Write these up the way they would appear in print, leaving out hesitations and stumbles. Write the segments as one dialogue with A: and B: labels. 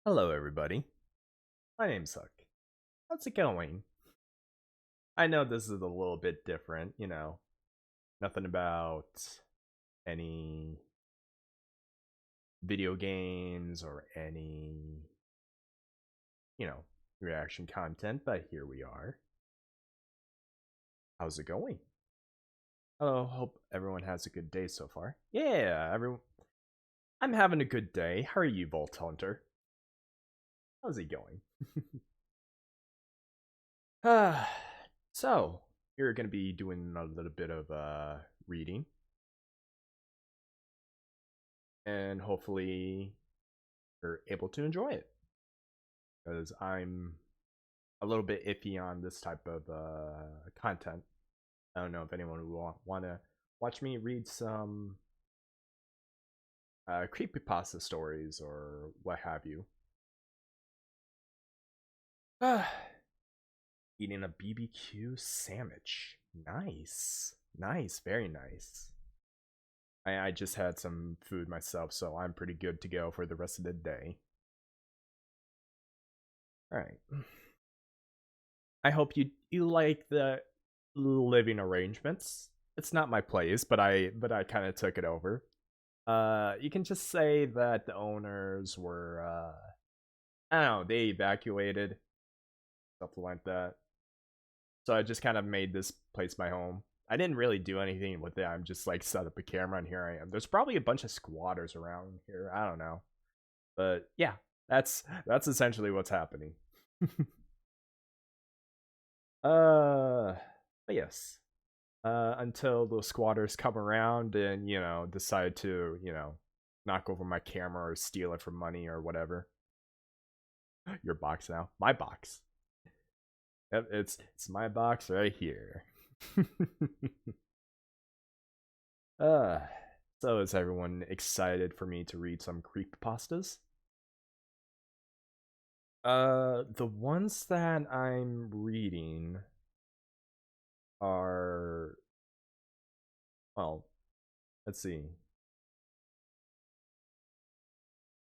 A: Hello, everybody. My name's Huck. How's it going? I know this is a little bit different, nothing about any video games or any, you know, reaction content, but here we are. How's it going? Oh, hope everyone has a good day so far. Yeah, everyone. I'm having a good day. How are you, Vault Hunter? How's it going? So, you're going to be doing a little bit of reading, and hopefully you're able to enjoy it. Because I'm a little bit iffy on this type of content. I don't know if anyone would want to watch me read some creepypasta stories or what have you. Eating a BBQ sandwich. Nice. Nice. Very nice. I just had some food myself, so I'm pretty good to go for the rest of the day. Alright. I hope you like the living arrangements. It's not my place, but I kind of took it over. You can just say that the owners were I don't know, they evacuated, something like that. So I just kind of made this place my home. I didn't really do anything with it. I'm just like set up a camera and here I am. There's probably a bunch of squatters around here. I don't know. But yeah, that's essentially what's happening. uh but yes. Until the squatters come around and, decide to, knock over my camera or steal it for money or whatever. Your box now. My box. Yep, it's my box right here. uh so is everyone excited for me to read some creepypastas? The ones that I'm reading are, well, let's see.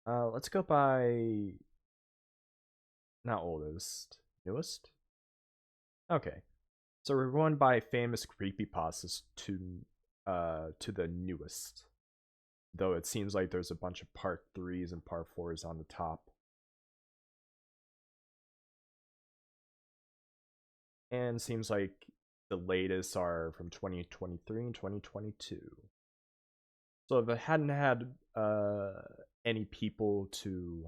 A: Let's go by not oldest, newest. Okay, so we're going by famous creepypastas to the newest. Though it seems like there's a bunch of part 3s and part 4s on the top. And seems like the latest are from 2023 and 2022. So if I hadn't had any people to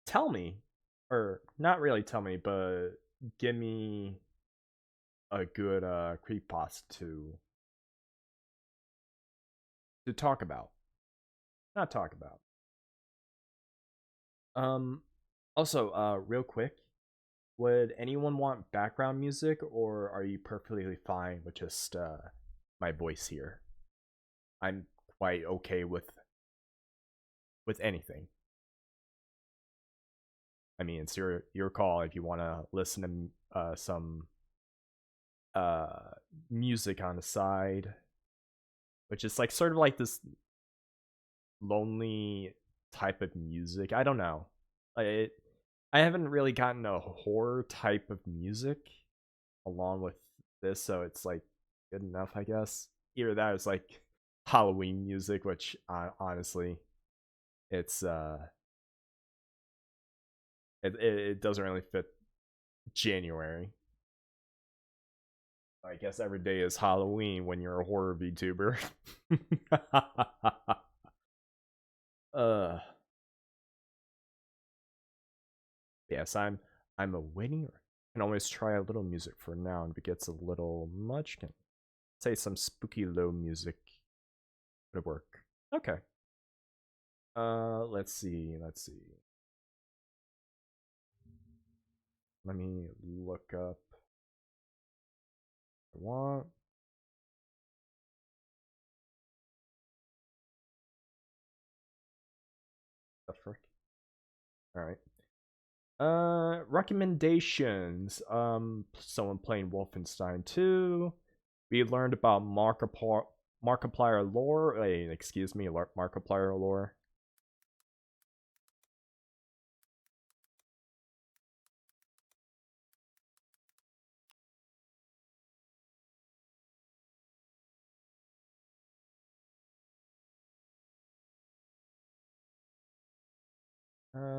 A: tell me, or not really tell me, but give me a good creepypasta to talk about. Not talk about. Um Also, real quick, would anyone want background music, or are you perfectly fine with just my voice here? I'm quite okay with anything. I mean, it's your call if you want to listen to some music on the side, which is like sort of like this lonely type of music. I don't know. I haven't really gotten a horror type of music along with this, so it's like good enough, I guess. Either that is like Halloween music, which honestly, it's it doesn't really fit January. I guess every day is Halloween when you're a horror VTuber. uh yes, I'm a waiting. Can always try a little music for now, and if it gets a little much, can say some spooky low music would work. Okay. Let's see. Let me look up what I want. The frick. All right. Recommendations. Someone playing Wolfenstein 2. We learned about Markiplier lore. Excuse me, Markiplier lore.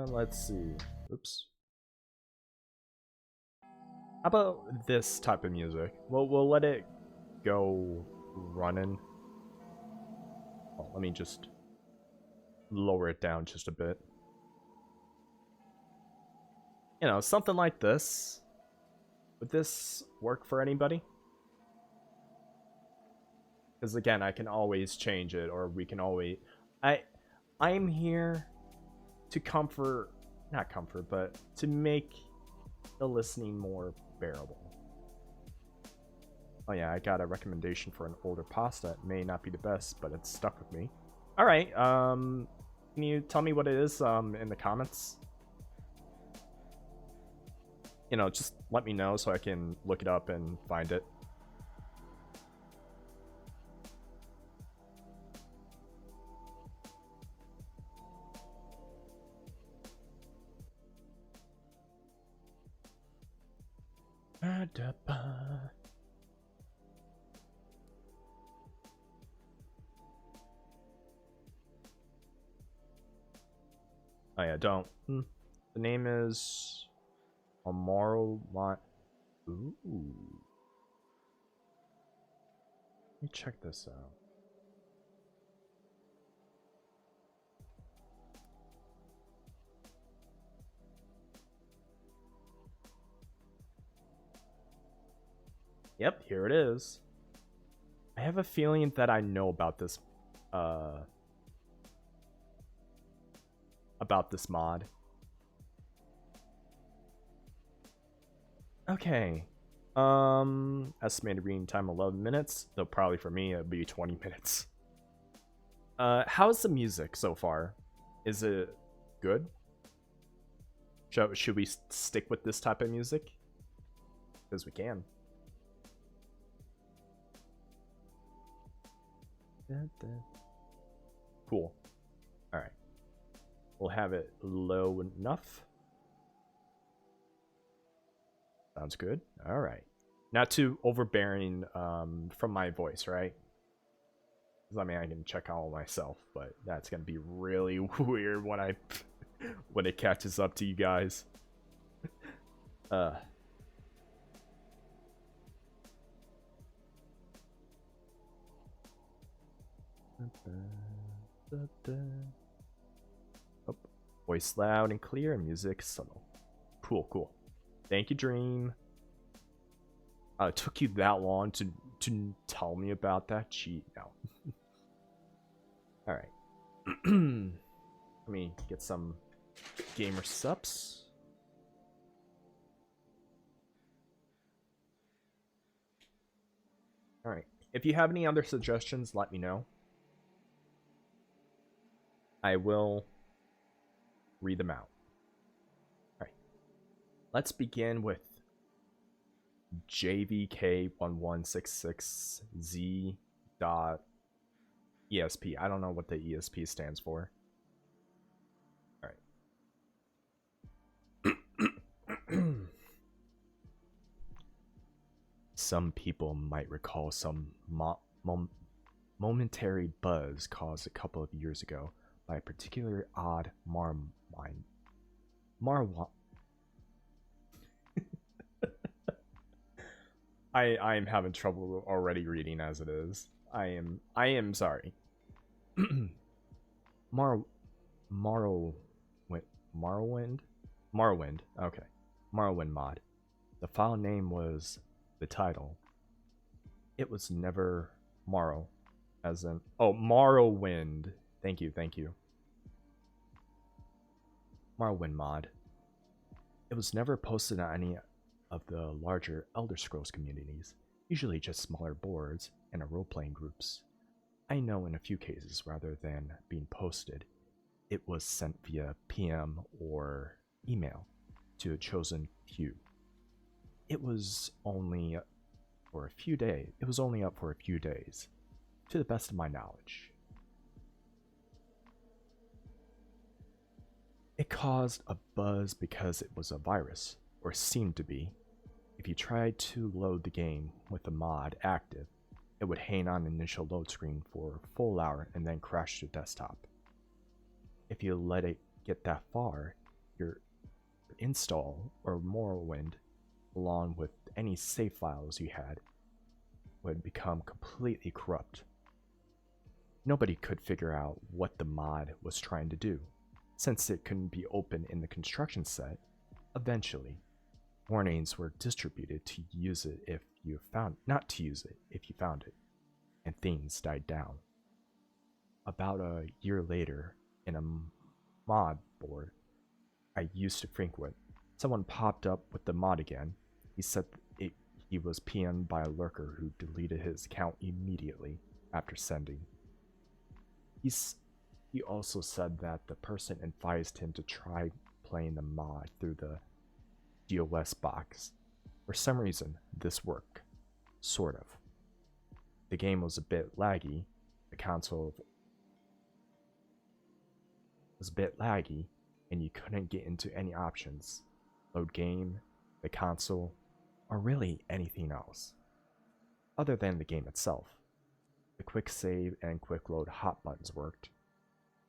A: Let's see. Oops. How about this type of music? We'll let it go running. Oh, let me just lower it down just a bit. You know, something like this. Would this work for anybody? Because again, I can always change it, or we can always... I'm here to not comfort, but to make the listening more bearable. Oh yeah, I got a recommendation for an older pasta. It may not be the best, but it's stuck with me. All right, can you tell me what it is in the comments? You know, just let me know so I can look it up and find it. Oh yeah, don't. The name is Amaro Lot. Ooh. Let me check this out. Yep, here it is. I have a feeling that I know about this mod. Okay. Estimated reading time 11 minutes, though probably for me it'd be 20 minutes. How's the music so far? Is it good? Should we stick with this type of music? Because we can. Cool. Alright. We'll have it low enough. Sounds good. Alright. Not too overbearing from my voice, right? I mean, I can check all myself, but that's gonna be really weird when I when it catches up to you guys. Oh, voice loud and clear, music subtle. Cool. Thank you, Dream. It took you that long to tell me about that? Gee, no. All right. Let me get some gamer subs. All right. If you have any other suggestions, let me know. I will read them out. All right. Let's begin with JVK1166Z ESP. I don't know what the ESP stands for. All right. Some people might recall some momentary buzz caused a couple of years ago by a particularly odd I am having trouble already reading as it is. I am sorry. Morrowind. Okay. Morrowind mod. The file name was the title. It was never Morrow, as in Morrowind. Thank you. Morrowind mod. It was never posted on any of the larger Elder Scrolls communities, usually just smaller boards and role-playing groups. I know in a few cases, rather than being posted, it was sent via PM or email to a chosen few. It was only up for a few days. To to the best of my knowledge. It caused a buzz because it was a virus, or seemed to be. If you tried to load the game with the mod active, it would hang on initial load screen for a full hour and then crash to desktop. If you let it get that far, your install or Morrowind, along with any save files you had, would become completely corrupt. Nobody could figure out what the mod was trying to do. Since it couldn't be opened in the construction set, eventually, warnings were distributed to use it if you found not to use it if you found it, and things died down. About a year later, in a mod board I used to frequent, someone popped up with the mod again. He said he was PM'd by a lurker who deleted his account immediately after sending. He also said that the person advised him to try playing the mod through the DOS box. For some reason, this worked. Sort of. The game was a bit laggy. The console was a bit laggy, and you couldn't get into any options. Load game, the console, or really anything else. Other than the game itself. The quick save and quick load hot buttons worked,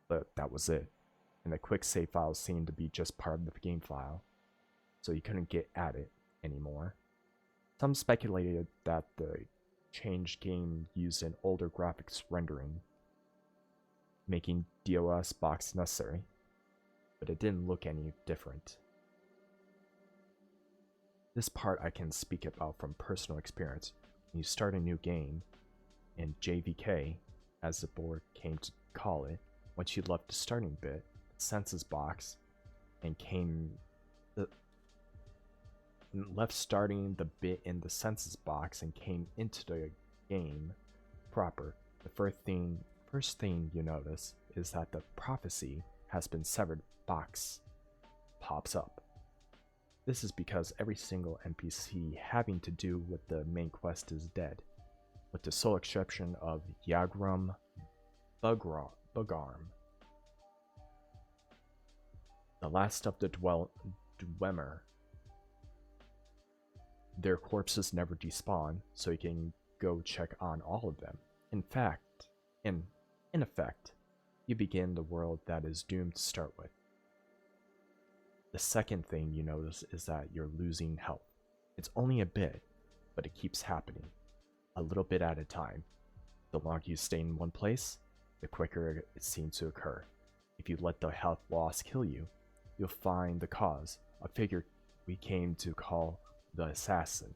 A: but that was it. And the quick save files seemed to be just part of the game file, so you couldn't get at it anymore. Some speculated that the changed game used an older graphics rendering, making DOS box necessary, but it didn't look any different. This part I can speak about from personal experience. When you start a new game, in JVK, as the board came to call it, once you left the starting bit, census box, and left starting the bit in the census box and came into the game proper, the first thing you notice is that the prophecy has been severed box pops up. This is because every single NPC having to do with the main quest is dead, with the sole exception of Yagrum Bugarm, the last of the Dwemer. Their corpses never despawn, so you can go check on all of them. In effect, you begin the world that is doomed to start with. The second thing you notice is that you're losing health. It's only a bit, but it keeps happening, a little bit at a time. The longer you stay in one place, the quicker it seems to occur. If you let the health loss kill you, you'll find the cause, a figure we came to call the Assassin.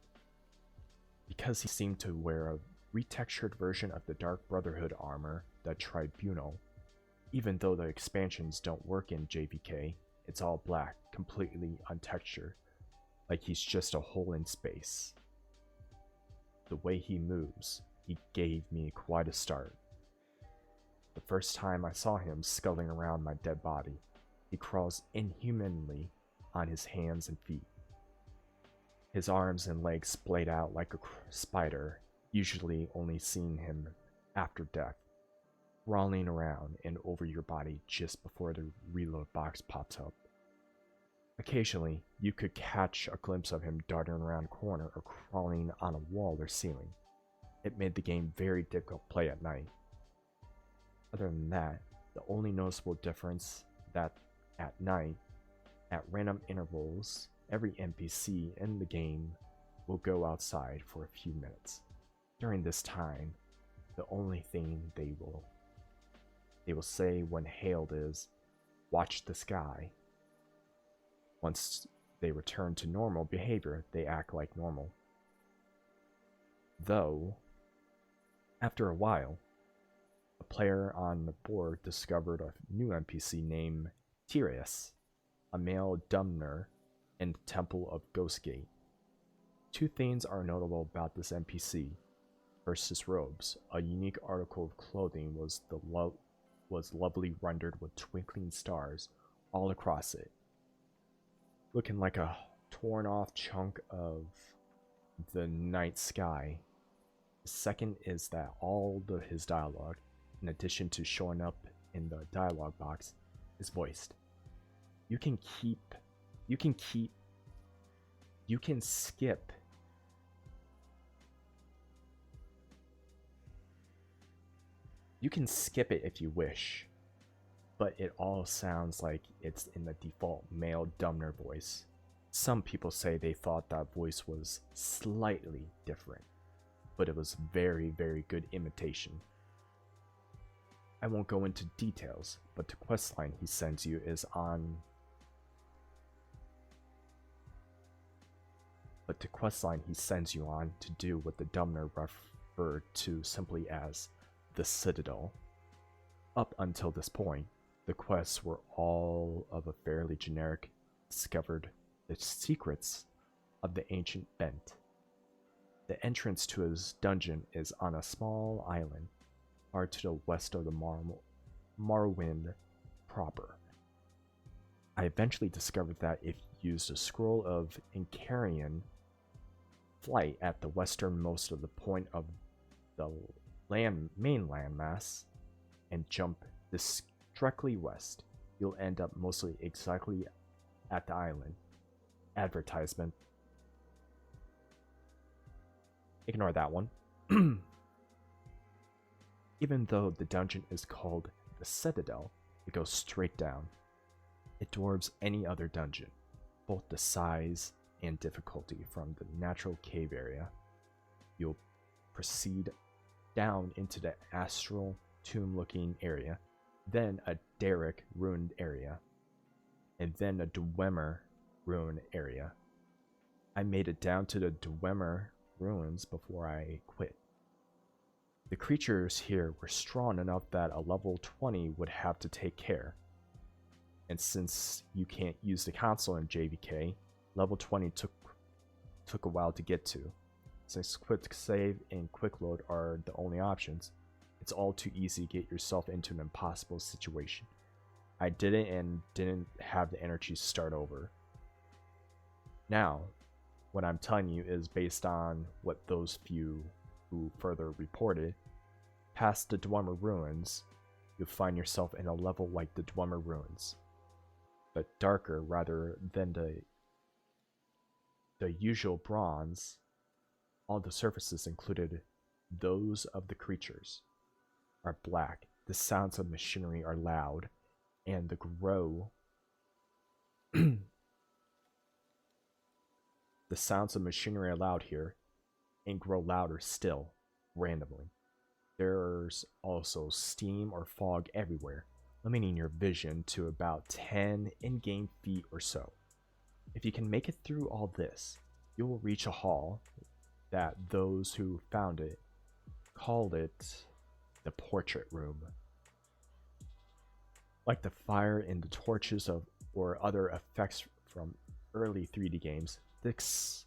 A: Because he seemed to wear a retextured version of the Dark Brotherhood armor, the Tribunal, even though the expansions don't work in JVK, it's all black, completely untextured, like he's just a hole in space. The way he moves, he gave me quite a start. The first time I saw him scuttling around my dead body, he crawls inhumanly on his hands and feet. His arms and legs splayed out like a spider, usually only seeing him after death, crawling around and over your body just before the reload box pops up. Occasionally, you could catch a glimpse of him darting around a corner or crawling on a wall or ceiling. It made the game very difficult to play at night. Other than that, the only noticeable difference that at night, at random intervals, every NPC in the game will go outside for a few minutes. During this time, the only thing they will say when hailed is, "Watch the sky." Once they return to normal behavior, they act like normal. Though, after a while, a player on the board discovered a new NPC named Tyrius, a male Dumner in the Temple of Ghostgate. Two things are notable about this NPC. First, his robes. A unique article of clothing was lovely rendered with twinkling stars all across it, looking like a torn off chunk of the night sky. The second is that all his dialogue, in addition to showing up in the dialogue box, is voiced. You can skip it if you wish, but it all sounds like it's in the default male Dumner voice. Some people say they thought that voice was slightly different, but it was very, very good imitation. I won't go into details, but the questline he sends you is on... But the questline he sends you on to do what the Dumner referred to simply as the Citadel. Up until this point, the quests were all of a fairly generic discovered the secrets of the ancient Bent. The entrance to his dungeon is on a small island, far to the west of the Morrowind proper. I eventually discovered that if you used a scroll of Incarian flight at the westernmost of the point of the main landmass and jump this directly west, you'll end up mostly exactly at the island. Advertisement. Ignore that one. Even though the dungeon is called the Citadel, it goes straight down. It dwarves any other dungeon, both the size and difficulty from the natural cave area. You'll proceed down into the astral tomb-looking area, then a Derrick ruined area, and then a Dwemer ruin area. I made it down to the Dwemer ruins before I quit. The creatures here were strong enough that a level 20 would have to take care. And since you can't use the console in JVK, level 20 took a while to get to. Since quick save and quick load are the only options, it's all too easy to get yourself into an impossible situation. I did it and didn't have the energy to start over. Now, what I'm telling you is based on what those few who further reported. Past the Dwemer ruins, you'll find yourself in a level like the Dwemer ruins, but darker rather than the usual bronze. All the surfaces, included those of the creatures, are black. The sounds of machinery are loud, and the sounds of machinery are loud here, and grow louder still, randomly. There's also steam or fog everywhere, limiting your vision to about 10 in-game feet or so. If you can make it through all this, you will reach a hall that those who found it called it the portrait room. Like the fire and the torches or other effects from early 3D games, this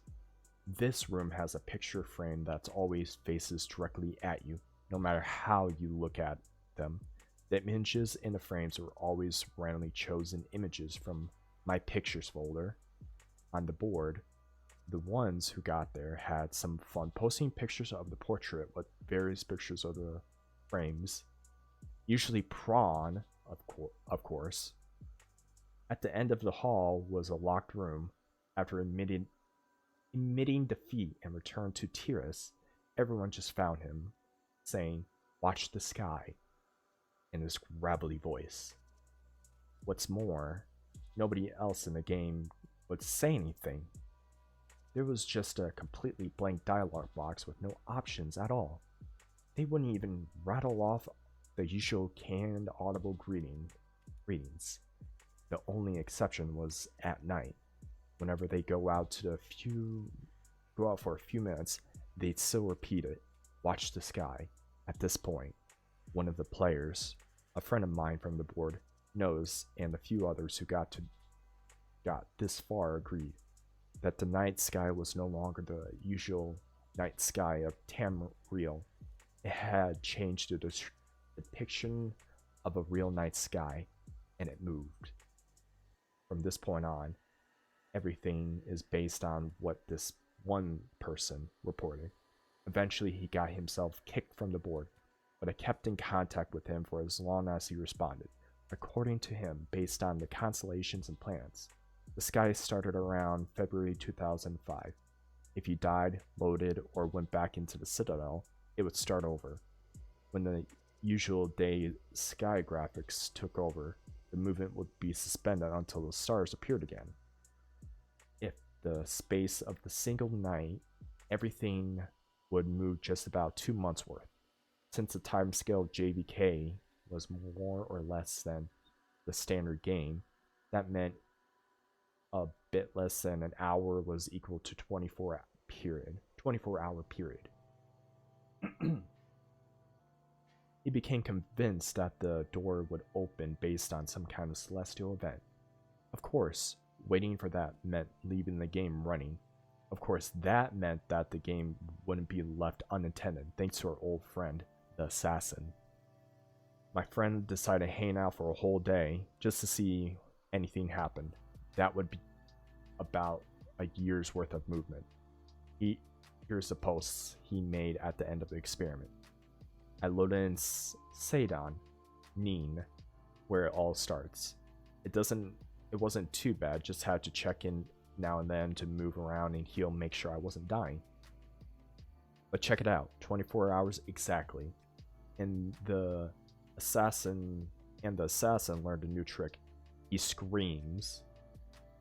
A: room has a picture frame that always faces directly at you, no matter how you look at them. The images in the frames were always randomly chosen images from my pictures folder on the board. The ones who got there had some fun posting pictures of the portrait with various pictures of the frames, usually prawn, of course. At the end of the hall was a locked room. After admitting defeat and returned to Tiras, everyone just found him, saying, "Watch the sky," in his gravelly voice. What's more, nobody else in the game would say anything. There was just a completely blank dialogue box with no options at all. They wouldn't even rattle off the usual canned audible greetings. The only exception was at night. Whenever they go out for a few minutes, they'd still repeat it. Watch the sky. At this point, one of the players, a friend of mine from the board, knows, and a few others who got this far agreed, that the night sky was no longer the usual night sky of Tamriel. It had changed to the depiction of a real night sky, and it moved. From this point on, everything is based on what this one person reported. Eventually, he got himself kicked from the board, but I kept in contact with him for as long as he responded. According to him, based on the constellations and planets, the sky started around February 2005. If you died, loaded, or went back into the Citadel, it would start over. When the usual day sky graphics took over, the movement would be suspended until the stars appeared again. If the space of the single night, everything would move just about 2 months worth. Since the time scale of JVK was more or less than the standard game, that meant a bit less than an hour was equal to 24-hour period. He became convinced that the door would open based on some kind of celestial event. Of course, waiting for that meant leaving the game running. Of course, that meant that the game wouldn't be left unattended thanks to our old friend, the assassin. My friend decided to hang out for a whole day just to see anything happen. That would be about a year's worth of movement. Here's the posts he made at the end of the experiment. I loaded in Seidon, Neen, where it all starts. It wasn't too bad, just had to check in now and then to move around and heal, make sure I wasn't dying. But check it out, 24 hours exactly. And the assassin learned a new trick. He screams.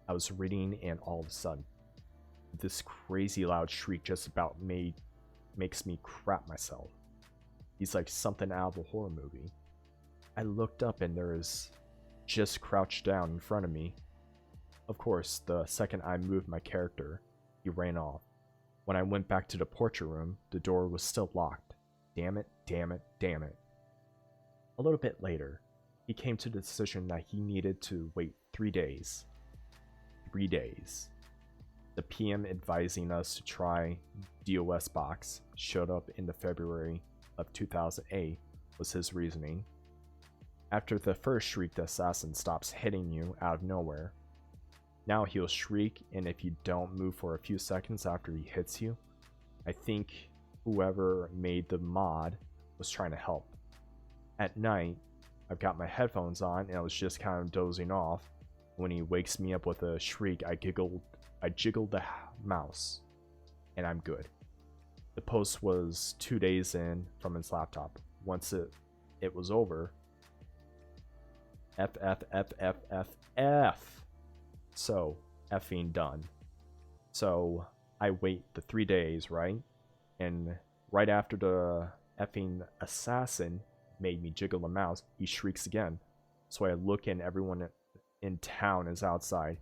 A: I was reading, and all of a sudden, this crazy loud shriek just about makes me crap myself. He's like something out of a horror movie. I looked up and there is just crouched down in front of me. Of course, the second I moved my character, he ran off. When I went back to the portrait room, the door was still locked. Damn it, damn it, damn it. A little bit later, he came to the decision that he needed to wait 3 days. 3 days. The PM advising us to try DOS box showed up in the February of 2008 was his reasoning. After the first shriek, the assassin stops hitting you out of nowhere. Now he'll shriek, and if you don't move for a few seconds after he hits you, I think whoever made the mod was trying to help. At night, I've got my headphones on and I was just kind of dozing off. When he wakes me up with a shriek, I jiggled the mouse, and I'm good. The post was 2 days in from his laptop. Once it was over, F. So, effing done. So, I wait the 3 days, right? And right after the effing assassin made me jiggle the mouse, he shrieks again. So I look and everyone in town is outside.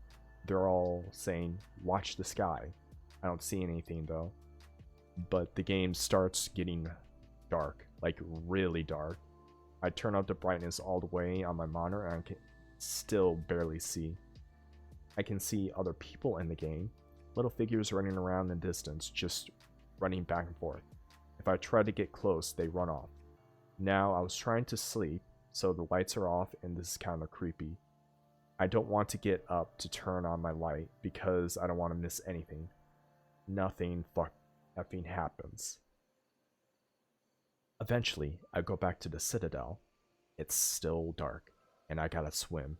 A: They're all saying, watch the sky. I don't see anything though. But the game starts getting dark, like really dark. I turn up the brightness all the way on my monitor and I can still barely see. I can see other people in the game, little figures running around in the distance, just running back and forth. If I try to get close, they run off. Now I was trying to sleep, so the lights are off and this is kind of creepy. I don't want to get up to turn on my light because I don't want to miss anything. Nothing effing happens. Eventually, I go back to the Citadel. It's still dark, and I gotta swim.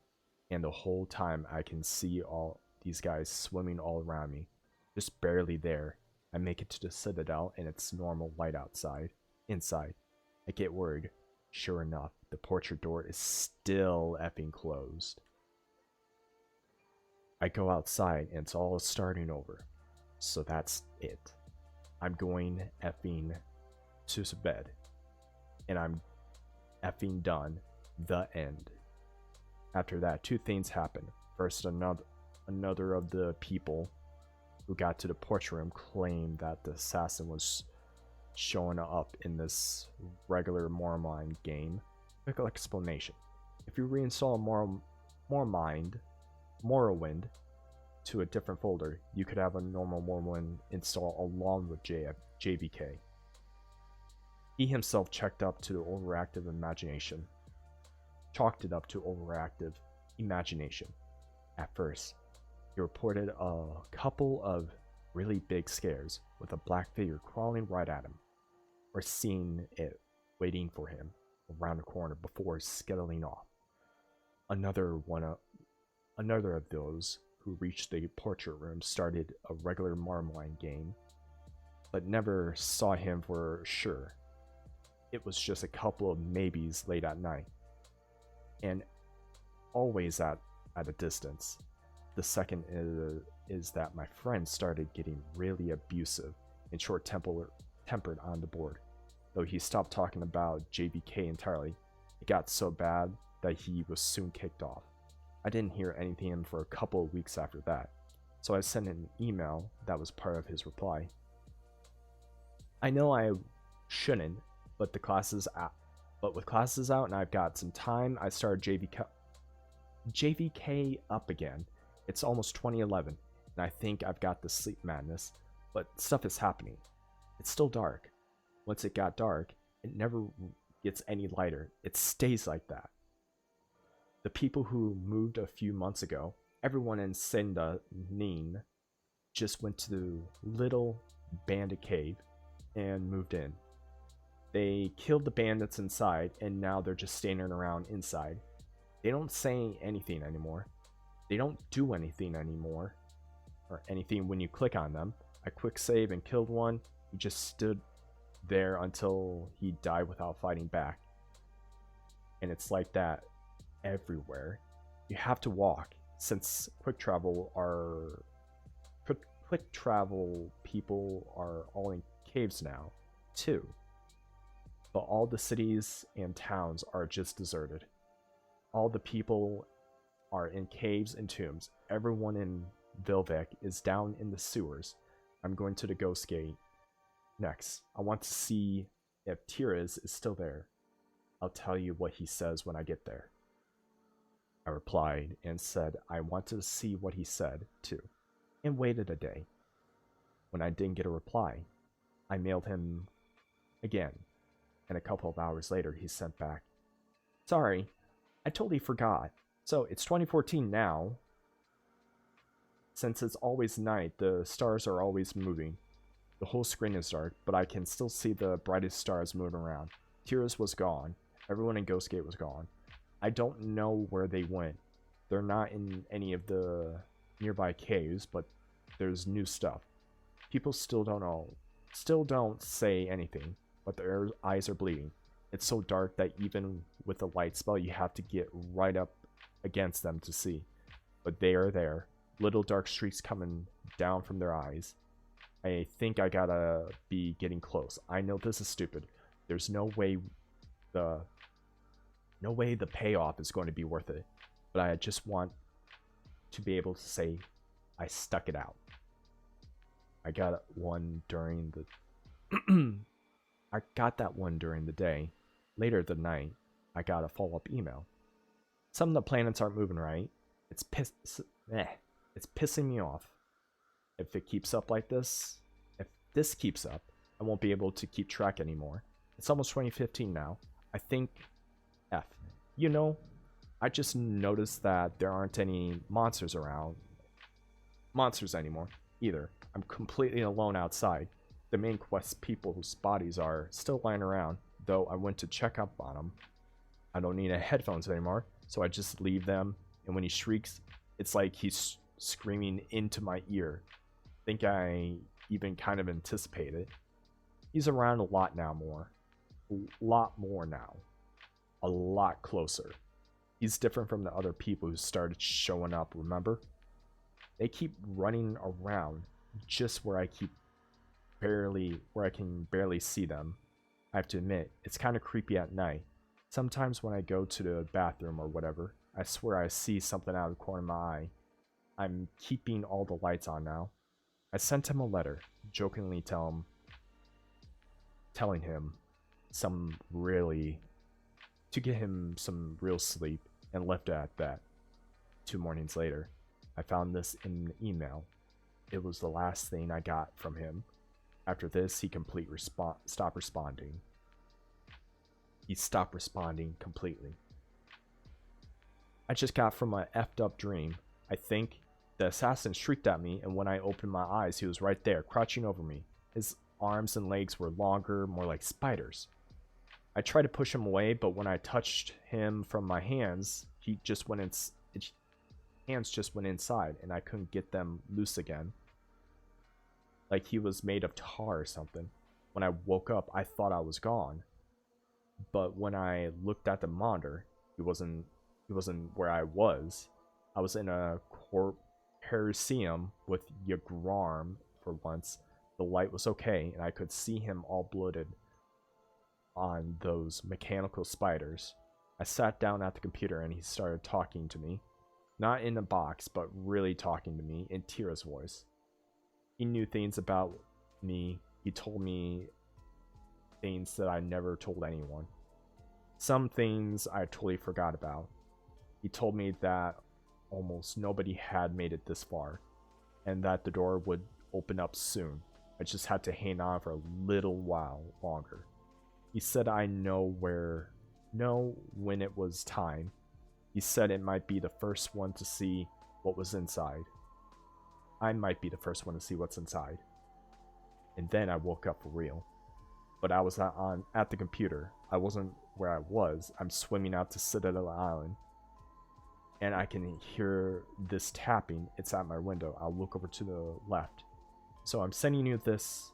A: And the whole time I can see all these guys swimming all around me. Just barely there. I make it to the Citadel, and it's normal light outside. Inside, I get worried. Sure enough, the portrait door is still effing closed. I go outside, and it's all starting over. So that's it. I'm going effing to bed. And I'm effing done. The end. After that, 2 things happen. First, another of the people who got to the portrait room claimed that the assassin was showing up in this regular Morrowind game. Quick explanation. If you reinstall Morrowind to a different folder, you could have a normal Morrowind install along with JVK. He himself chalked it up to overactive imagination. At first, he reported a couple of really big scares with a black figure crawling right at him, or seeing it waiting for him around the corner before scuttling off. Another one, another of those who reached the portrait room started a regular Marmaline game, but never saw him for sure. It was just a couple of maybes late at night, and always at a distance. The second is that my friend started getting really abusive and short-tempered on the board. Though he stopped talking about JVK entirely, it got so bad that he was soon kicked off. I didn't hear anything for a couple of weeks after that, so I sent an email that was part of his reply. I know I shouldn't, but with classes out and I've got some time, I started JVK up again. It's almost 2011, and I think I've got the sleep madness, but stuff is happening. It's still dark. Once it got dark, it never gets any lighter. It stays like that. The people who moved a few months ago, everyone in Senda Nin, just went to the little bandit cave and moved in. They killed the bandits inside, and now they're just standing around inside. They don't say anything anymore. They don't do anything anymore, or anything when you click on them. I quick save and killed one. He just stood there until he died without fighting back. And it's like that everywhere. You have to walk, since quick travel people are all in caves now, too. But all the cities and towns are just deserted. All the people are in caves and tombs. Everyone in Vilvek is down in the sewers. I'm going to the Ghost Gate next. I want to see if Tiras is still there. I'll tell you what he says when I get there. I replied and said I wanted to see what he said, too, and waited a day. When I didn't get a reply, I mailed him again, and a couple of hours later he sent back, "Sorry, I totally forgot. So it's 2014 now. Since it's always night, the stars are always moving. The whole screen is dark, but I can still see the brightest stars moving around. Tiras was gone. Everyone in Ghostgate was gone. I don't know where they went. They're not in any of the nearby caves, but there's new stuff. People still don't know. Still don't say anything, but their eyes are bleeding. It's so dark that even with a light spell, you have to get right up against them to see. But they are there. Little dark streaks coming down from their eyes. I think I gotta be getting close. I know this is stupid. There's no way the payoff is going to be worth it. But I just want to be able to say I stuck it out. I got one during the I got that one during the day. Later the night, I got a follow-up email. Some of the planets aren't moving right. It's pissing me off. If it keeps up like this, if this keeps up, I won't be able to keep track anymore. It's almost 2015 now. I think F. You know, I just noticed that there aren't any monsters anymore either. I'm completely alone outside. The main quest people whose bodies are still lying around, though I went to check up on them. I don't need headphones anymore, so I just leave them, and when he shrieks, it's like he's screaming into my ear. I think I even kind of anticipate it. He's around a lot more now. A lot closer. He's different from the other people who started showing up, remember? They keep running around just where I can barely see them. I have to admit, it's kind of creepy at night. Sometimes when I go to the bathroom or whatever, I swear I see something out of the corner of my eye. I'm keeping all the lights on now. I sent him a letter, jokingly telling him to get him some real sleep, and left it at that. 2 mornings later, I found this in an email. It was the last thing I got from him. After this, he stopped responding. He stopped responding completely. I just got from a effed up dream. I think The assassin shrieked at me, and when I opened my eyes, he was right there, crouching over me. His arms and legs were longer, more like spiders. I tried to push him away, but when I touched him from my hands, his hands just went inside, and I couldn't get them loose again. Like he was made of tar or something. When I woke up, I thought I was gone. But when I looked at the monitor, he wasn't where I was. I was in a Parisium with Yagram for once. The light was okay, and I could see him all bloated on those mechanical spiders. I sat down at the computer and he started talking to me. Not in a box, but really talking to me in Tira's voice. He knew things about me. He told me things that I never told anyone. Some things I totally forgot about. He told me that almost nobody had made it this far, and that the door would open up soon. I just had to hang on for a little while longer. He said I know when it was time. He said it might be the first one to see what was inside. I might be the first one to see what's inside. And then I woke up for real. But I was at the computer. I wasn't where I was. I'm swimming out to Citadel Island. And I can hear this tapping. It's at my window. I'll look over to the left. So I'm sending you this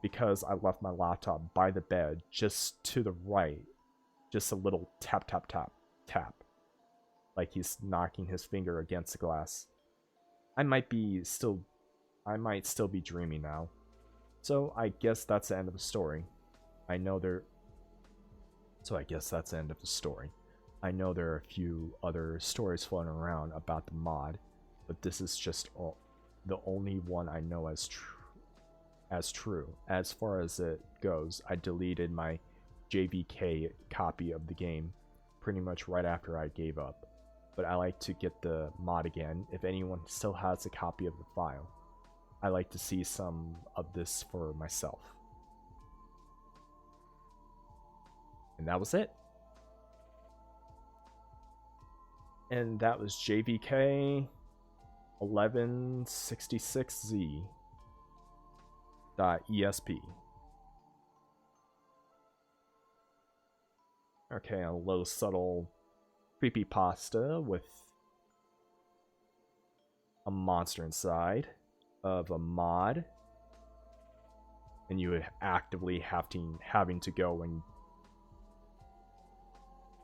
A: because I left my laptop by the bed just to the right. Just a little tap, tap, tap, tap. Like he's knocking his finger against the glass. I might still be dreaming now. So I guess that's the end of the story. I know there are a few other stories floating around about the mod, but this is just the only one I know as true. As far as it goes, I deleted my JVK copy of the game pretty much right after I gave up. But I like to get the mod again if anyone still has a copy of the file. I like to see some of this for myself. And that was it. And that was JVK 1166Z.esp. Okay, a low subtle creepypasta with a monster inside of a mod, and you would actively having to go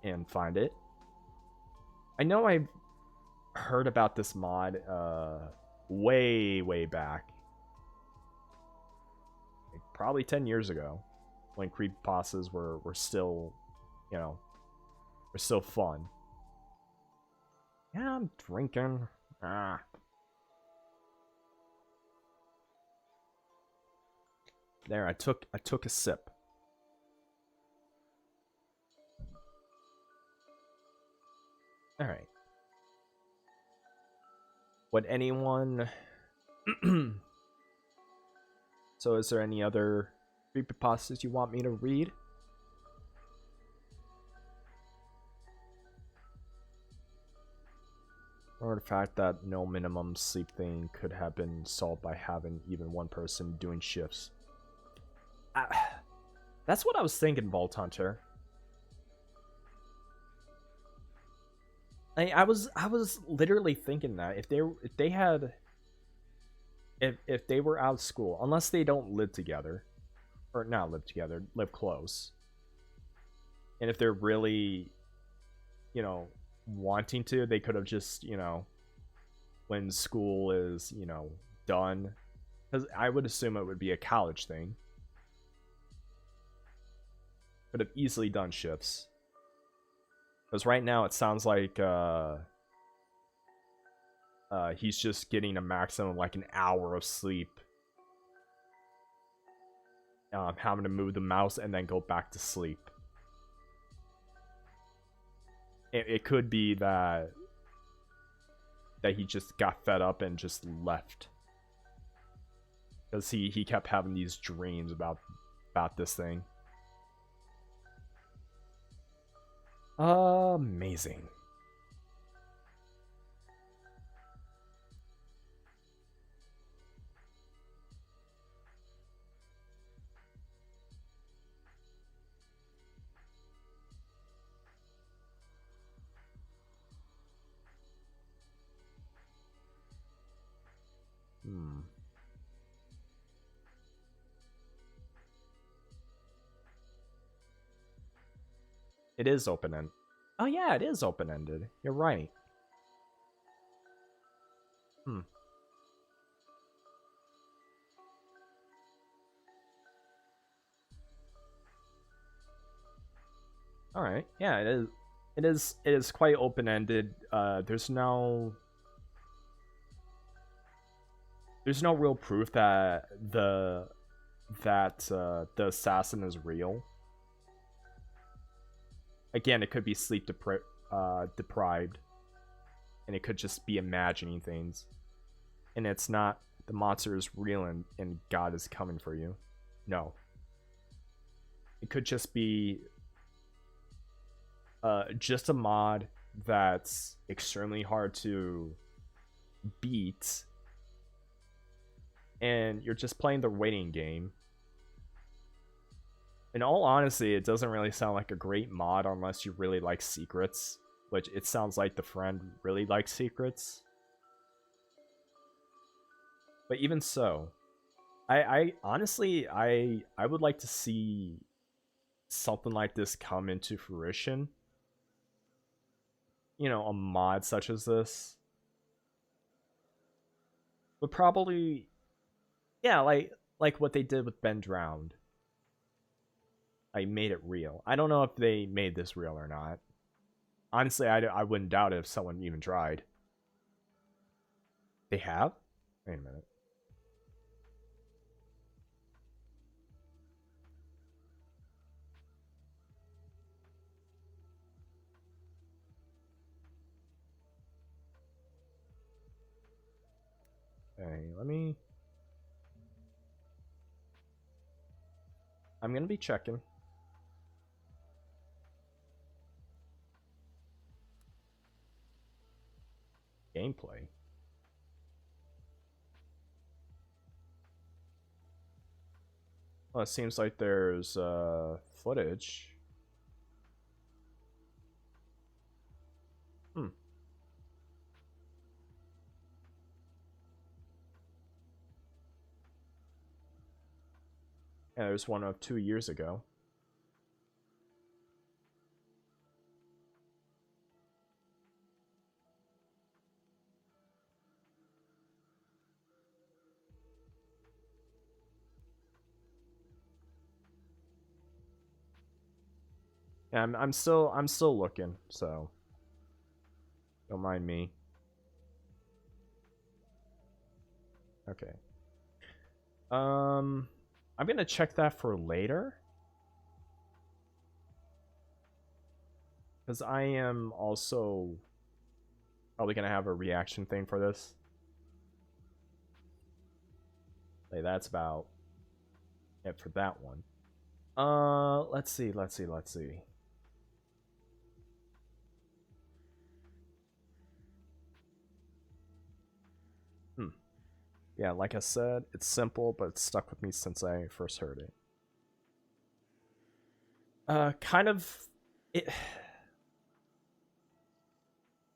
A: and find it. I know I've heard about this mod way back, like probably 10 years ago, when creepypastas were still, were still fun. Yeah, I'm drinking. There, I took a sip. All right. Would anyone? So, is there any other creepypastas you want me to read? Or the fact that no minimum sleep thing could have been solved by having even one person doing shifts. That's what I was thinking, Vault Hunter. I was literally thinking that if they were out of school, unless they don't live together, or not live together, live close, and if they're really, wanting to, they could have just, when school is, done, because I would assume it would be a college thing, could have easily done shifts. Because right now it sounds like he's just getting a maximum of like an hour of sleep, having to move the mouse and then go back to sleep. It could be that he just got fed up and just left, because he kept having these dreams about this thing. Amazing. It is open-ended. Oh yeah, it is open-ended. You're right. Hmm. All right. Yeah, it is. It is. It is quite open-ended. There's no. There's no real proof that the assassin is real. Again, it could be deprived, and it could just be imagining things, and it's not. The monster is real, and God is coming for you. No, it could just be just a mod that's extremely hard to beat, and you're just playing the waiting game. In all honesty, it doesn't really sound like a great mod unless you really like secrets, which it sounds like the friend really likes secrets. But even so, I honestly I would like to see something like this come into fruition. You know, a mod such as this. But probably, yeah, like what they did with Ben Drowned. I made it real. I don't know if they made this real or not. Honestly, I wouldn't doubt it if someone even tried. They have? Wait a minute. Hey, let me... I'm gonna be checking. Gameplay. Well, it seems like there's footage. Hmm. Yeah, there's one of 2 years ago. Yeah, I'm still looking, so don't mind me. Okay. I'm gonna check that for later. Because I am also probably gonna have a reaction thing for this. Like, that's about it for that one. Let's see. Hmm. Yeah, like I said, it's simple, but it's stuck with me since I first heard it. Kind of, it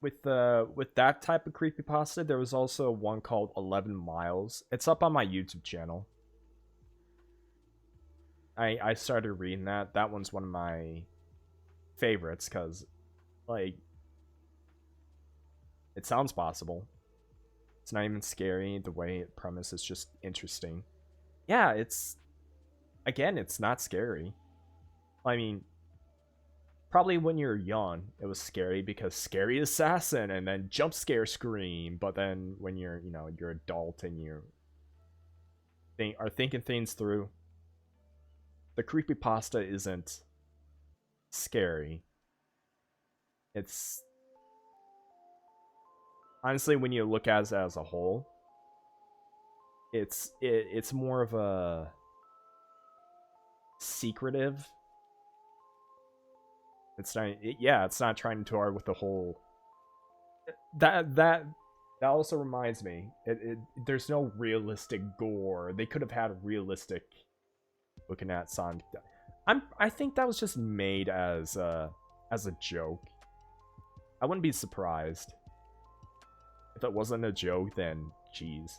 A: with that type of creepypasta, there was also one called 11 Miles. It's up on my YouTube channel. I started reading that. That one's one of my favorites because, like, it sounds possible. It's not even scary. The way it premise is just interesting. Yeah, it's again, it's not scary. I mean, probably when you're young, it was scary because scary assassin and then jump scare scream. But then when you're, you're adult and you are thinking things through, the creepypasta isn't scary. It's honestly, when you look at it as a whole, it's more of a secretive. It's not trying too hard with the whole. That also reminds me. There's no realistic gore. They could have had realistic looking at Sonic. I think that was just made as a joke. I wouldn't be surprised if it wasn't a joke. Then, jeez.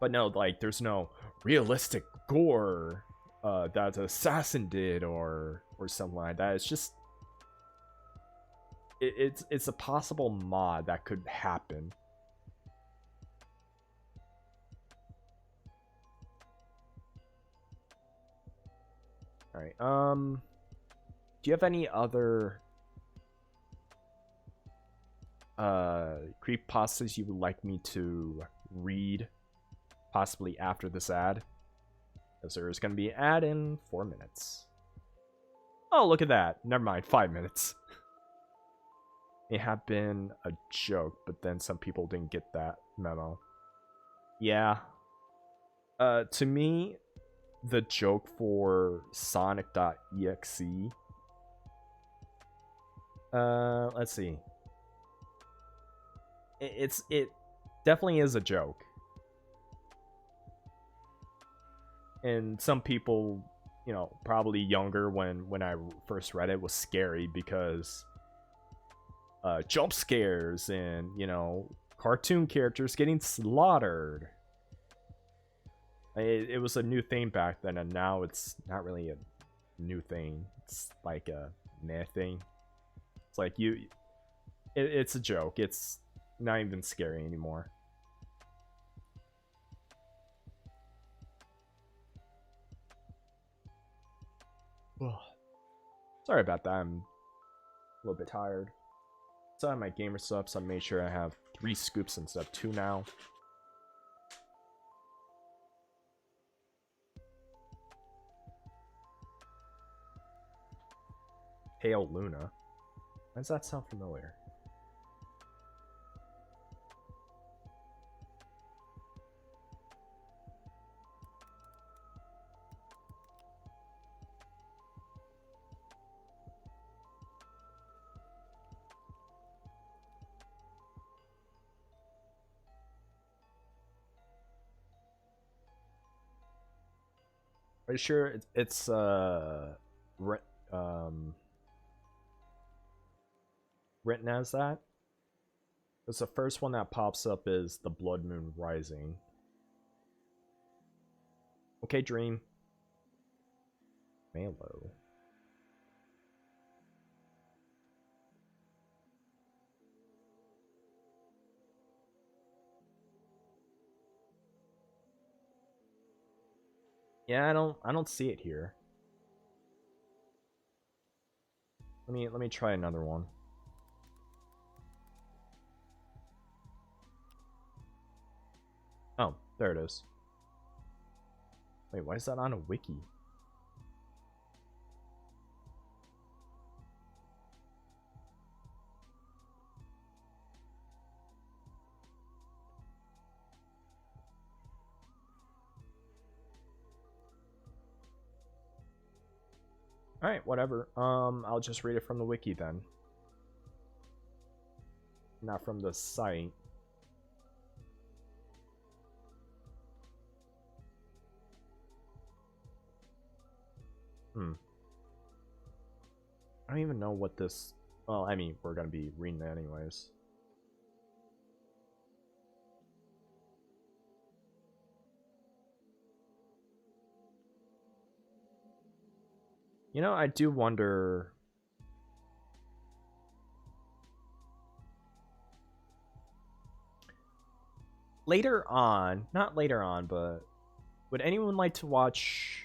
A: But no, like, there's no realistic gore that Assassin did, or or something like that. It's just it's a possible mod that could happen. All right. Do you have any other creepypastas you would like me to read, possibly after this ad? Because there is going to be an ad in 4 minutes. Oh, look at that. Never mind, 5 minutes. It had been a joke, but then some people didn't get that memo. Yeah. To me, the joke for Sonic.exe. Let's see. It definitely is a joke. And some people, you know, probably younger when I first read it, was scary because jump scares and, you know, cartoon characters getting slaughtered. It was a new thing back then, and now it's not really a new thing. It's like a meh thing. It's like it's a joke. It's not even scary anymore. Sorry about that. I'm a little bit tired. So I have my gamer subs. I made sure I have 3 scoops instead of 2 now. Pale Luna. Why does that sound familiar? Are you sure it's written as that? Because the first one that pops up is the Blood Moon Rising. Okay, Dream. Malo. Yeah, I don't see it here. Let me try another one. Oh, there it is. Wait, why is that on a wiki? Alright, whatever. I'll just read it from the wiki then. Not from the site. I don't even know what this... Well, I mean, we're gonna be reading it anyways. You know, I do wonder... Later on, not later on, but... Would anyone like to watch...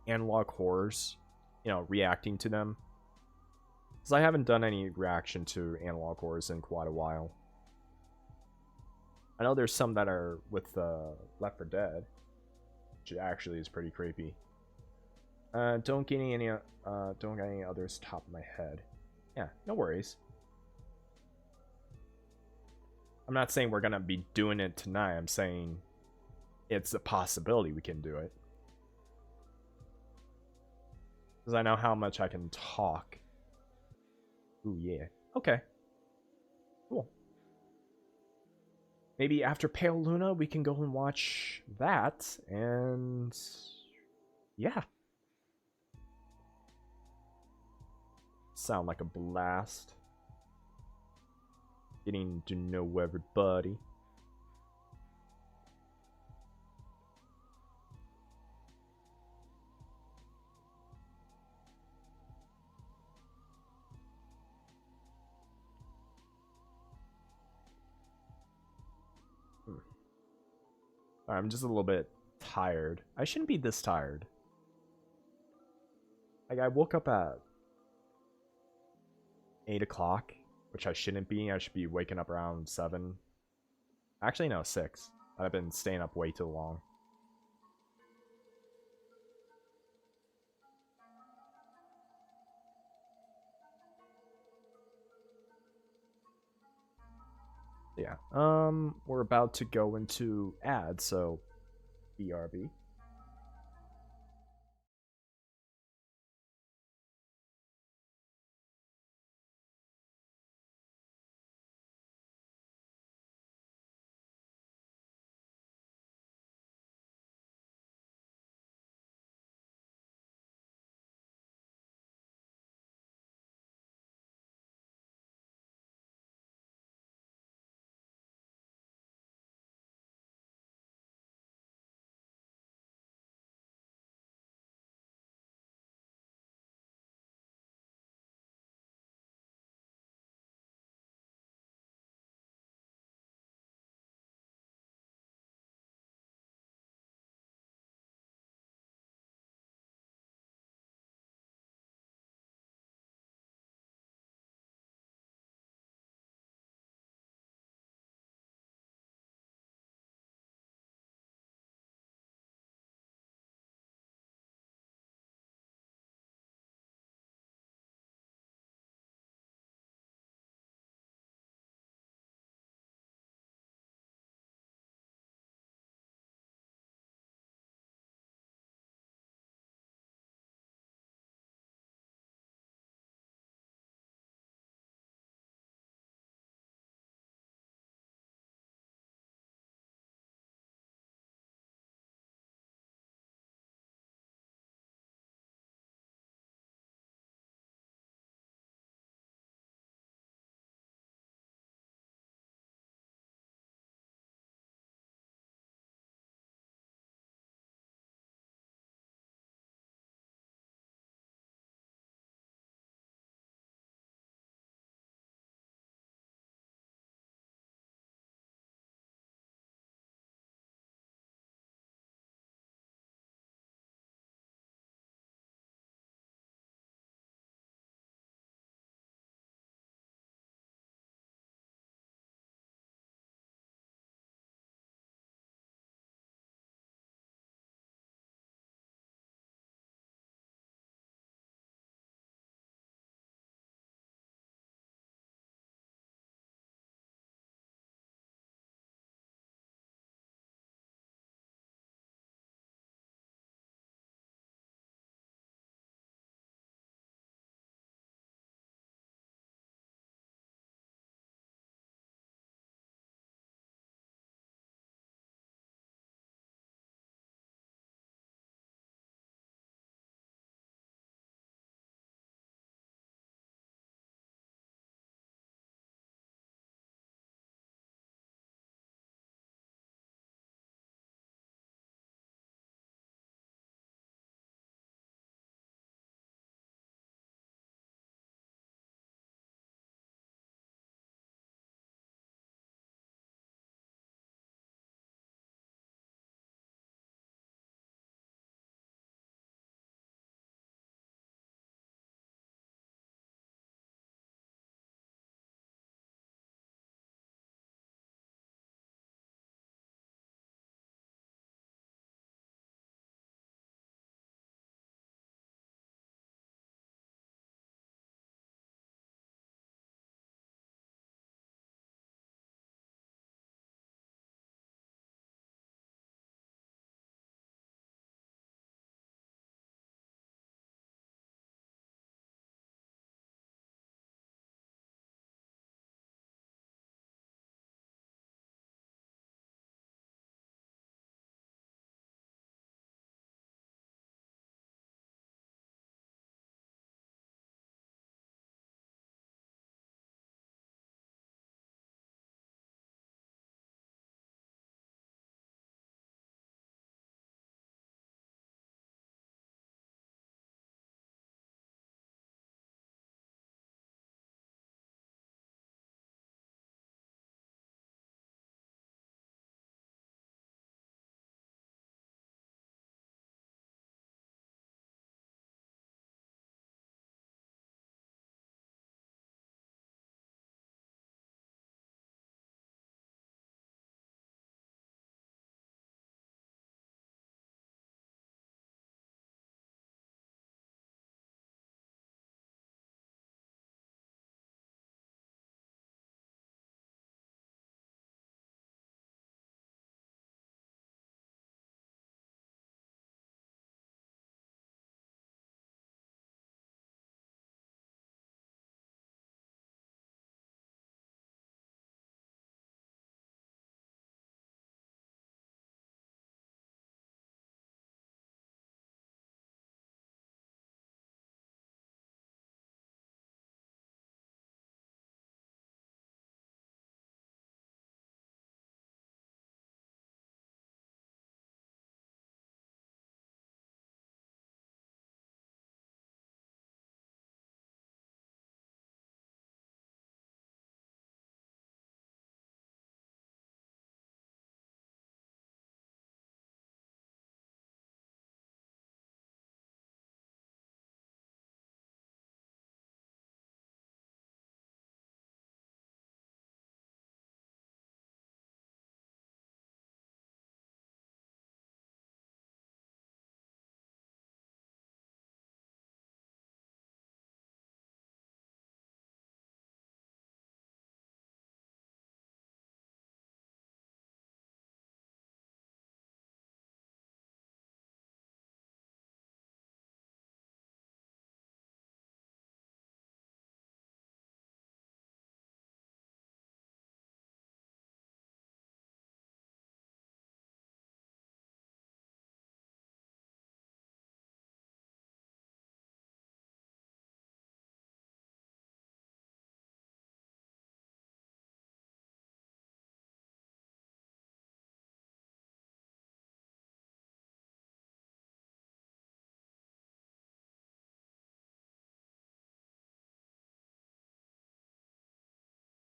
A: analog horrors? You know, reacting to them? Because I haven't done any reaction to analog horrors in quite a while. I know there's some that are with Left 4 Dead, which actually is pretty creepy. Don't get any others top of my head. Yeah, no worries. I'm not saying we're gonna be doing it tonight. I'm saying it's a possibility we can do it. Because I know how much I can talk. Ooh, yeah. Okay. Cool. Maybe after Pale Luna, we can go and watch that, and... yeah. Sound like a blast. Getting to know everybody. I'm just a little bit tired. I shouldn't be this tired. Like, I woke up at 8 o'clock, which I shouldn't be. I should be waking up around 7. Actually, no, 6. I've been staying up way too long. Yeah. We're about to go into ads, so BRB.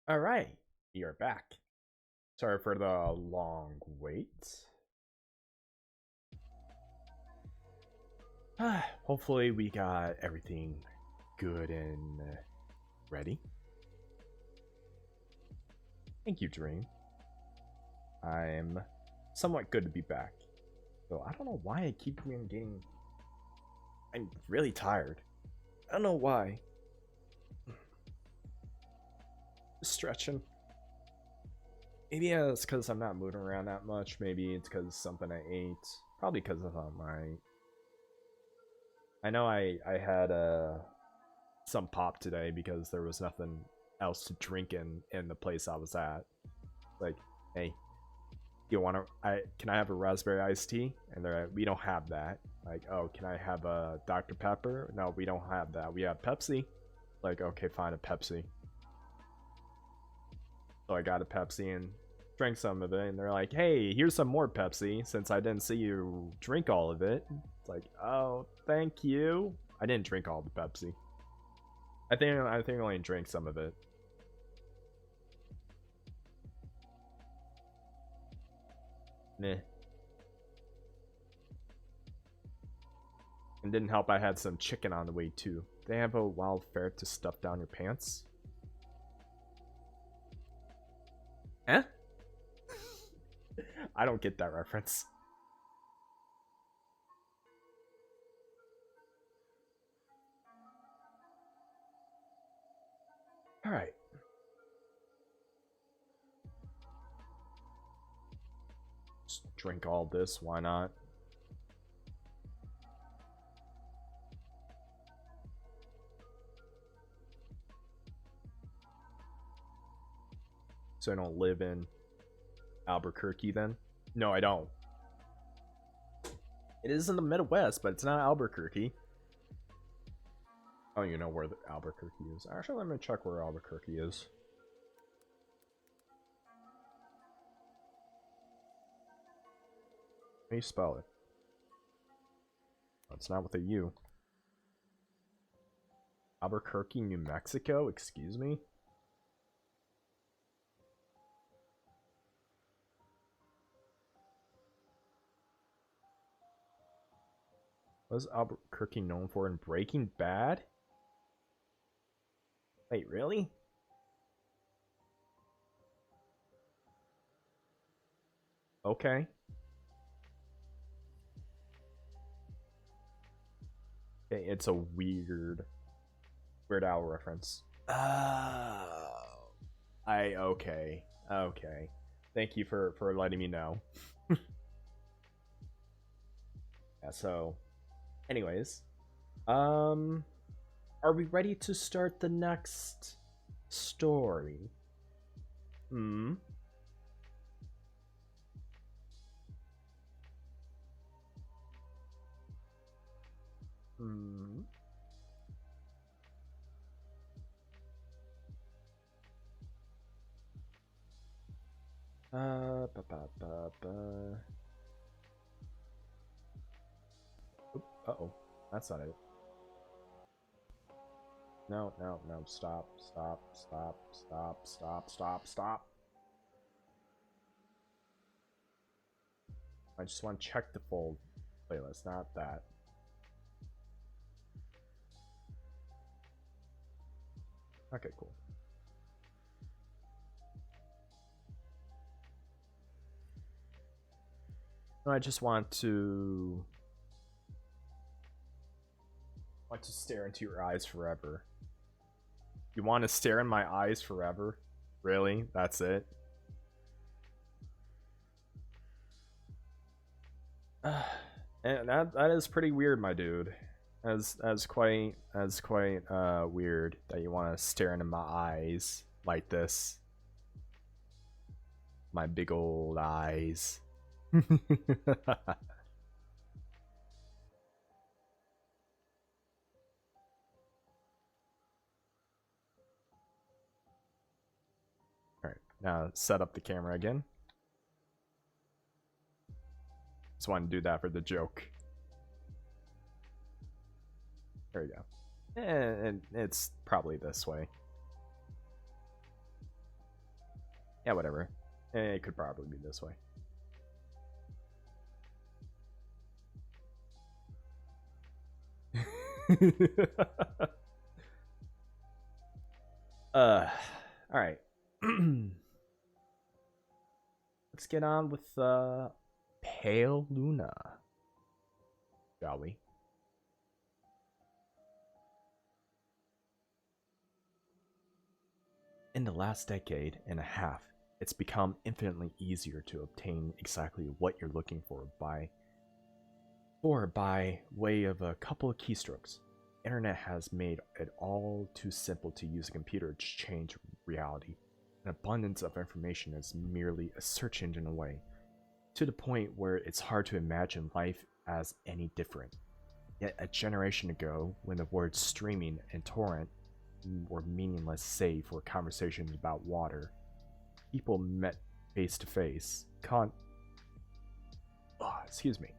A: All right, you're back. Sorry for the long wait. Hopefully, we got everything good and ready. Thank you, Dream. I'm somewhat good to be back. So I don't know why I keep getting. I'm really tired. I don't know why. Just stretching. Maybe it's because I'm not moving around that much. Maybe it's because something I ate. Probably because of my. I know I had some pop today because there was nothing else to drink in the place I was at. Like, hey, you want to? Can I have a raspberry iced tea? And they're like, we don't have that. Like, oh, can I have a Dr Pepper? No, we don't have that. We have Pepsi. Like, okay, fine, a Pepsi. So I got a Pepsi and drank some of it, and they're like, hey, here's some more Pepsi since I didn't see you drink all of it. It's like, oh, thank you. I didn't drink all the Pepsi. I think I only drank some of it. Meh. And didn't help I had some chicken on the way too. They have a wild ferret to stuff down your pants? Eh? I don't get that reference. Alright. Just drink all this, why not? So I don't live in Albuquerque then? No, I don't. It is in the Midwest, but it's not Albuquerque. Oh, you know where the Albuquerque is. Actually, let me check where Albuquerque is. How do you spell it? Oh, it's not with a U. Albuquerque, New Mexico? Excuse me? What is Albuquerque known for in Breaking Bad? Wait, really? Okay. Okay, it's a weird Weird Al reference. Oh. Okay. Okay. Thank you for letting me know. Yeah, so anyways, are we ready to start the next story? Hmm. Hmm. Ba, ba, ba, ba. Uh-oh. That's not it. No, no, no. Stop, stop, stop, stop, stop, stop, stop. I just want to check the full playlist, not that. Okay, cool. No, I just want to stare into your eyes forever. You want to stare in my eyes forever? Really? That's it? And that is pretty weird, my dude. As quite weird that you want to stare into my eyes like this. My big old eyes. Alright, now set up the camera again. Just want to do that for the joke. There we go. And it's probably this way. Yeah, whatever. It could probably be this way. All right. Let's get on with Pale Luna, shall we? In the last decade and a half, it's become infinitely easier to obtain exactly what you're looking for by way of a couple of keystrokes. Internet has made it all too simple to use a computer to change reality. An abundance of information is merely a search engine away, to the point where it's hard to imagine life as any different. Yet a generation ago, when the words streaming and torrent were meaningless save for conversations about water, people met face to face. Excuse me.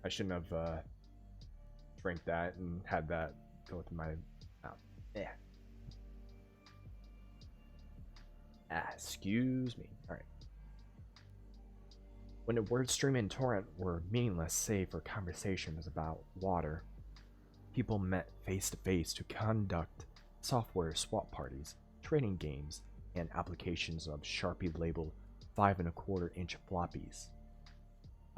A: I shouldn't have drank that and had that go into my mouth. Yeah. Excuse me. Alright. When the words stream and torrent were meaningless save for conversations about water, people met face to face to conduct software swap parties, trading games, and applications of Sharpie labeled 5¼ inch floppies.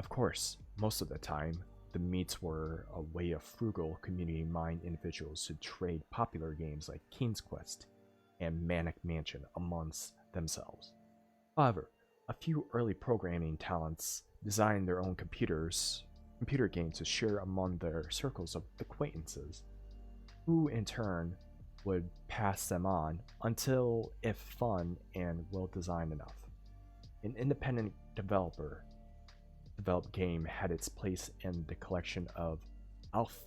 A: Of course, most of the time, the meets were a way of frugal community-mind individuals to trade popular games like King's Quest and Manic Mansion amongst themselves. However, a few early programming talents designed their own computer games to share among their circles of acquaintances, who in turn would pass them on until, if fun and well designed enough, an independent developed game had its place in the collection of alpha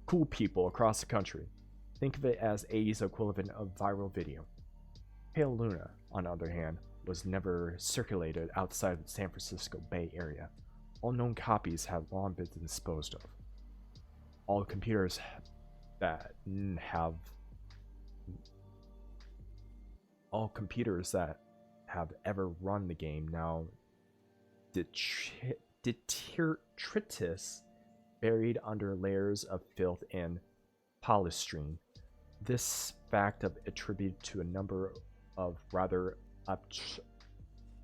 A: cool people across the country. Think of it as AE's equivalent of viral video. Pale Luna, on the other hand, was never circulated outside the San Francisco Bay Area. All known copies have long been disposed of. All computers that have ever run the game now detritus buried under layers of filth and polystyrene. This fact of attributed to a number of rather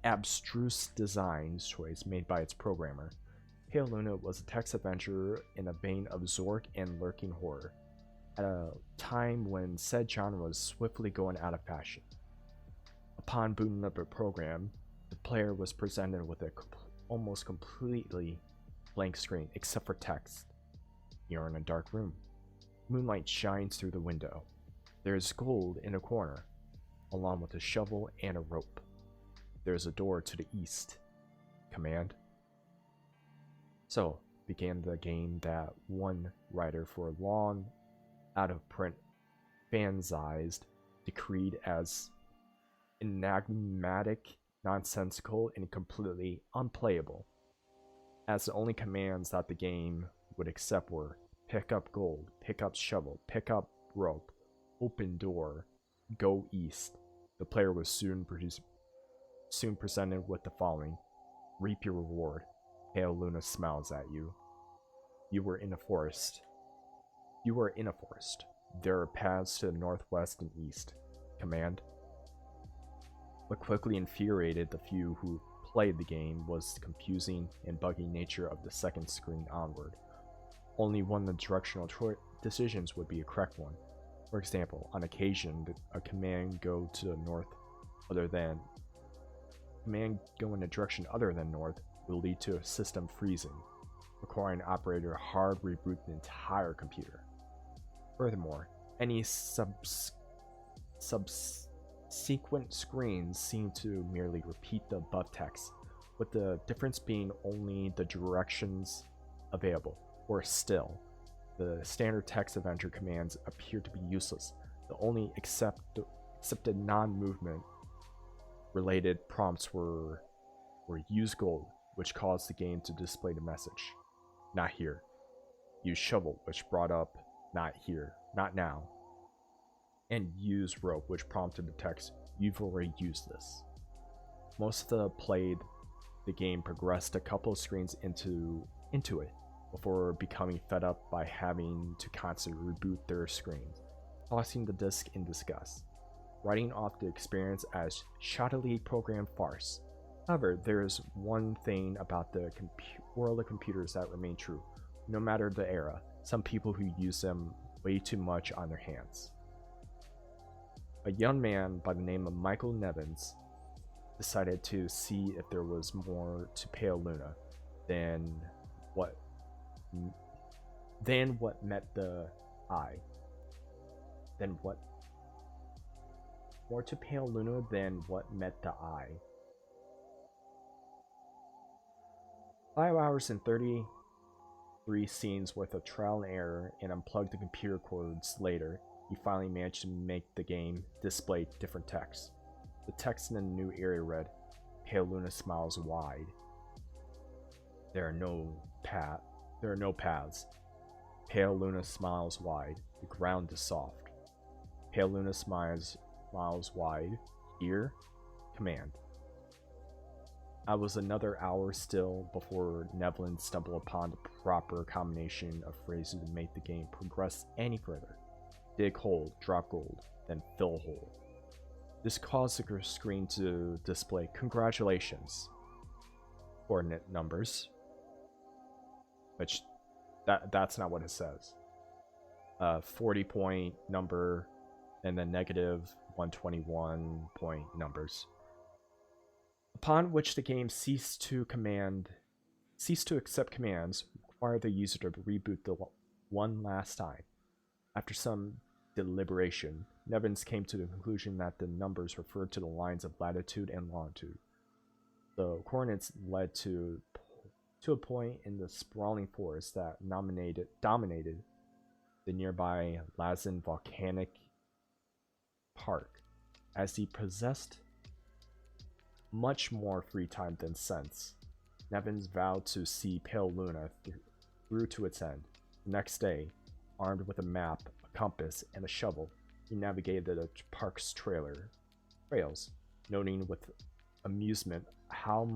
A: abstruse design choices made by its programmer. Pale Luna was a text adventure in a vein of Zork and lurking horror, at a time when said genre was swiftly going out of fashion. Upon booting up a program, the player was presented with a almost completely blank screen except for text. You're in a dark room. Moonlight shines through the window. There is gold in a corner, along with a shovel and a rope. There is a door to the east. Command. So began the game that one writer for long out-of-print fanzized decreed as enigmatic, nonsensical, and completely unplayable, as the only commands that the game would accept were pick up gold, pick up shovel, pick up rope, open door, go east. The player was soon presented with the following: reap your reward. Pale Luna smiles at you. You were in a forest. There are paths to the northwest and east. Command. What quickly infuriated the few who played the game was the confusing and buggy nature of the second screen onward. Only one of the directional decisions would be a correct one. For example, on occasion, a command go to the north go in a direction other than north will lead to a system freezing, requiring an operator to hard reboot the entire computer. Furthermore, any subsequent screens seem to merely repeat the above text, with the difference being only the directions available. Or still, the standard text adventure commands appear to be useless. The only accepted non-movement related prompts were use gold, which caused the game to display the message, "Not here." Use shovel, which brought up, "Not here, not now." And use rope, which prompted the text, "You've already used this." Most of the played the game progressed a couple of screens into it before becoming fed up by having to constantly reboot their screens, tossing the disc in disgust, writing off the experience as shoddily programmed farce. However, there is one thing about the world of computers that remain true. No matter the era, some people who use them way too much on their hands. A young man by the name of Michael Nevins decided to see if there was more to Pale Luna than what met the eye. More to Pale Luna than what met the eye. 5 hours and 33 scenes worth of trial and error and unplugged the computer cords later, he finally managed to make the game display different text. The text in the new area read, "Pale Luna smiles wide. There are no paths. Pale Luna smiles wide. The ground is soft. Pale Luna smiles wide. Here, command." I was another hour still before Nevlin stumbled upon the proper combination of phrases to make the game progress any further. Dig hole, drop gold, then fill hole. This caused the screen to display "Congratulations" coordinate numbers, which that's not what it says. 40 point number and then negative 121 point numbers. Upon which the game ceased to accept commands, require the user to reboot the one last time. After some deliberation, Nevins came to the conclusion that the numbers referred to the lines of latitude and longitude. The coordinates led to a point in the sprawling forest that dominated the nearby Lazan Volcanic Park. As he possessed much more free time than sense, Nevins vowed to see Pale Luna through to its end. The next day, armed with a map, a compass, and a shovel, he navigated the park's trails, noting with amusement how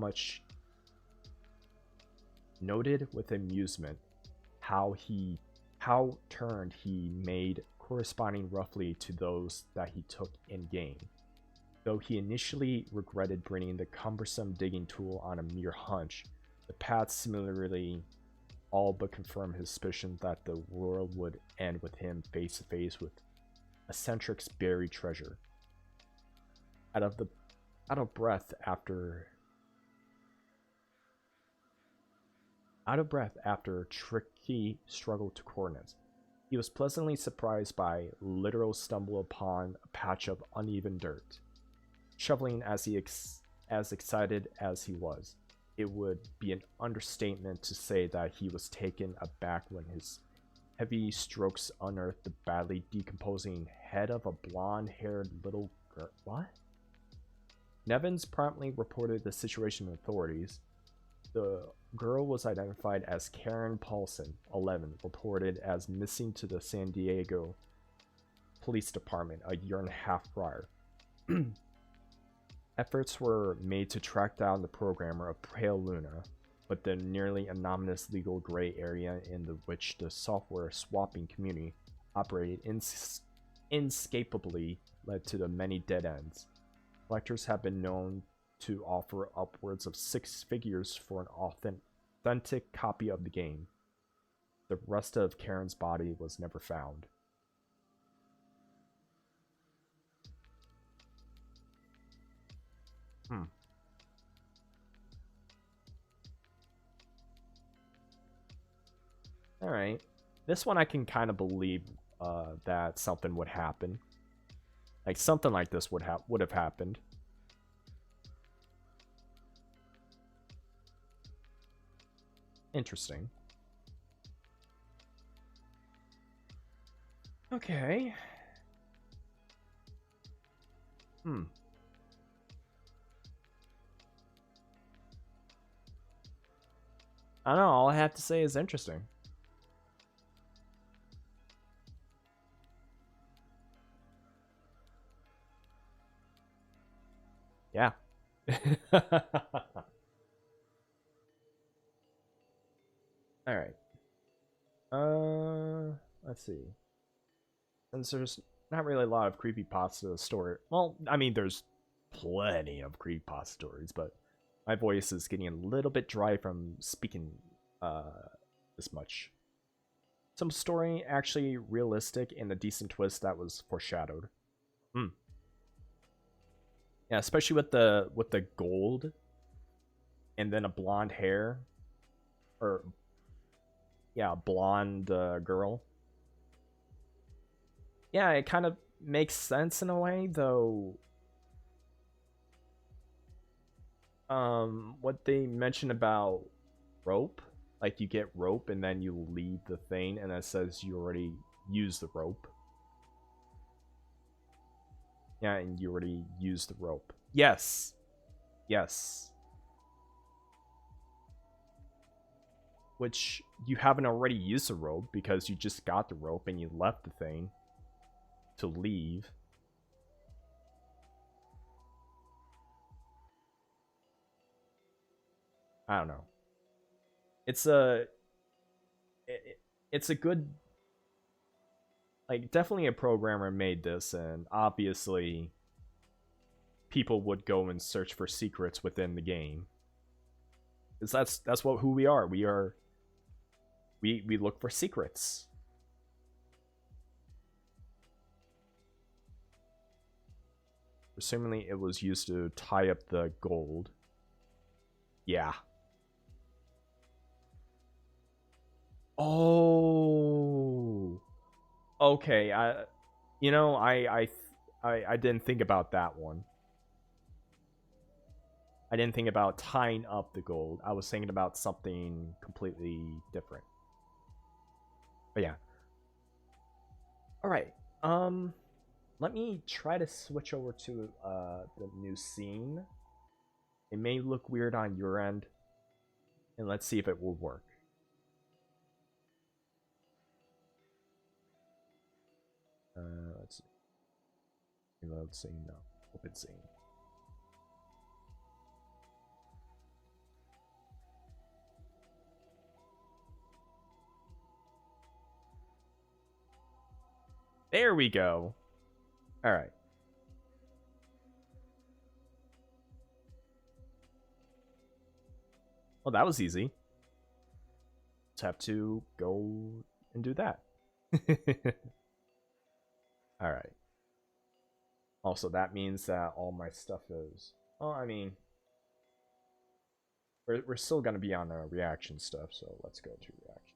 A: turned he made corresponding roughly to those that he took in game. Though he initially regretted bringing the cumbersome digging tool on a mere hunch, the paths similarly all but confirmed his suspicion that the world would end with him face to face with Eccentric's buried treasure. Out of breath after tricky struggle to coordinates, he was pleasantly surprised by literal stumble upon a patch of uneven dirt. Shoveling as excited as he was, it would be an understatement to say that he was taken aback when his heavy strokes unearthed the badly decomposing head of a blonde-haired little girl. What? Nevins promptly reported the situation to authorities. The girl was identified as Karen Paulson, 11, reported as missing to the San Diego Police Department a year and a half prior. Efforts were made to track down the programmer of Pale Luna, but the nearly anonymous legal gray area in which the software swapping community operated inescapably led to the many dead ends. Collectors have been known to offer upwards of 6 figures for an authentic copy of the game. The rest of Karen's body was never found. Alright. This one I can kind of believe that something would happen. Like, something like this would have happened. Interesting. Okay. I don't know, all I have to say is interesting. Yeah. Alright. Let's see. Since there's not really a lot of creepypasta story. Well, I mean, there's plenty of creepypasta stories, but my voice is getting a little bit dry from speaking this much. Some story actually realistic and a decent twist that was foreshadowed. Hmm. Yeah, especially with the gold and then a blonde hair, or yeah, a blonde girl. Yeah, it kind of makes sense in a way, though. What they mentioned about rope, like you get rope and then you leave the thing, and it says you already used the rope. Yeah, and you already used the rope. Yes, yes. Which you haven't already used the rope because you just got the rope and you left the thing to leave. I don't know. It's a it's a good, like, definitely a programmer made this, and obviously people would go and search for secrets within the game. Because that's what who we are. We look for secrets. Assumingly it was used to tie up the gold. Yeah. Oh. Okay. You know, I didn't think about that one. I didn't think about tying up the gold. I was thinking about something completely different. But yeah. All right. Let me try to switch over to the new scene. It may look weird on your end, and let's see if it will work. Let's see. Reload scene, no. Open scene. There we go. All right. Well, that was easy. Just have to go and do that. All right. Also, that means that all my stuff is. Well, I mean, we're still gonna be on the reaction stuff, so let's go to reaction.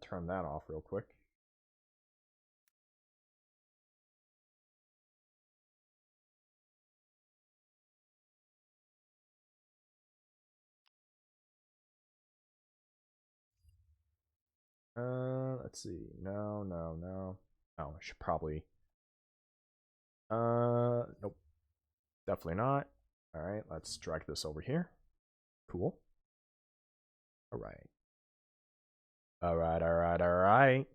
A: Turn that off real quick. Let's see. No, no, no. Oh, I should probably. Nope. Definitely not. All right, let's drag this over here. Cool. All right. All right, all right, all right.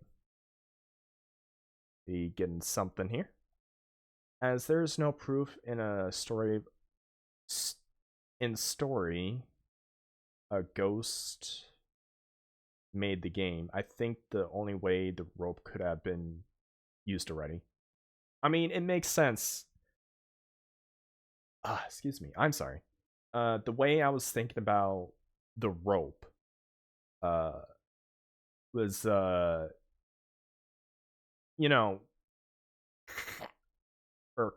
A: Be getting something here. As there's no proof in a story, a ghost made the game. I think the only way the rope could have been used already. I mean, it makes sense. Excuse me. I'm sorry. The way I was thinking about the rope, uh, was you know, or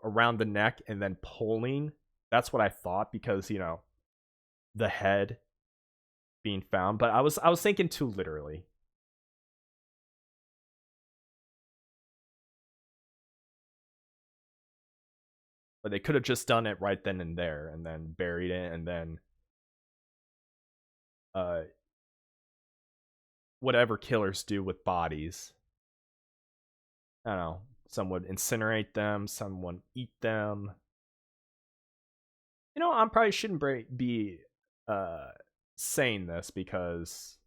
A: around the neck and then pulling. That's what I thought because the head being found. But I was thinking too literally. But they could have just done it right then and there, and then buried it, and then whatever killers do with bodies. I don't know. Some would incinerate them, some would eat them. I probably shouldn't be uh, saying this because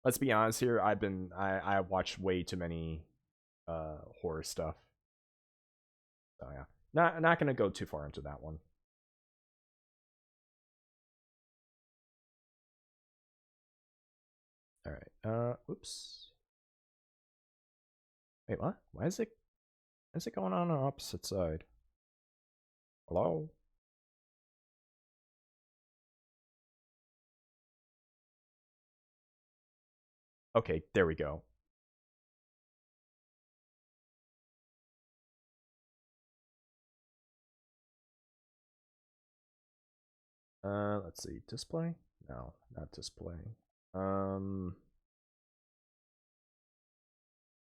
A: let's be honest here. I watched way too many horror stuff. So yeah, not gonna go too far into that one. All right. Oops. Wait, what? Why is it going on the opposite side? Hello? Okay, there we go. Let's see. Display? No, not display. Um,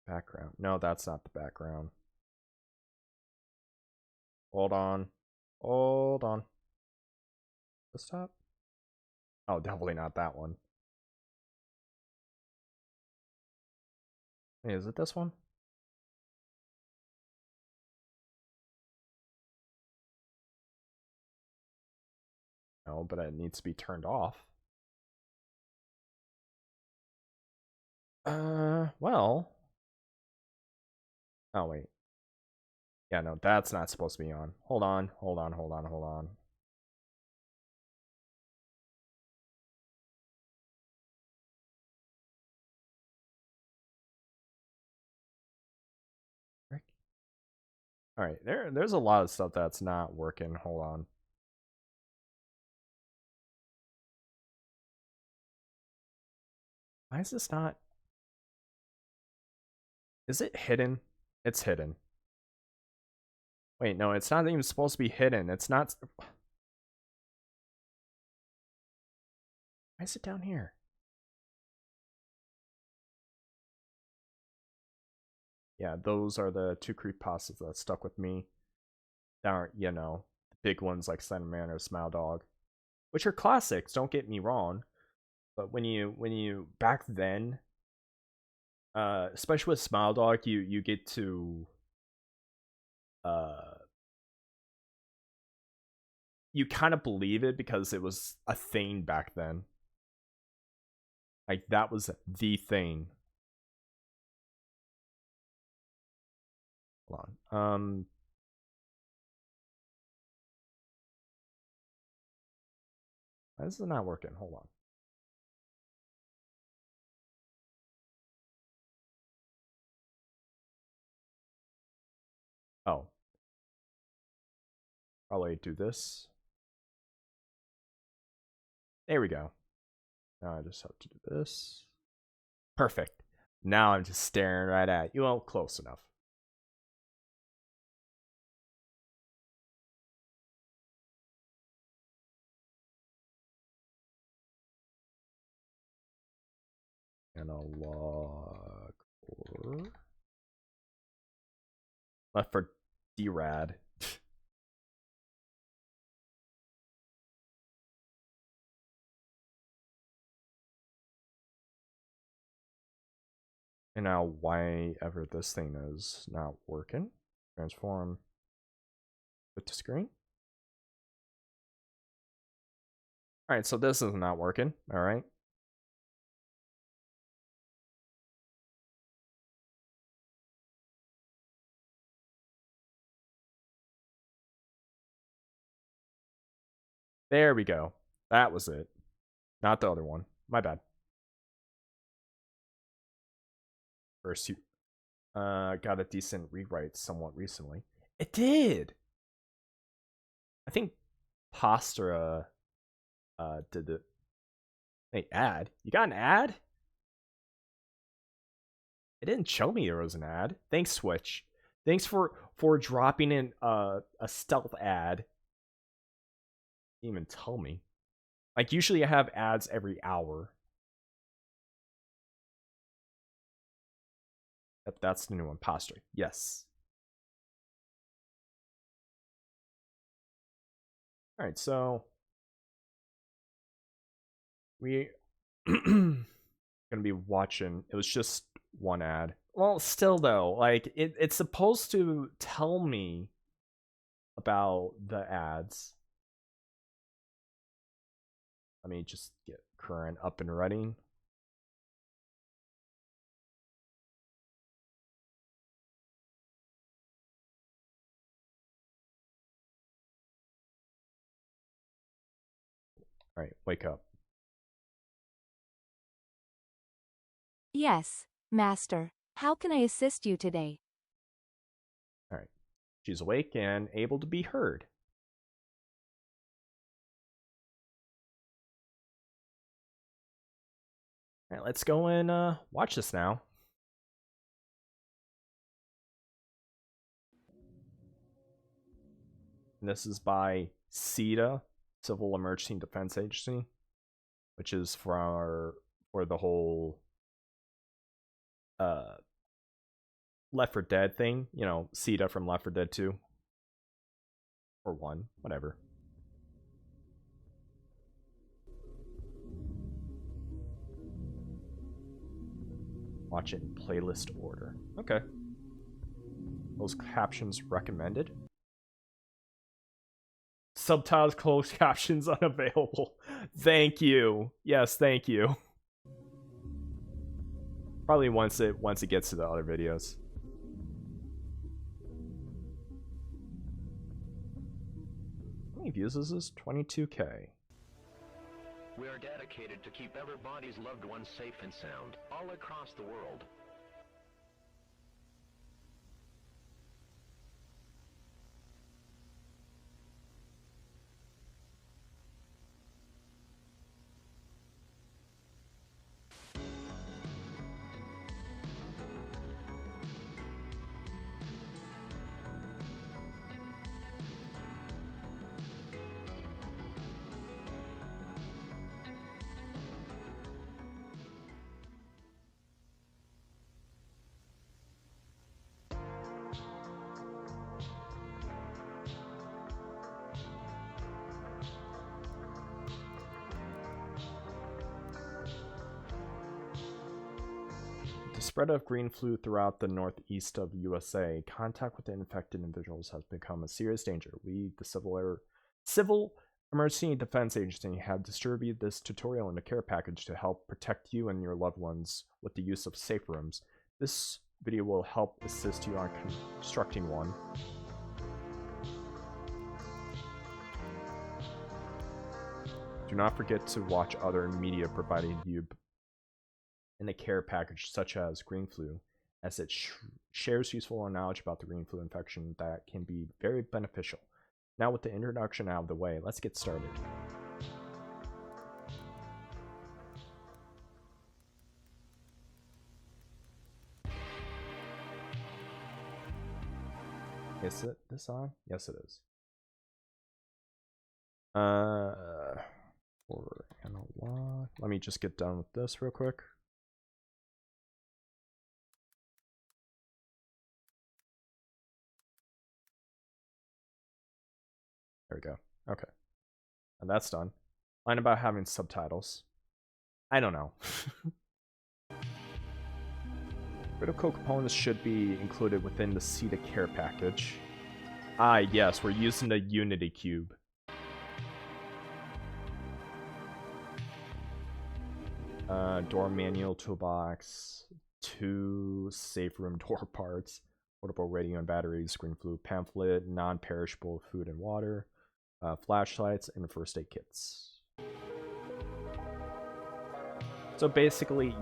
A: Background. No, that's not the background. Hold on. Hold on. Desktop? Oh, definitely not that one. Hey, is it this one? No, but it needs to be turned off. Well. Oh, wait. Yeah, no, that's not supposed to be on. Hold on. All right, there's a lot of stuff that's not working. Hold on. Why is this not? Is it hidden? It's hidden. Wait, no, it's not even supposed to be hidden. It's not. Why is it down here? Yeah, those are the two creepypastas that stuck with me. That aren't, the big ones like Slenderman or Smile Dog, which are classics. Don't get me wrong, but when you back then, especially with Smile Dog, you get to uh you kind of believe it because it was a thing back then. Like that was the thing. Hold on. Why is it not working? Hold on. Oh. Probably do this. There we go. Now I just have to do this. Perfect. Now I'm just staring right at you. Well, close enough. Analog or left for D-Rad. And now why ever this thing is not working. Transform. Put to screen. Alright, so this is not working. Alright. There we go. That was it. Not the other one. My bad. First, you got a decent rewrite somewhat recently. It did. I think Pastra did it. Hey, ad? You got an ad? It didn't show me there was an ad. Thanks, Switch. Thanks for dropping in a stealth ad. Didn't even tell me. Like usually I have ads every hour. That's the new imposter. Yes. All right, so we Gonna be watching. It was just one ad. Well, still though, like it's supposed to tell me about the ads. Let me just get current up and running. All right, wake up.
B: Yes, Master. How can I assist you today?
A: All right. She's awake and able to be heard. All right, let's go and watch this now. And this is by CEDA, Civil Emergency Defense Agency, which is for the whole Left 4 Dead thing. You know, CEDA from Left 4 Dead 2. Or 1, whatever. Watch it in playlist order. Okay. Those captions recommended. Subtitles, closed captions unavailable. Thank you. Yes, thank you. Probably once it gets to the other videos. How many views is this? 22K.
C: We are dedicated to keep everybody's loved ones safe and sound all across the world.
A: The spread of green flu throughout the northeast of USA, contact with the infected individuals has become a serious danger. We, the Civil Emergency Defense Agency, have distributed this tutorial in a care package to help protect you and your loved ones with the use of safe rooms. This video will help assist you on constructing one. Do not forget to watch other media provided you in the care package, such as green flu, as it shares useful knowledge about the green flu infection that can be very beneficial. Now, with the introduction out of the way, let's get started. Is it this on? Yes, it is. For analog. Let me just get done with this real quick. There we go. Okay. And that's done. Line about having subtitles. I don't know. Critical components should be included within the CEDA care package. Ah, yes, we're using the Unity cube. Door manual toolbox, 2 safe room door parts, portable radio and batteries, green flu pamphlet, non-perishable food and water, flashlights, and first aid kits. So basically,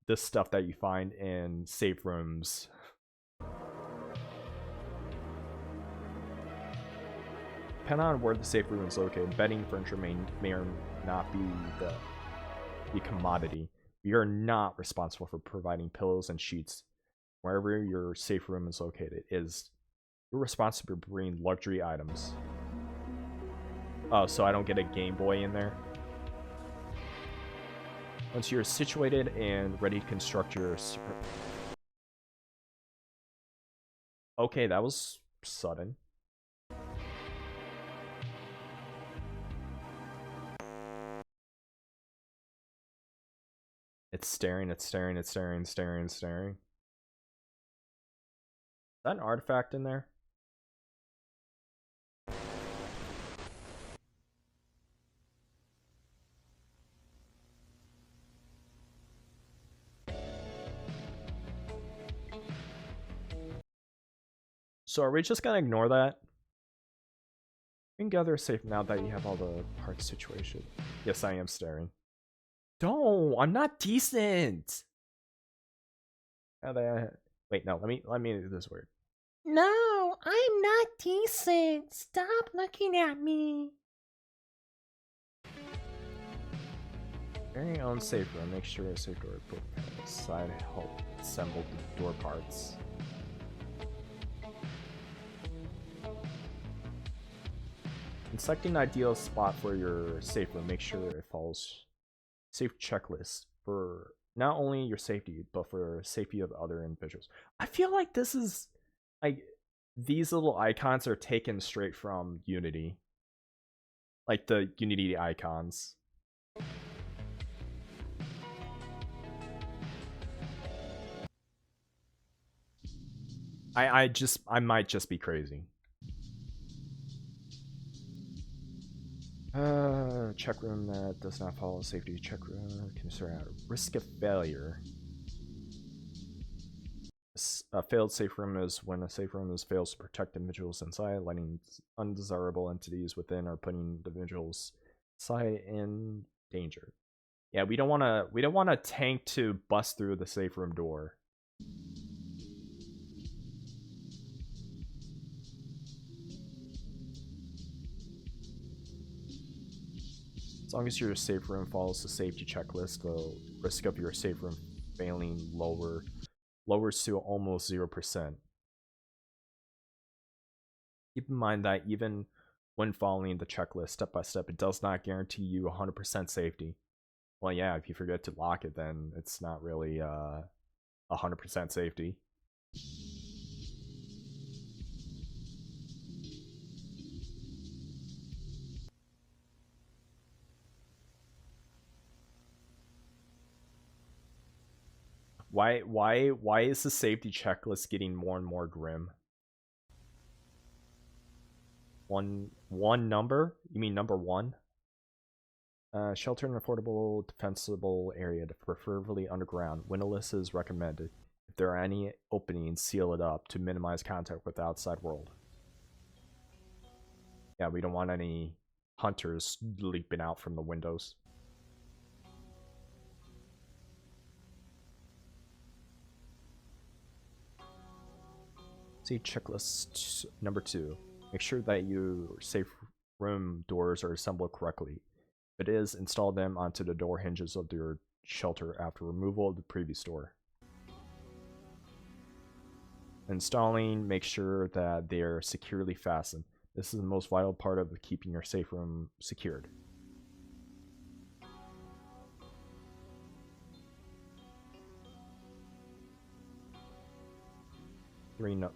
A: the stuff that you find in safe rooms. Depending on where the safe room is located, bedding, furniture may or not be the commodity. We are not responsible for providing pillows and sheets. Wherever your safe room is located, you're responsible for bringing luxury items. Oh, so I don't get a Game Boy in there? Once you're situated and ready to construct your... Okay, that was sudden. It's staring, it's staring, it's staring, staring, staring. Is that an artifact in there? So are we just gonna ignore that? You can gather safe now that you have all the parts situation. Yes, I am staring. Don't! I'm not decent! Wait, no, let me do this word.
D: No, I'm not decent. Stop looking at me.
A: Very own safe room. Make sure a safe door side help assemble the door parts. In selecting an ideal spot for your safe room, make sure it follows safe checklist for not only your safety, but for safety of other individuals. I feel like this is like these little icons are taken straight from Unity. Like the Unity icons. I might just be crazy. Check room that does not follow safety check room. Consider risk of failure. A failed safe room is when a safe room fails to protect individuals inside, letting undesirable entities within or putting individuals inside in danger. Yeah, we don't want a tank to bust through the safe room door. As long as your safe room follows the safety checklist, the risk of your safe room failing lowers to almost 0%. Keep in mind that even when following the checklist step by step, it does not guarantee you 100% safety. Well, yeah, if you forget to lock it, then it's not really 100% safety. Why is the safety checklist getting more and more grim? One number? You mean number 1? Shelter in an affordable, defensible area, preferably underground. Windowless is recommended. If there are any openings, seal it up to minimize contact with the outside world. Yeah, we don't want any hunters leaping out from the windows. See checklist number 2. Make sure that your safe room doors are assembled correctly. If it is, install them onto the door hinges of your shelter after removal of the previous door. Installing, make sure that they are securely fastened. This is the most vital part of keeping your safe room secured.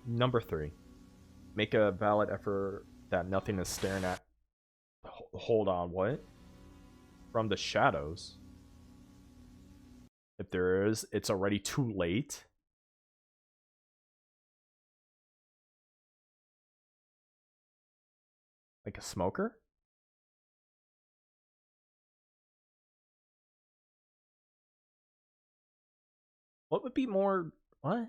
A: Number 3. Make a valid effort that nothing is staring at. Hold on, what? From the shadows? If there is, it's already too late. Like a smoker? What would be more... What?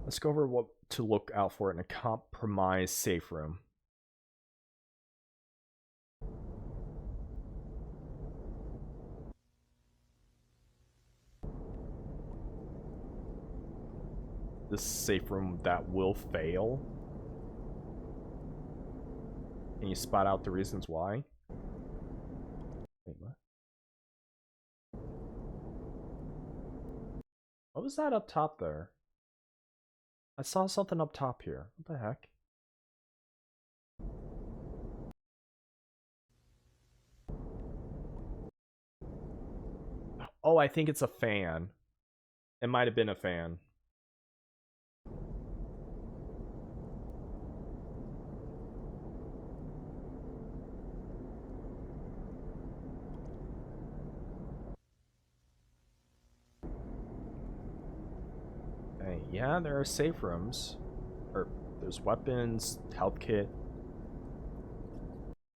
A: Let's go over what to look out for in a compromised safe room. This safe room that will fail. Can you spot out the reasons why? Wait, what? What was that up top there? I saw something up top here. What the heck? Oh, I think it's a fan. It might have been a fan. Okay, yeah, there are safe rooms. Or there's weapons, health kit.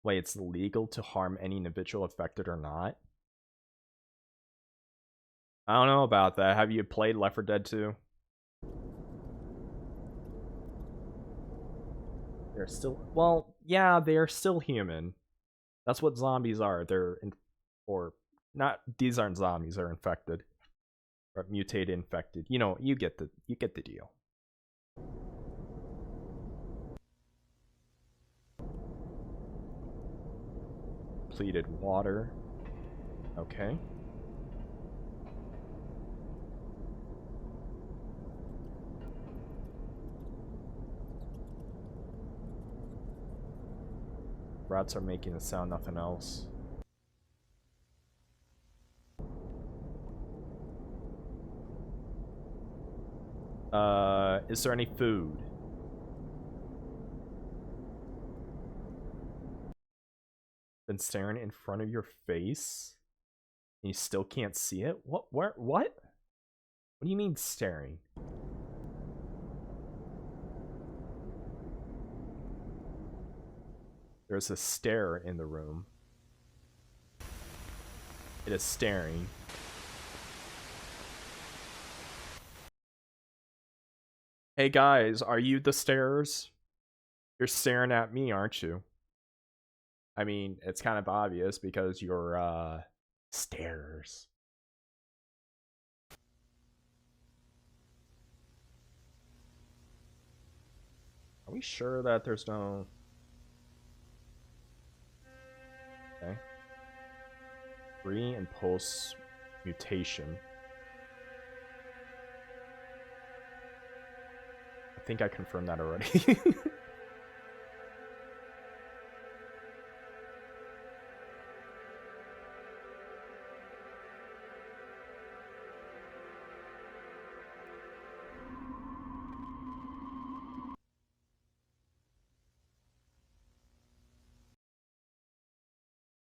A: Wait, it's legal to harm any individual affected or not? I don't know about that. Have you played Left 4 Dead 2? They're still, well, yeah, they are still human. That's what zombies are. Or not. These aren't zombies. They're infected, or mutated, infected. You know, you get the deal. Depleted water. Okay. Rats are making a sound, nothing else. Is there any food? Been staring in front of your face? And you still can't see it? What? Where? What? What do you mean staring? There's a stare in the room. It is staring. Hey guys, are you the starers? You're staring at me, aren't you? I mean, it's kind of obvious because you're, starers. Are we sure that there's no... Okay. Pre and post mutation. I think I confirmed that already.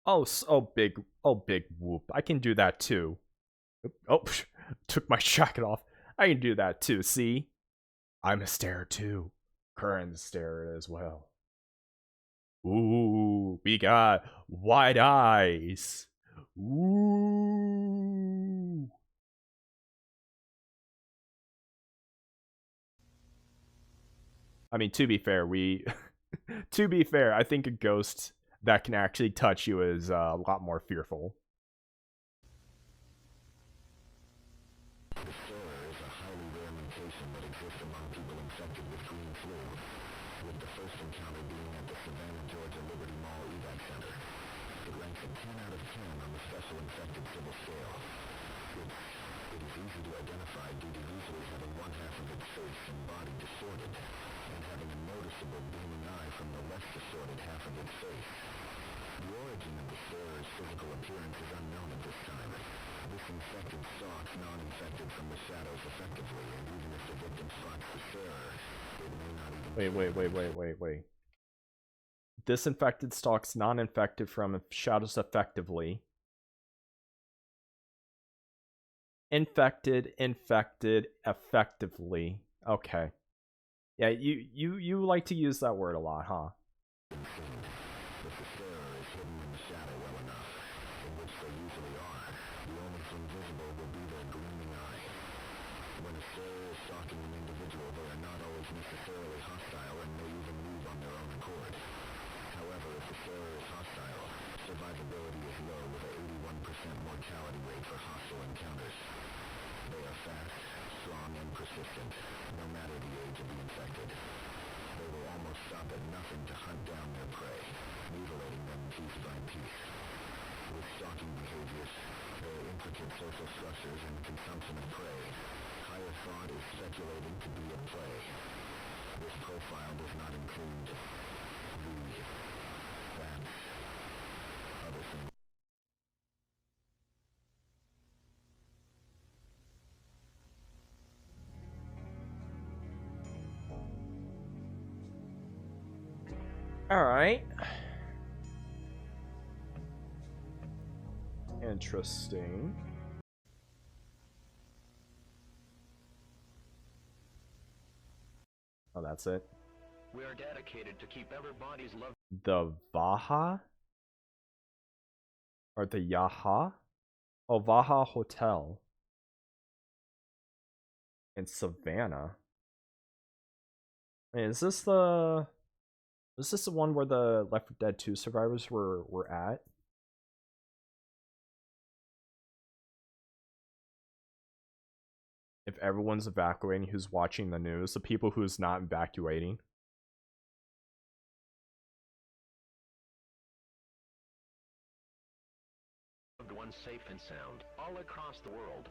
A: Oh, big whoop. I can do that too. Oh, took my jacket off. I can do that too, see? I'm a starer too. Curran's a starer as well. Ooh, we got wide eyes. Ooh. I mean, to be fair, to be fair, I think a ghost that can actually touch you is a lot more fearful.
C: The stare is a highly rare mutation that exists among people infected with green flu, with the first encounter being at the Savannah, Georgia Liberty Mall Evac Center. It ranks a 10 out of 10 on the special infected civil scale. It is easy to identify due to usually having one half of its face and body distorted, and having a noticeable gleaming eye from the less distorted half of its face. The origin of the starer's physical appearance is unknown at this time. This infected stalks non-infected from the shadows effectively, and even if the victim spots the starer, it may not even...
A: Wait. Disinfected stalks non-infected from shadows effectively. Infected, effectively. Okay. Yeah, you like to use that word a lot, huh?
C: If the starer is hidden in the shadow well enough, in which they usually are, the only thing visible will be their gleaming eye. When a starer is stalking an individual, they are not always necessarily hostile and may even move on their own accord. However, if the starer is hostile, survivability is low with an 81% mortality rate for hostile encounters. They are fast, strong, and persistent, no matter the age of the infected. They will almost stop at nothing to hunt down their prey, mutilating them piece by piece. With stalking behaviors, their intricate social structures and consumption of prey, higher thought is speculated to be at play. This profile does not include other things.
A: Alright. Interesting. Oh, that's it.
C: We are dedicated to keep everybody's love.
A: The Vaha? Or the Yaha? Oh, Vaha Hotel. In Savannah. Wait, is this the one where the Left 4 Dead 2 survivors were at? If everyone's evacuating who's watching the news, the people who's not evacuating.
C: Loved ones safe and sound all across the world.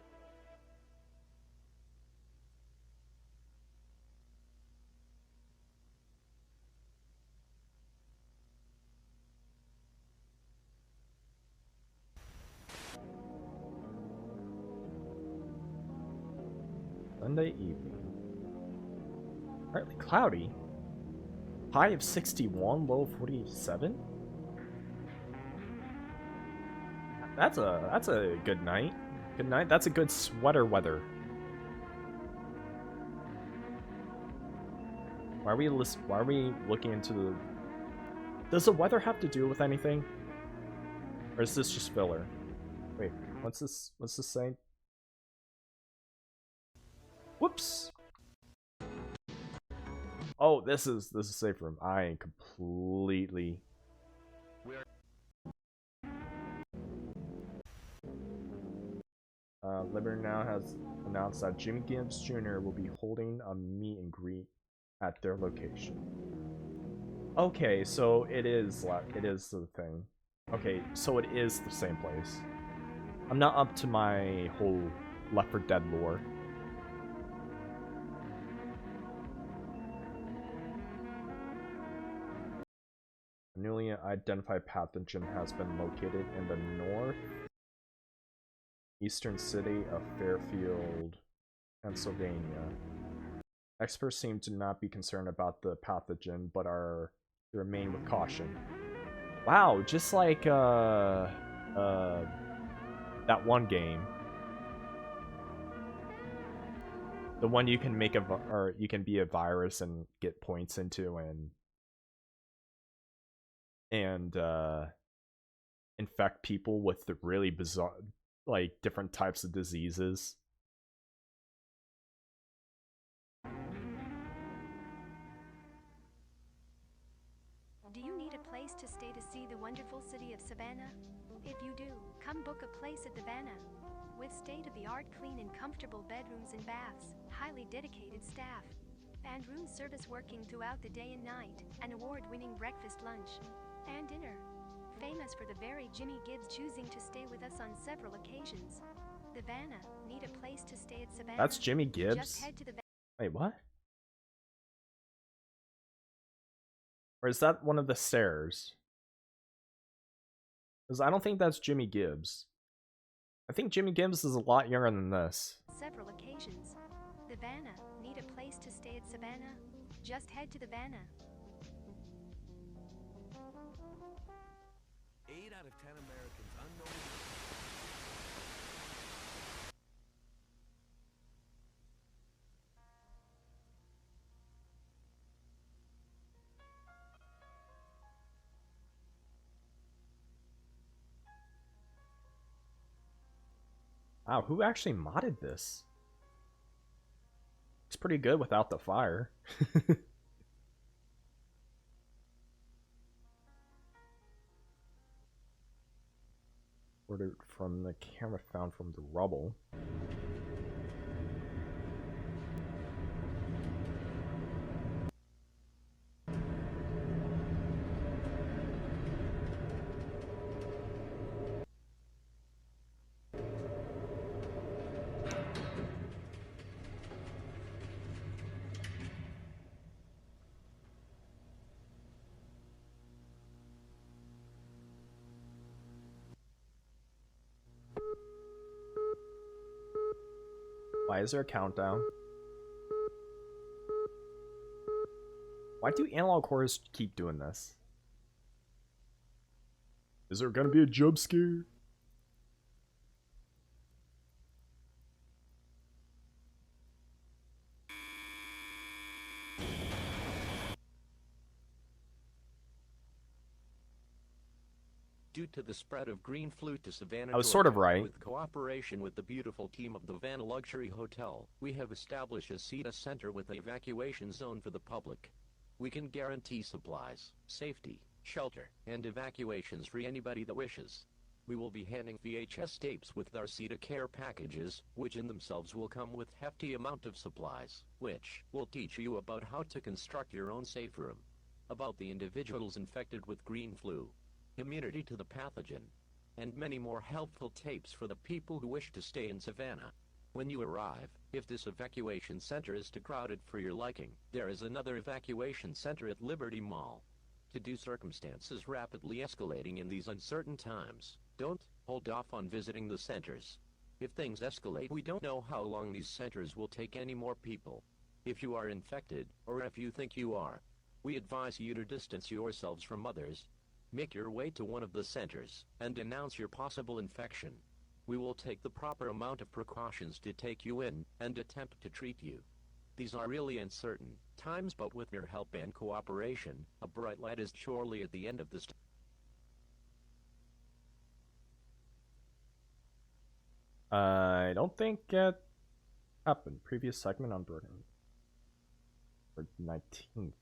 A: Sunday evening. Partly cloudy. High of 61, low of 47. That's a good night. Good night. That's a good sweater weather. Why are we looking into the... Does the weather have to do with anything? Or is this just filler? Wait, what's this saying? Whoops. Oh, this is safe room. I am completely... Liberty now has announced that Jimmy Gibbs Jr. will be holding a meet and greet at their location. Okay, so it is the thing. Okay, so it is the same place. I'm not up to my whole Left 4 Dead lore. A newly identified pathogen has been located in the northeastern city of Fairfield, Pennsylvania. Experts seem to not be concerned about the pathogen, but are to remain with caution. Wow, just like that one game, the one you can make you can be a virus and get points into and infect people with the really bizarre, like, different types of diseases.
E: Do you need a place to stay to see the wonderful city of Savannah? If you do, come book a place at the Vanna. With state-of-the-art clean and comfortable bedrooms and baths, highly dedicated staff, and room service working throughout the day and night, an award-winning breakfast, lunch, and dinner. Famous for the very Jimmy Gibbs choosing to stay with us on several occasions. The Vanna, need a place to stay at Savannah?
A: That's Jimmy Gibbs?
E: Just head to the
A: Wait, what? Or is that one of the stairs? Because I don't think that's Jimmy Gibbs. I think Jimmy Gibbs is a lot younger than this.
E: Several occasions. The Vanna, need a place to stay at Savannah? Just head to the Vanna.
F: 8 out of 10 Americans unknowingly...
A: Wow, who actually modded this? It's pretty good without the fire. Ordered from the camera found from the rubble. Why is there a countdown? Why do analog horrors keep doing this? Is there gonna be a jump scare?
F: Due to the spread of green flu to Savannah,
A: I was sort of
F: Georgia,
A: right.
F: with cooperation with the beautiful team of the Vanna Luxury Hotel, we have established a CETA center with an evacuation zone for the public. We can guarantee supplies, safety, shelter, and evacuations for anybody that wishes. We will be handing VHS tapes with our CETA care packages, which in themselves will come with hefty amount of supplies, which will teach you about how to construct your own safe room, about the individuals infected with green flu, immunity to the pathogen, and many more helpful tapes for the people who wish to stay in Savannah. When you arrive, if this evacuation center is too crowded for your liking, there is another evacuation center at Liberty Mall. To do circumstances rapidly escalating in these uncertain times, don't hold off on visiting the centers. If things escalate, we don't know how long these centers will take any more people. If you are infected, or if you think you are, we advise you to distance yourselves from others. Make your way to one of the centers, and announce your possible infection. We will take the proper amount of precautions to take you in, and attempt to treat you. These are really uncertain times, but with your help and cooperation, a bright light is surely at the end of this.
A: I don't think it happened. Previous segment on Burden. For 19th.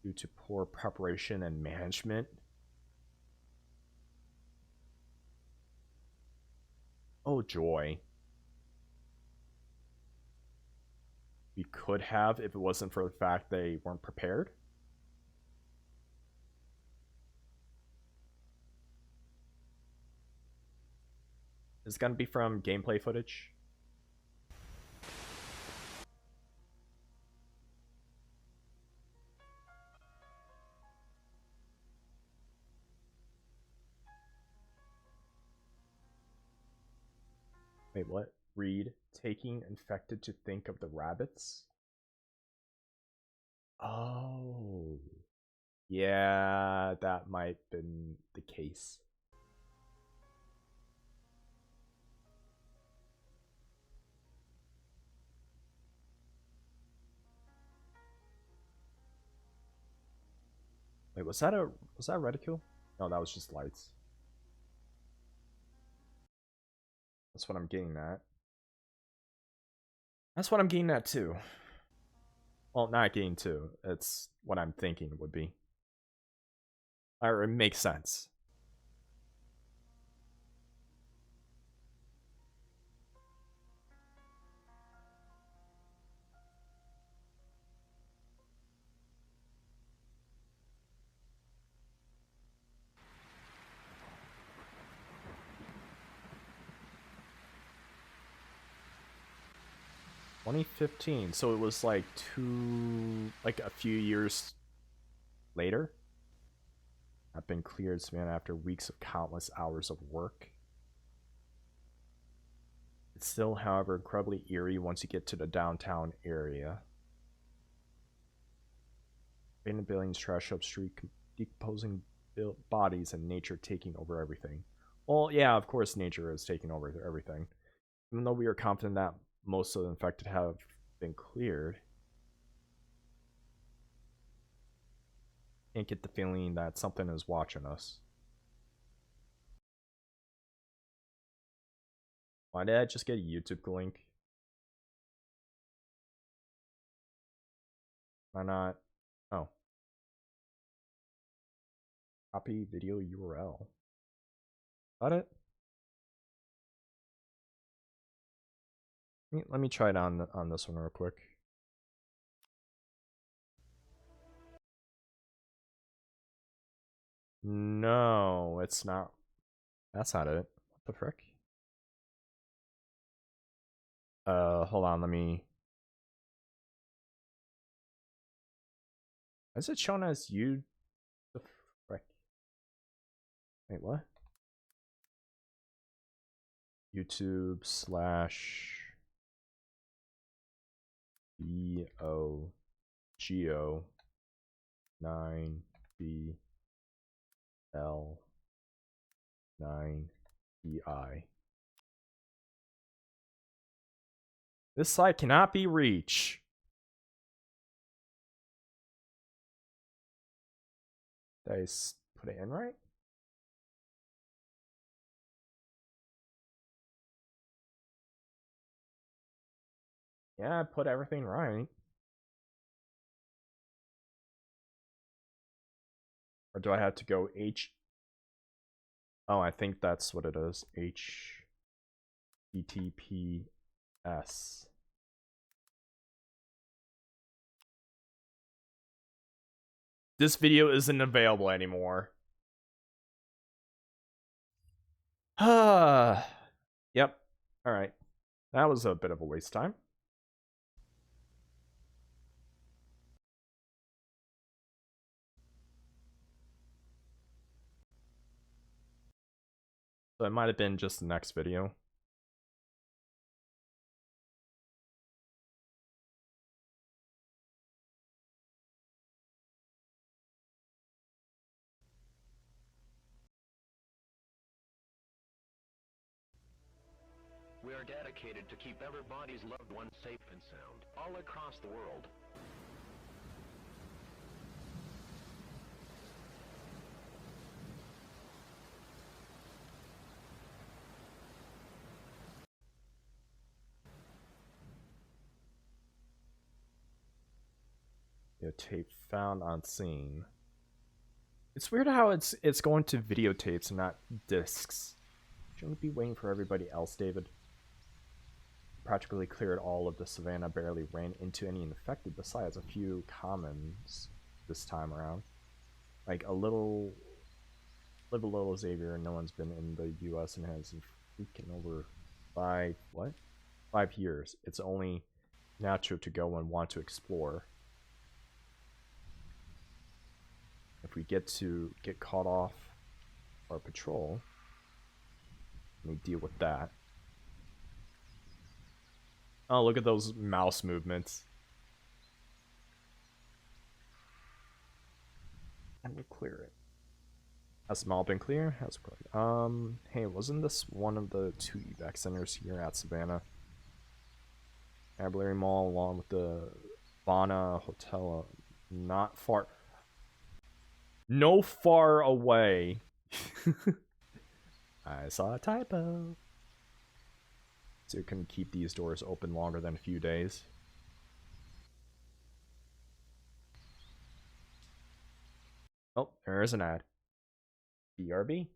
A: Due to poor preparation and management. Oh joy. We could have if it wasn't for the fact they weren't prepared. Is it gonna be from gameplay footage? Wait, what? Read, taking infected to think of the rabbits? Oh. Yeah, that might have been the case. Wait, was that reticule? No, that was just lights. That's what I'm getting at. That's what I'm getting at too. Well, not getting to. It's what I'm thinking it would be. Or it makes sense. (2015), so it was like a few years later. I've been cleared, man, after weeks of countless hours of work. It's still, however, incredibly eerie once you get to the downtown area. Abandoned buildings, trash up street, decomposing bodies, and nature taking over everything. Well, yeah, of course nature is taking over everything. Even though we are confident that most of the infected have been cleared, can't get the feeling that something is watching us. Why did I just get a YouTube link? Why not? Oh. Copy video URL. Got it? Let me try it on this one real quick. No, it's not. That's not it. What the frick? Hold on, let me. Is it shown as you? The frick? Wait, what? YouTube / BOGO 9BL 9BI. This site cannot be reached. That is put it in right? Yeah, I put everything right. Or do I have to go H? Oh, I think that's what it is. HTTPS. This video isn't available anymore. Yep. Alright. That was a bit of a waste of time. So it might have been just the next video.
F: We are dedicated to keep everybody's loved ones safe and sound, all across the world.
A: Videotape found on scene. It's weird how it's going to videotapes and not discs. Shouldn't be waiting for everybody else, David. Practically cleared all of the savannah, barely ran into any infected besides a few commons this time around. Like live a little Xavier, no one's been in the US and has freaking over 5 years. It's only natural to go and want to explore. If we get caught off our patrol, let me deal with that. Oh, look at those mouse movements. And we'll clear it. Has the mall been clear? Has hey, wasn't this one of the 2 evac centers here at Savannah? Abulary Mall, along with the Vana Hotel, not far. No far away. I saw a typo. So you can keep these doors open longer than a few days. Oh, there is an ad. BRB.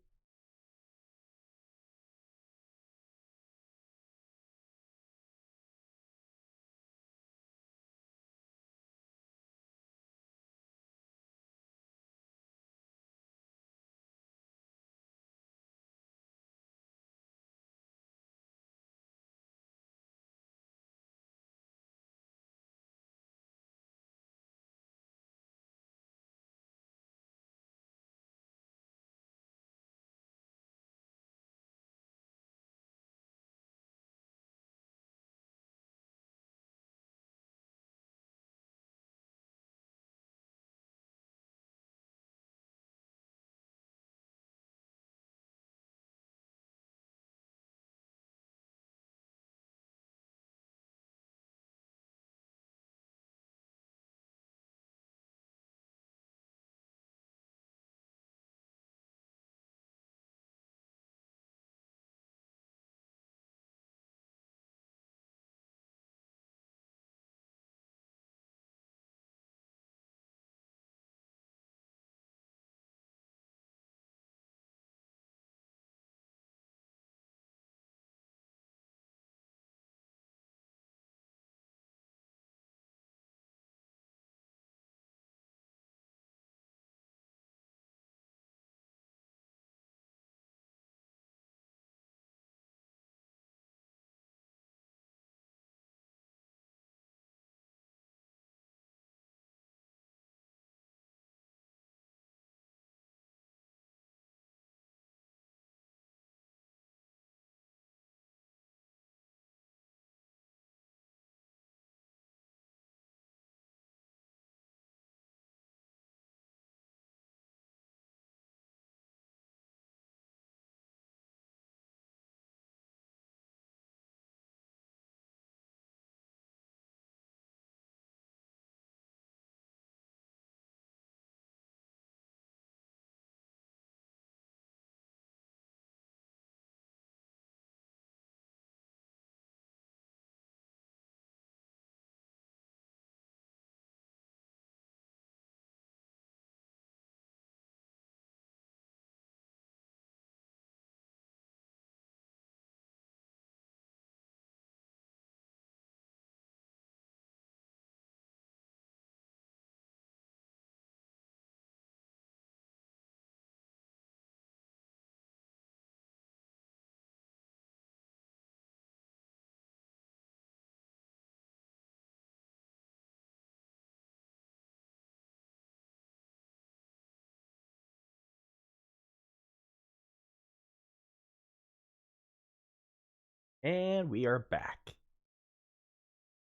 A: And we are back.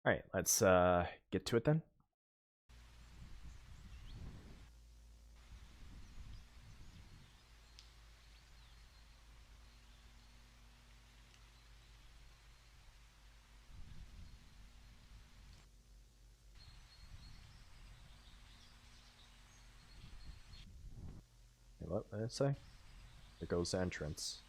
A: Alright, let's get to it then. What did I say? There goes the entrance.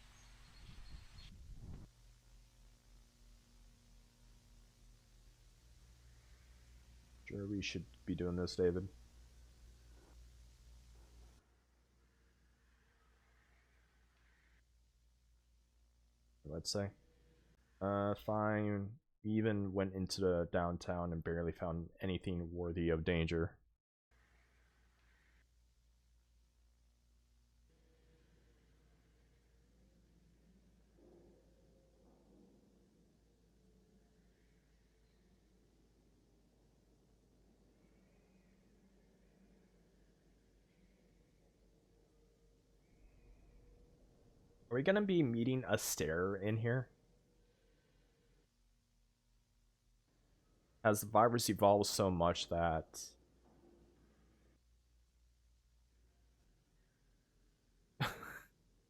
A: Sure, we should be doing this, David. Let's say. Fine. We even went into the downtown and barely found anything worthy of danger. Are we gonna be meeting a stair in here? As the virus evolves so much that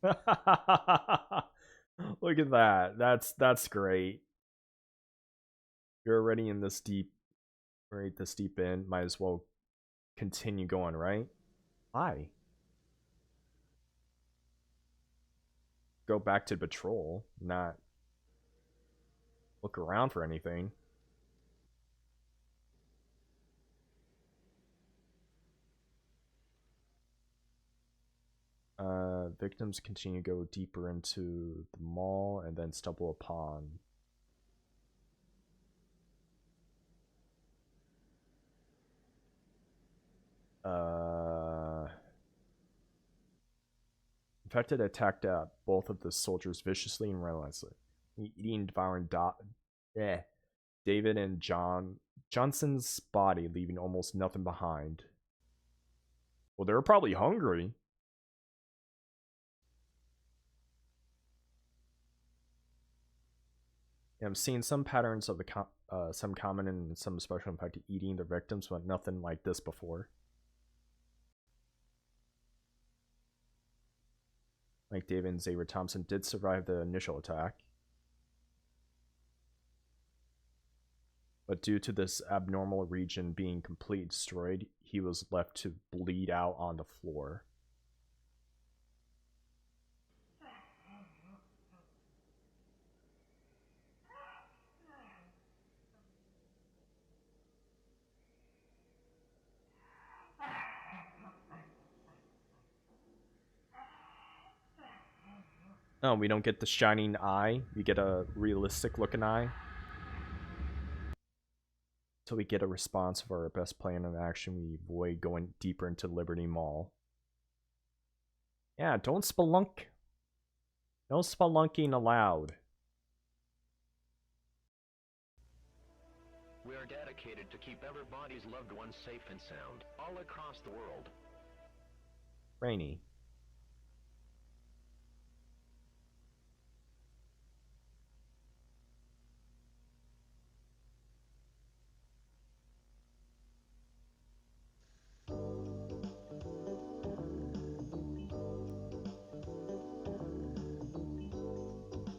A: look at that. That's great. You're already in this deep, right? This deep in. Might as well continue going, right? Hi. Go back to patrol, not look around for anything. Victims continue to go deeper into the mall and then stumble upon infected attacked both of the soldiers viciously and relentlessly, eating, devouring David and Johnson's body, leaving almost nothing behind. Well, they were probably hungry. I'm seeing some patterns of the some common and some special infected eating their victims, but nothing like this before. Like David and Xavier Thompson did survive the initial attack, but due to this abnormal region being completely destroyed, he was left to bleed out on the floor. No, we don't get the shining eye. We get a realistic looking eye. Until we get a response of our best plan and action, we avoid going deeper into Liberty Mall. Yeah, don't spelunk. No spelunking allowed.
F: We are dedicated to keep everybody's loved ones safe and sound, all across the world.
A: Rainy.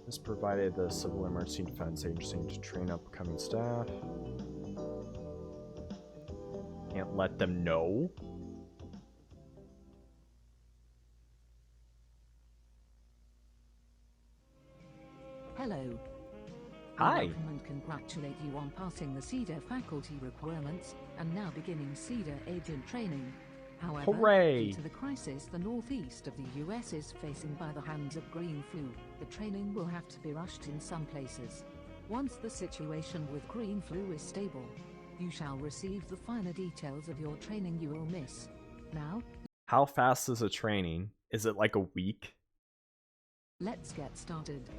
A: This provided the Civil Emergency Defense Agency to train upcoming staff. Can't let them know.
G: Hello.
A: Hi.
G: We welcome and congratulate you on passing the CEDA faculty requirements and now beginning CEDA agent training. However,
A: Hooray!
G: due to the crisis the northeast of the US is facing by the hands of green flu, the training will have to be rushed in some places. Once the situation with green flu is stable, you shall receive the finer details of your training you will miss. Now,
A: How fast is the training? Is it like a week?
G: let's get started.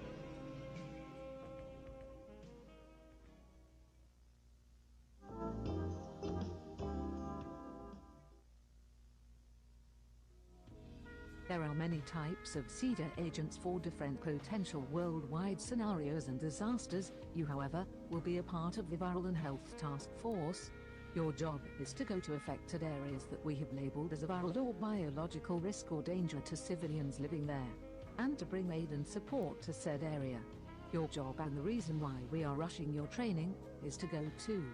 G: There are many types of CEDA agents for different potential worldwide scenarios and disasters. You, however, will be a part of the Viral and Health Task Force. Your job is to go to affected areas that we have labeled as a viral or biological risk or danger to civilians living there, and to bring aid and support to said area. Your job, and the reason why we are rushing your training, is to go to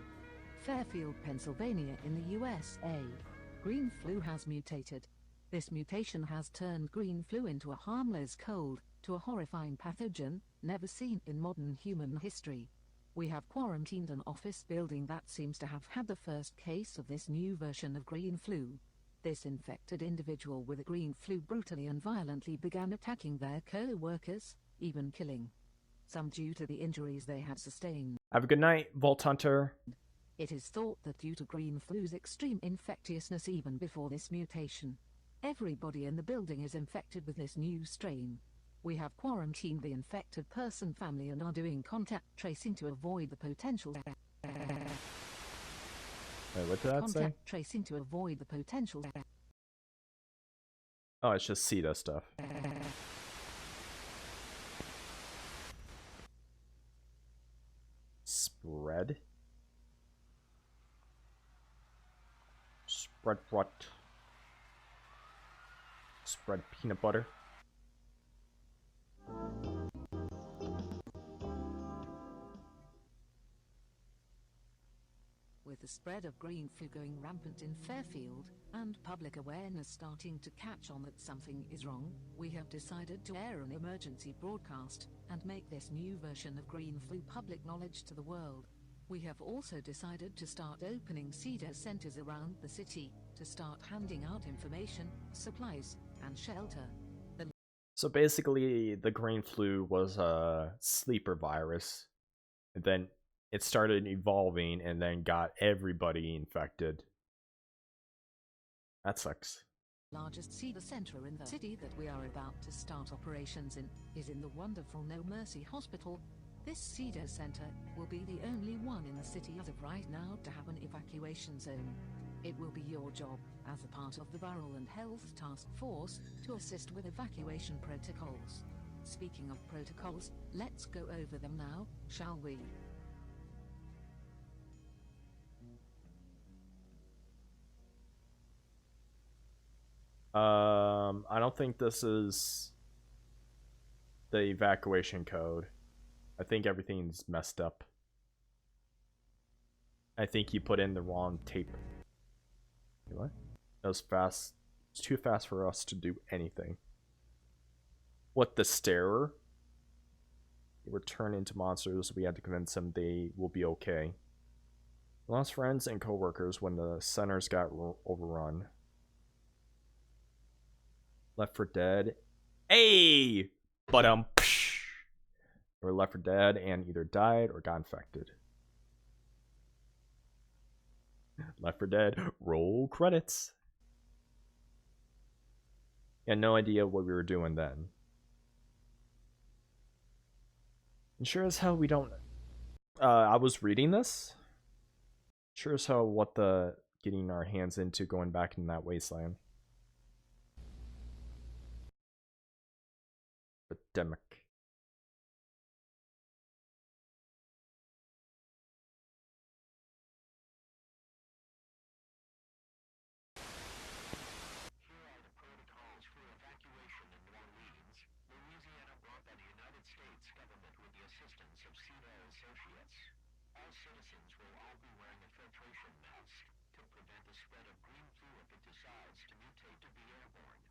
G: Fairfield, Pennsylvania in the USA. Green flu has mutated. This mutation has turned green flu into a harmless cold, to a horrifying pathogen, never seen in modern human history. We have quarantined an office building that seems to have had the first case of this new version of green flu. This infected individual with the green flu brutally and violently began attacking their co-workers, even killing some due to the injuries they had sustained.
A: Have a good night, Vault Hunter.
G: It is thought that due to green flu's extreme infectiousness even before this mutation, everybody in the building is infected with this new strain. We have quarantined the infected person family and are doing contact tracing to avoid the potential
A: Wait, what did that say?
G: contact tracing to avoid the potential.
A: Oh, it's just CETA stuff. Spread? Spread what? Spread peanut butter?
G: With the spread of green flu going rampant in Fairfield, and public awareness starting to catch on that something is wrong, we have decided to air an emergency broadcast, and make this new version of green flu public knowledge to the world. We have also decided to start opening CEDA centers around the city, to start handing out information, supplies, and shelter.
A: So basically, the green flu was a sleeper virus, and then it started evolving and then got everybody infected. That sucks.
G: Largest CEDA center in the city that we are about to start operations in is in the wonderful No Mercy Hospital. This CEDA center will be the only one in the city as of right now to have an evacuation zone. It will be your job, as a part of the Viral and Health Task Force, to assist with evacuation protocols. Speaking of protocols, let's go over them now, shall we?
A: I don't think this is the evacuation code. I think everything's messed up. I think you put in the wrong tape. What? That was fast. It's too fast for us to do anything. What, the starer? They were turned into monsters. We had to convince them they will be okay. We lost friends and co-workers when the centers got overrun. Left for Dead. Hey! But they were left for dead and either died or got infected. Left for Dead. Roll credits. Had no idea what we were doing then. And sure as hell we don't. I was reading this. Sure as hell what the getting our hands into going back in that wasteland. Epidemic.
C: Here are the protocols for evacuation in New Orleans, Louisiana, brought by the United States government with the assistance of CEDA Associates. All citizens will all be wearing a filtration mask to prevent the spread of green flu if it decides to mutate to be airborne.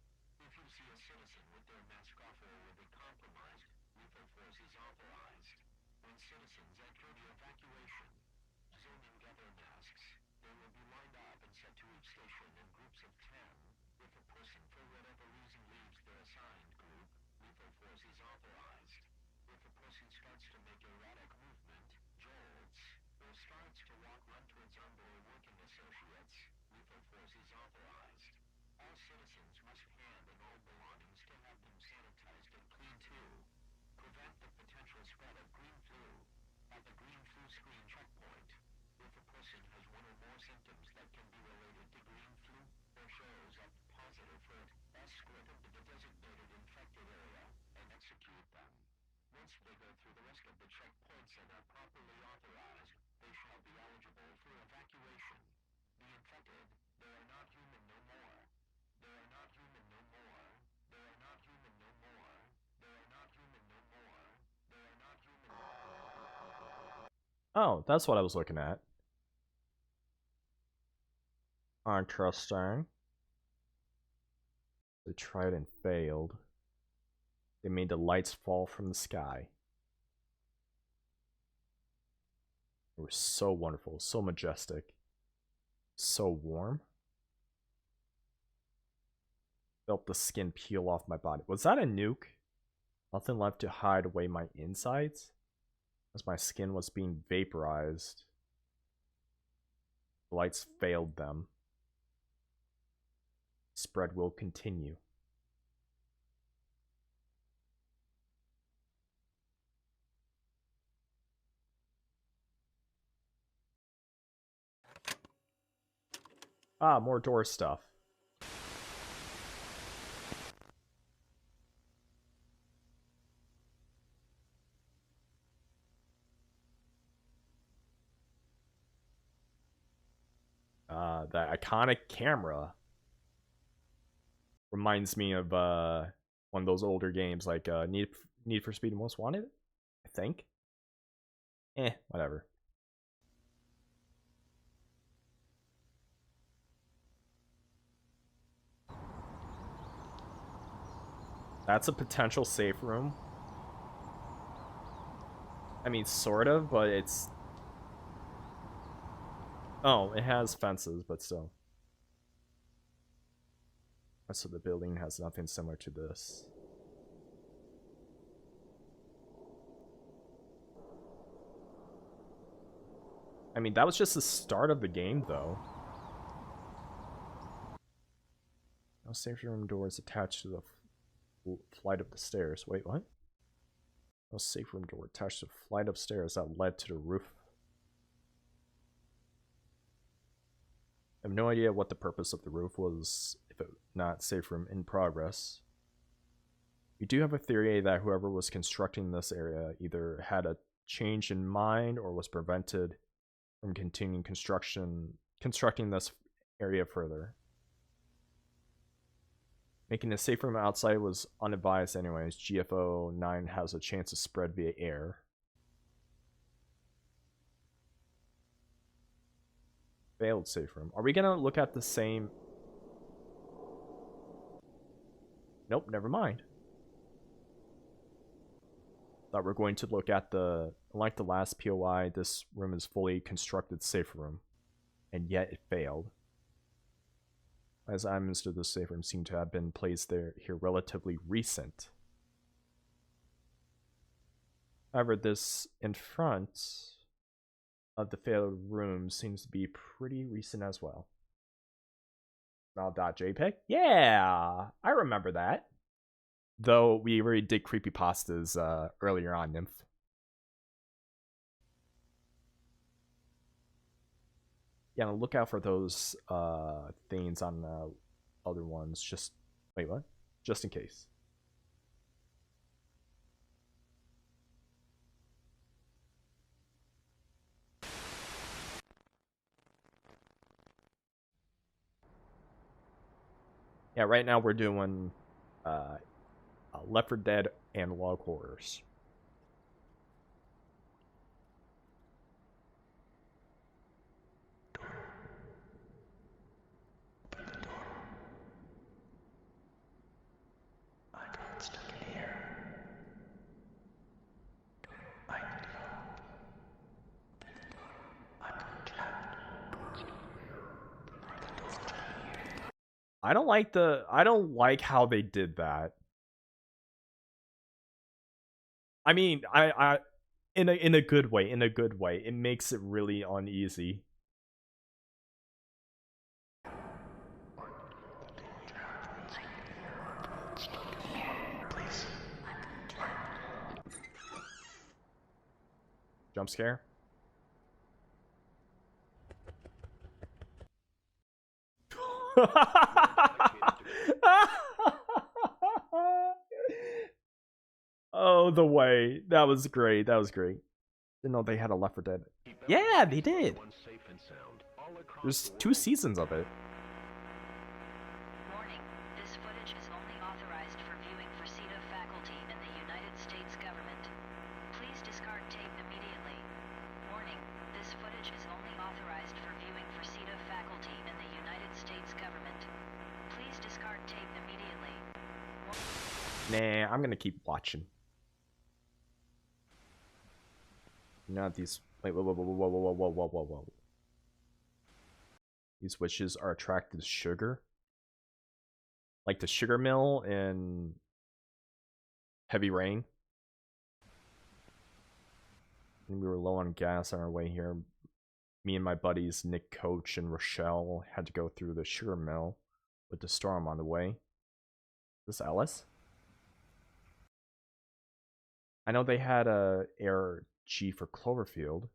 C: If you see a citizen with their mask off or with it compromised, lethal force is authorized. When citizens enter the evacuation zone and get their masks, they will be lined up and set to each station in groups of 10. If a person for whatever reason leaves their assigned group, lethal force is authorized. If a person starts to make erratic movement, jolts, or starts to walk, run towards armed or working associates, lethal force is authorized. All citizens must hand in all belongings to have them sanitized and clean too. Prevent the potential spread of green flu at the green flu screen checkpoint. If a person has one or more symptoms that can be related to green flu or shows up positive for it, escort them to the Once they go through the rest of the checkpoints and are properly authorized, they shall be eligible for evacuation. The infected, they are not human no more. They are not human no more. They are not human no more. They are not human no more. They are not human no more.
A: Oh, that's what I was looking at. Interesting. They tried and failed. They made the lights fall from the sky. It was so wonderful, so majestic, so warm. Felt the skin peel off my body. Was that a nuke? Nothing left to hide away my insides? As my skin was being vaporized. The lights failed them. Spread will continue. Ah, more door stuff. The iconic camera reminds me of one of those older games like Need for Speed Most Wanted, I think. Whatever. That's a potential safe room. I mean, sort of, but it's... Oh, it has fences, but still. The rest of the building has nothing similar to this. I mean, that was just the start of the game, though. No safe room doors attached to the flight of the stairs. Wait, what? No safe room door attached to the flight of stairs that led to the roof. I have no idea what the purpose of the roof was, if it not safe room in progress. We do have a theory that whoever was constructing this area either had a change in mind or was prevented from continuing constructing this area further. Making a safe room outside was unadvised anyways. GFO 9 has a chance to spread via air. Failed safe room. Are we gonna look at the same... Nope, never mind. Thought we're going to look at the... Like the last POI, this room is fully constructed safe room. And yet it failed. As I understood, this safe room seemed to have been placed here relatively recent. However, this in front of the failed room seems to be pretty recent as well. Smile.jpg? Yeah! I remember that. Though we already did creepypastas earlier on, Nymph. Yeah, look out for those things on other ones. Just wait, what? Just in case. Yeah, right now we're doing Left 4 Dead and Log Horrors. I don't like how they did that. I mean, I in a good way, It makes it really uneasy. Jump scare? Oh Oh, the way. That was great. That was great. Didn't know they had a Left 4 Dead. Yeah, they did. There's 2 seasons of it.
H: Warning, this footage is only authorized for viewing for CETA faculty and the United States government. Please discard tape immediately. Warning, this footage is only authorized for viewing for CETA faculty and the United States government. Please discard tape immediately.
A: Nah, I'm gonna keep watching. Not these. Wait, whoa, whoa, whoa, whoa, whoa, whoa, whoa, whoa, whoa. These witches are attracted to sugar, like the sugar mill in Heavy Rain. And we were low on gas on our way here. Me and my buddies Nick, Coach, and Rochelle had to go through the sugar mill with the storm on the way. Is this Ellis? I know they had a Air G for Cloverfield.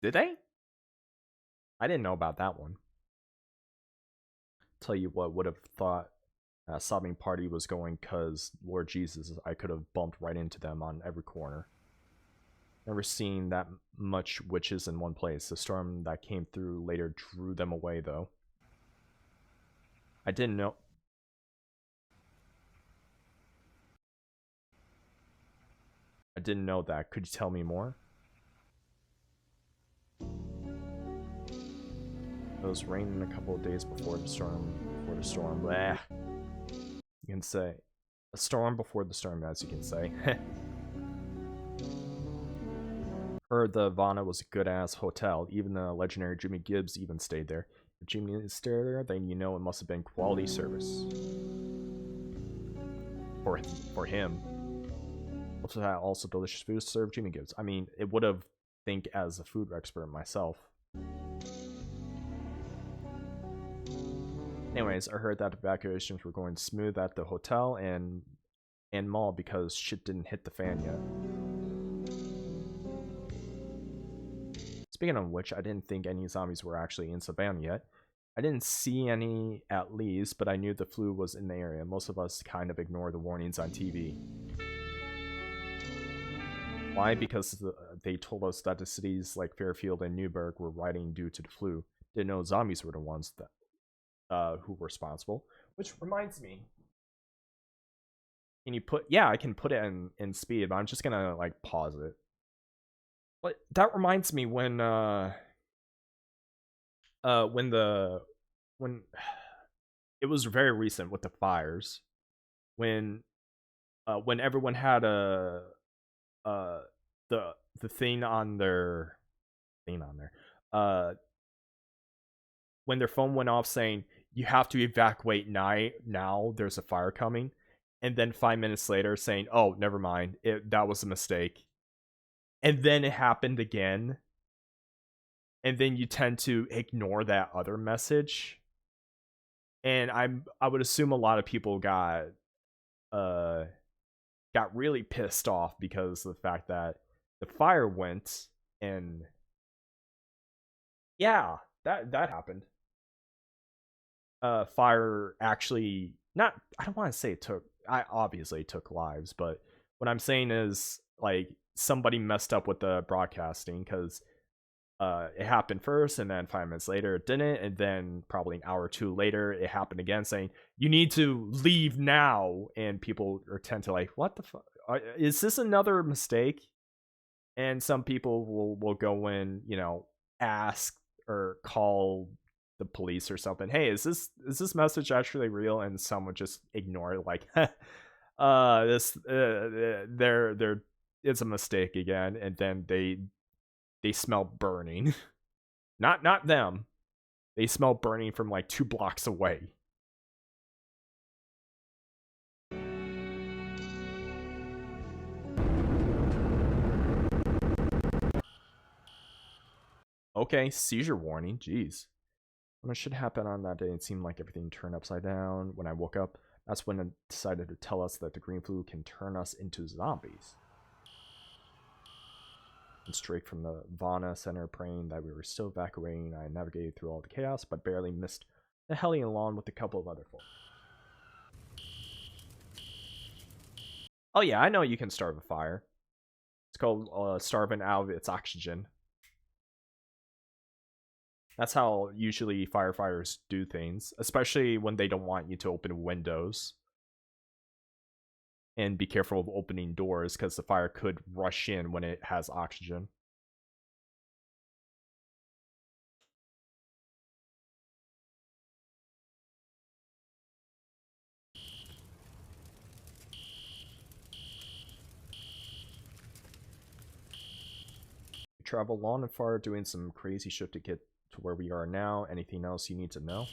A: Did they? I didn't know about that one. Tell you what, would have thought Sobbing Party was going, cause Lord Jesus, I could have bumped right into them on every corner. Never seen that much witches in one place. The storm that came through later drew them away, though. I didn't know. I didn't know that. Could you tell me more? It was raining a couple of days before the storm. Blah. You can say a storm before the storm, as you can say. Heard the Havana was a good ass hotel. Even the legendary Jimmy Gibbs even stayed there. If Jimmy is still there, then you know it must have been quality service for him. Also delicious food served Jimmy Gibbs. I mean, it would have think as a food expert myself. Anyways, I heard that evacuations were going smooth at the hotel and mall because shit didn't hit the fan yet. Speaking of which, I didn't think any zombies were actually in Savannah yet. I didn't see any at least, but I knew the flu was in the area. Most of us kind of ignore the warnings on TV. Why? Because they told us that the cities like Fairfield and Newburgh were rioting due to the flu. Didn't know zombies were the ones that who were responsible. Which reminds me, can you put? Yeah, I can put it in speed, but I'm just gonna like pause it. But that reminds me when it was very recent with the fires, when everyone had the thing on their when their phone went off saying you have to evacuate now, there's a fire coming, and then 5 minutes later saying, oh, never mind, that was a mistake, and then it happened again, and then you tend to ignore that other message, and I would assume a lot of people got really pissed off because of the fact that the fire went, and yeah, that happened. Fire actually I don't want to say obviously it took lives, but what I'm saying is like somebody messed up with the broadcasting, because it happened first, and then 5 minutes later it didn't, and then probably an hour or two later it happened again saying you need to leave now, and people tend to like, what the fuck, is this another mistake? And some people will go in, ask or call the police or something, hey, is this message actually real? And some would just ignore it, like this it's a mistake again, and then they smell burning. not them, they smell burning from like 2 blocks away. Okay, seizure warning, jeez. When it should happen on that day, it seemed like everything turned upside down. When I woke up, that's when it decided to tell us that the green flu can turn us into zombies. And straight from the Vana Center, praying that we were still evacuating, I navigated through all the chaos, but barely missed the Hellion lawn with a couple of other folks. Oh yeah, I know you can starve a fire. It's called starving out of its oxygen. That's how usually firefighters do things, especially when they don't want you to open windows. And be careful of opening doors because the fire could rush in when it has oxygen. We travel long and far doing some crazy shit to get to where we are now. Anything else you need to know?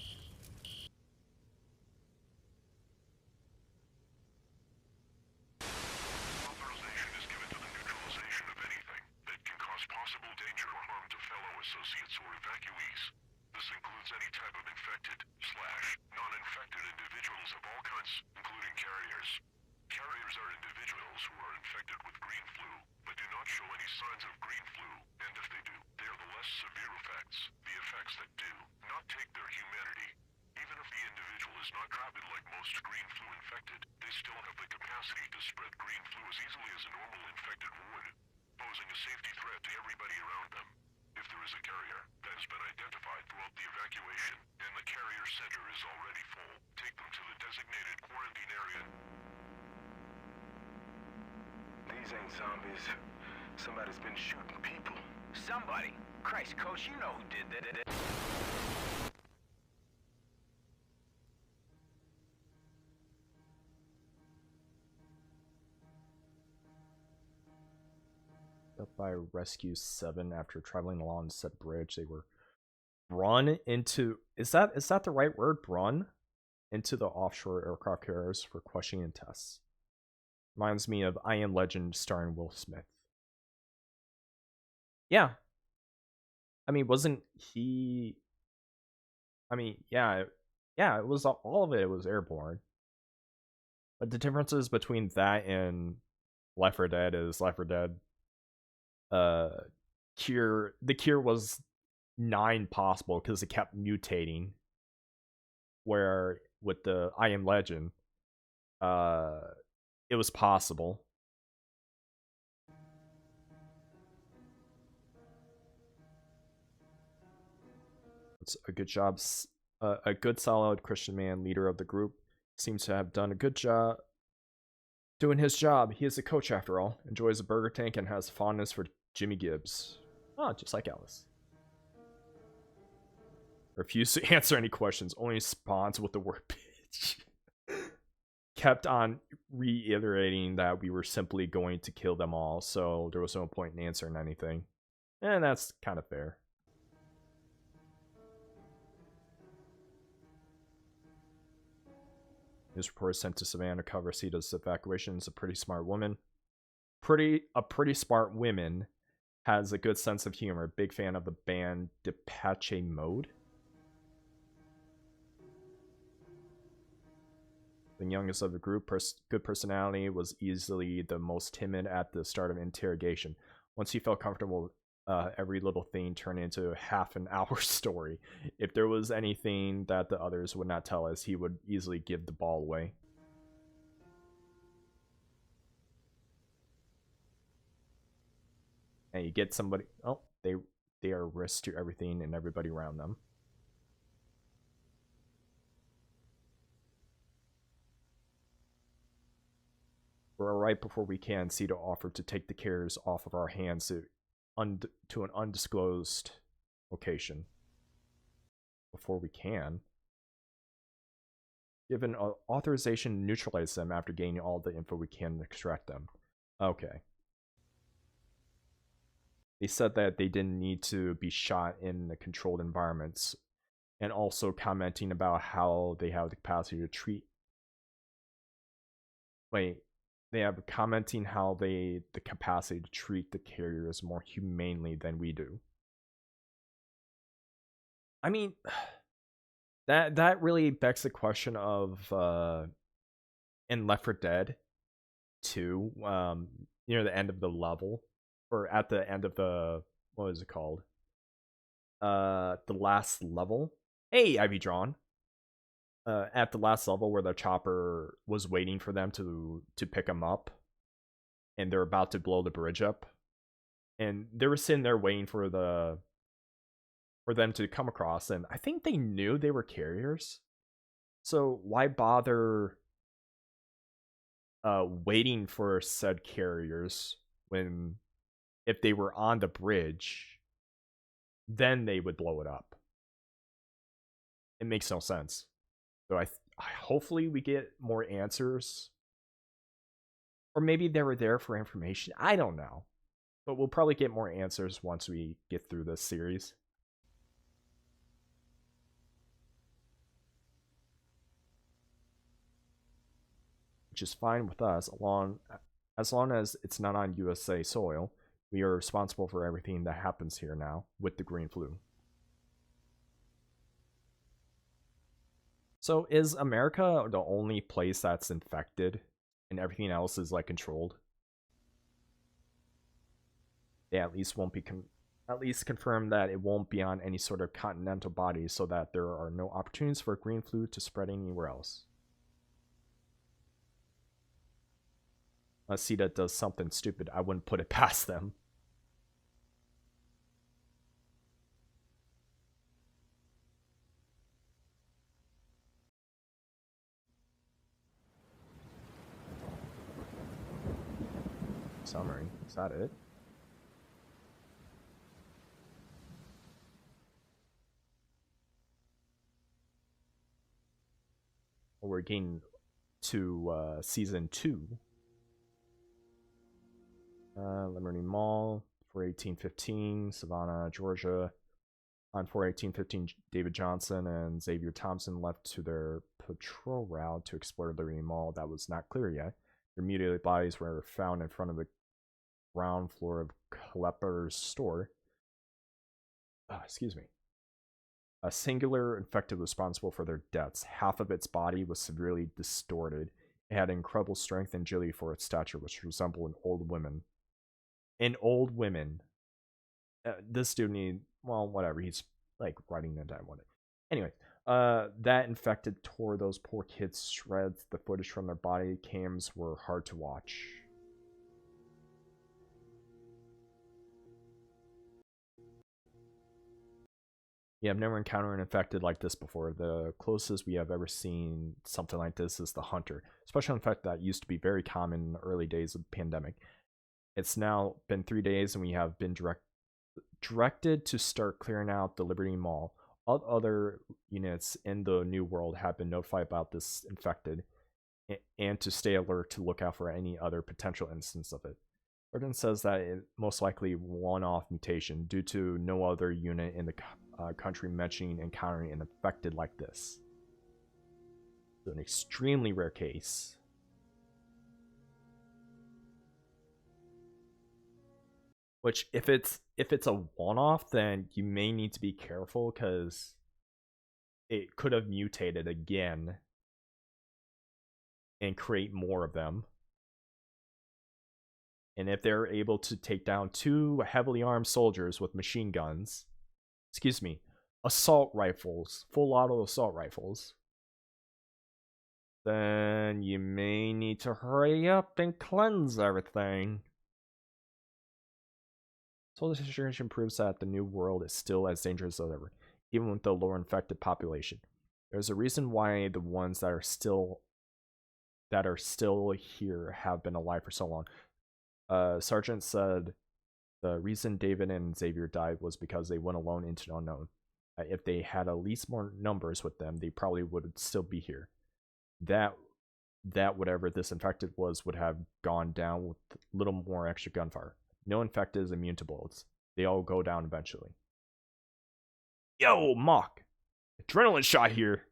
C: Authorization is given to the neutralization of anything that can cause possible danger or harm to fellow associates or evacuees. This includes any type of infected/non-infected individuals of all kinds, including carriers. Carriers are individuals who are infected with green flu, but do not show any signs of green flu, and if they do, they are the less severe effects, the effects that do not take their humanity. Even if the individual is not rabid like most green flu infected, they still have the capacity to spread green flu as easily as a normal infected would, posing a safety threat to everybody around them. If there is a carrier that has been identified throughout the evacuation, and the carrier center is already full, take them to the designated quarantine area.
I: These ain't zombies. Somebody's been shooting people. Somebody? Christ, Coach, you know who did that.
A: Up by Rescue 7 after traveling along said bridge, they were run into. Is that the right word? Run into the offshore aircraft carriers for questioning and tests. Reminds me of I Am Legend starring Will Smith. Yeah. I mean, wasn't he? I mean, yeah, it was all of it. It was airborne. But the differences between that and Left 4 Dead is Left 4 Dead. The cure was 9 possible because it kept mutating. Where with the I Am Legend, it was possible. It's a good job. A good, solid Christian man, leader of the group, seems to have done a good job doing his job. He is a coach after all. Enjoys a burger tank and has fondness for Jimmy Gibbs. Oh, just like Alice. Refused to answer any questions. Only responds with the word bitch. Kept on reiterating that we were simply going to kill them all, so there was no point in answering anything. And that's kind of fair. News report sent to Savannah to cover Sita's evacuation. Is a pretty smart woman. Pretty smart woman. Has a good sense of humor. Big fan of the band Depeche Mode. The youngest of the group, good personality, was easily the most timid at the start of interrogation. Once he felt comfortable, every little thing turned into a half an hour story. If there was anything that the others would not tell us, he would easily give the ball away. And you get somebody, oh, they are risk to everything and everybody around them. Right before we can, Sita offered to take the carriers off of our hands to an undisclosed location. Before we can. Given authorization to neutralize them after gaining all the info we can to extract them. Okay. They said that they didn't need to be shot in the controlled environments, and also commenting about how they have the capacity to treat. They have commenting how the capacity to treat the carriers more humanely than we do. I mean, that really begs the question of in Left 4 Dead 2, near the end of the level, or at the end of the, what is it called? The last level. Hey, Ivy Drawn. At the last level where the chopper was waiting for them to pick him up and they're about to blow the bridge up, and they were sitting there waiting for them to come across, and I think they knew they were carriers. So why bother waiting for said carriers when, if they were on the bridge, then they would blow it up? It makes no sense. So I hopefully we get more answers, or maybe they were there for information. I don't know, but we'll probably get more answers once we get through this series. Which is fine with us, as long as it's not on USA soil. We are responsible for everything that happens here now with the green flu. So is America the only place that's infected and everything else is like controlled? They at least won't be at least confirm that it won't be on any sort of continental body, so that there are no opportunities for green flu to spread anywhere else. Unless CETA does something stupid, I wouldn't put it past them. Summary, is that it? Well, we're getting to season 2. Liberty Mall, 41815, Savannah, Georgia. On 41815, David Johnson and Xavier Thompson left to their patrol route to explore Liberty Mall. That was not clear yet. Their mutilated bodies were found in front of the ground floor of Klepper's store. Excuse me. A singular infected was responsible for their deaths. Half of its body was severely distorted. It had incredible strength and agility for its stature, which resembled an old woman. An old woman. This dude well, whatever. He's like writing it down. Anyway, that infected tore those poor kids to shreds. The footage from their body cams were hard to watch. Yeah, I've never encountered an infected like this before. The closest we have ever seen something like this is the Hunter. Especially infected that used to be very common in the early days of the pandemic. It's now been 3 days and we have been directed to start clearing out the Liberty Mall. All other units in the New World have been notified about this infected and to stay alert to look out for any other potential instance of it. Gordon says that it most likely one-off mutation due to no other unit in the country mentioning encountering an infected like this. It's an extremely rare case. Which, if it's a one-off, then you may need to be careful because it could have mutated again and create more of them. And if they're able to take down 2 heavily armed soldiers with machine guns, assault rifles, full auto assault rifles, then you may need to hurry up and cleanse everything. So the situation proves that the New World is still as dangerous as ever, even with the lower infected population. There's a reason why the ones that are still here have been alive for so long. Sergeant said the reason David and Xavier died was because they went alone into the unknown. If they had at least more numbers with them, they probably would still be here. That whatever this infected was would have gone down with a little more extra gunfire. No infected is immune to bullets. They all go down eventually. Yo, Mock! Adrenaline shot here!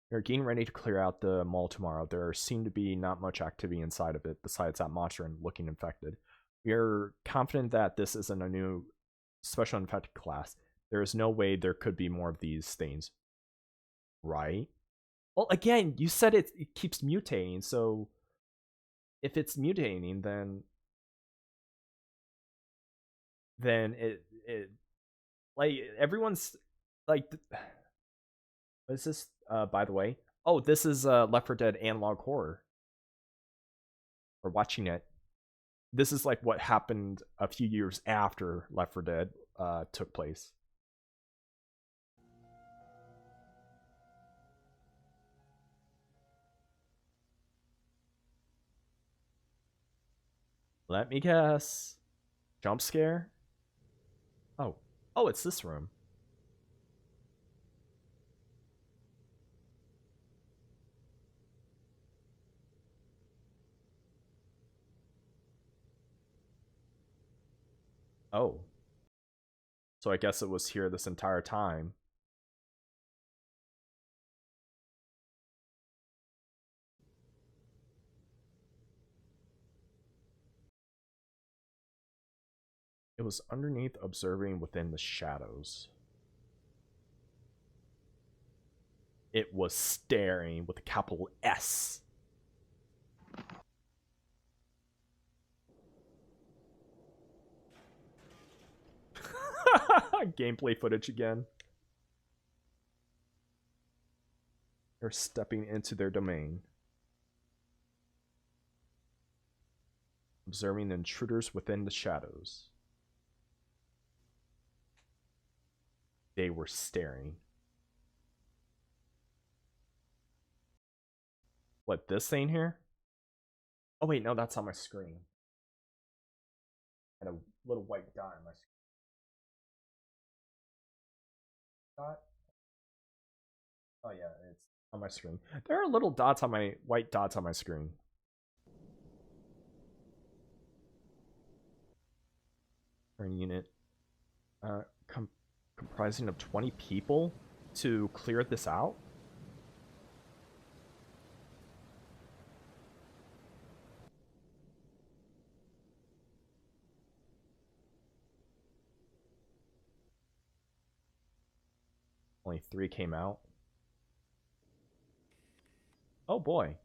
A: They're getting ready to clear out the mall tomorrow. There seemed to be not much activity inside of it besides that monster and looking infected. We are confident that this isn't a new special infected class. There is no way there could be more of these things. Right? Well, again, you said it keeps mutating, so if it's mutating, then then it like everyone's like, what is this? By the way, oh, this is Left 4 Dead Analog Horror. We're watching it. This is like what happened a few years after Left 4 Dead took place. Let me guess. Jump scare? Oh. Oh, it's this room. Oh. So I guess it was here this entire time. It was underneath, observing within the shadows. It was staring with a capital S. Gameplay footage again. They're stepping into their domain. Observing intruders within the shadows. They were staring. What, this thing here? Oh wait, no, that's on my screen. And a little white dot on my screen. Dot? Oh yeah, it's on my screen. There are little dots on my white dots on my screen. Unit comprising of 20 people to clear this out. Only 3 came out. Oh boy.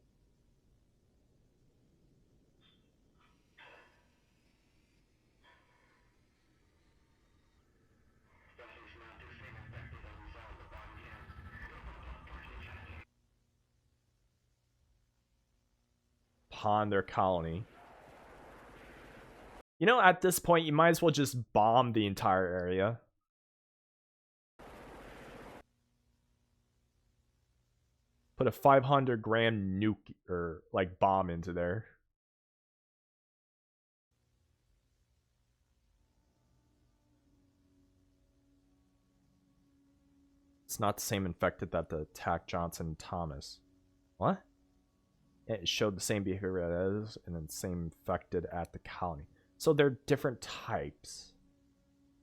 A: Upon their colony. You know, at this point, you might as well just bomb the entire area. Put a 500-gram nuke or like bomb into there. It's not the same infected that attacked Johnson and Thomas. What? It showed the same behavior as and then same infected at the colony. So they're different types.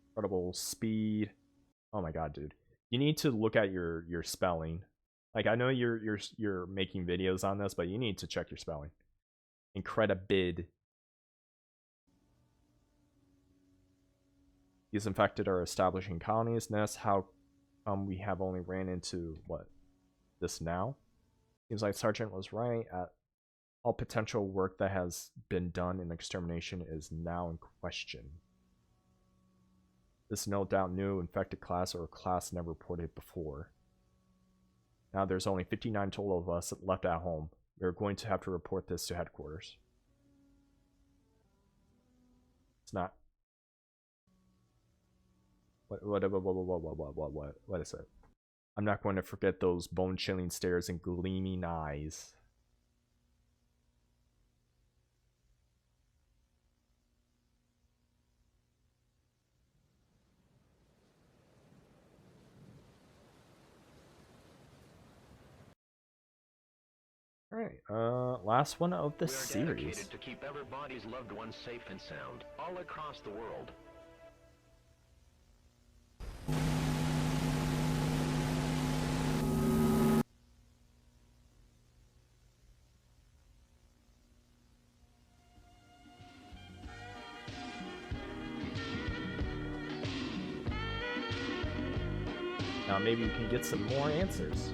A: Incredible speed. Oh my god, dude. You need to look at your spelling. Like, I know you're making videos on this, but you need to check your spelling. Incredibid. These infected are establishing colonies. Nests. How we have only ran into what? This now? Seems like Sergeant was right. All potential work that has been done in extermination is now in question. This is no doubt new infected class or a class never reported before. Now there's only 59 total of us left at home. We're going to have to report this to headquarters. It's not. What is it? I'm not going to forget those bone-chilling stares and gleaming eyes. Alright, last one of the series.
F: We are dedicated to keep everybody's loved ones safe and sound, all across the world.
A: Now maybe we can get some more answers.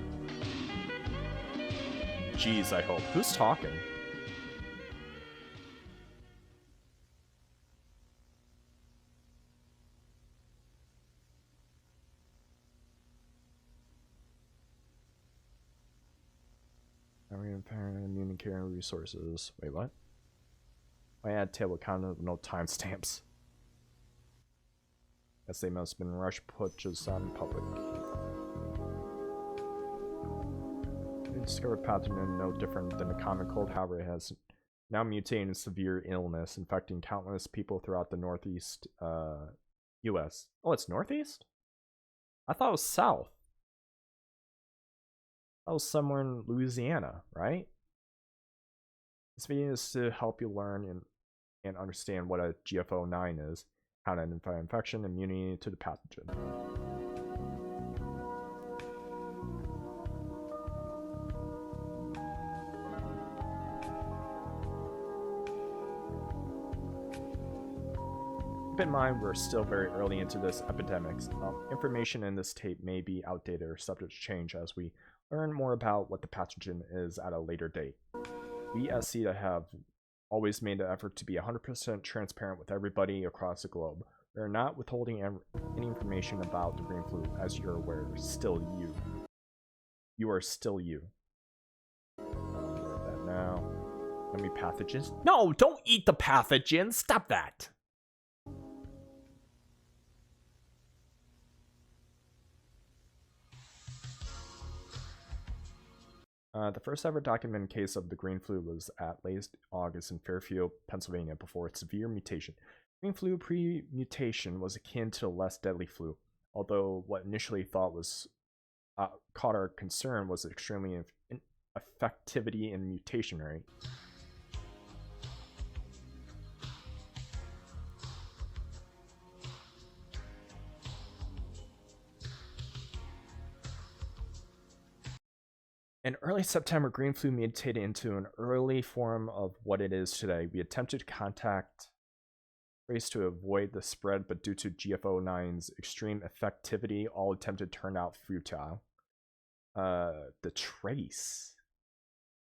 A: Jeez, I hope. Who's talking? immune care resources. Wait, what? I add table count of no timestamps. Guess they must have been rushed purchased on public. The discovered pathogen no different than the common cold, however, it has now mutated in severe illness, infecting countless people throughout the northeast US. Oh, it's northeast? I thought it was south. That was somewhere in Louisiana, right? This video is to help you learn and understand what a GFO9 is, how to identify infection, immunity to the pathogen. Keep in mind, we're still very early into this epidemic. Information in this tape may be outdated or subject to change as we learn more about what the pathogen is at a later date. We at CETA have always made an effort to be 100% transparent with everybody across the globe. We are not withholding any information about the green flu, as you're aware. Still you. You are still you. I'll get that now. Any pathogens? No, don't eat the pathogens! Stop that! The first ever documented case of the green flu was at late August in Fairfield, Pennsylvania, before its severe mutation. Green flu pre-mutation was akin to the less deadly flu, although what initially thought was caught our concern was extremely effectivity and mutation rate. In early September, green flu mutated into an early form of what it is today. We attempted to contact trace to avoid the spread, but due to GFO9's extreme effectivity, all attempted turned out futile. The trace.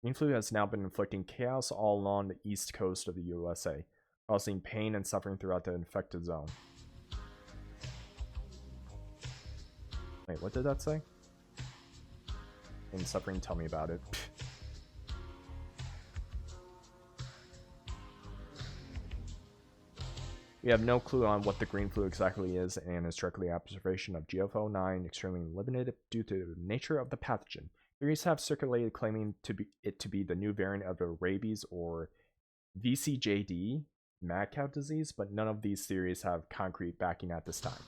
A: Green flu has now been inflicting chaos all along the east coast of the USA, causing pain and suffering throughout the infected zone. Wait, what did that say? And suffering, tell me about it. We have no clue on what the green flu exactly is, and is strictly observation of GFO9 extremely limited due to the nature of the pathogen. Theories have circulated claiming it to be the new variant of the rabies or VCJD, mad cow disease, but none of these theories have concrete backing at this time.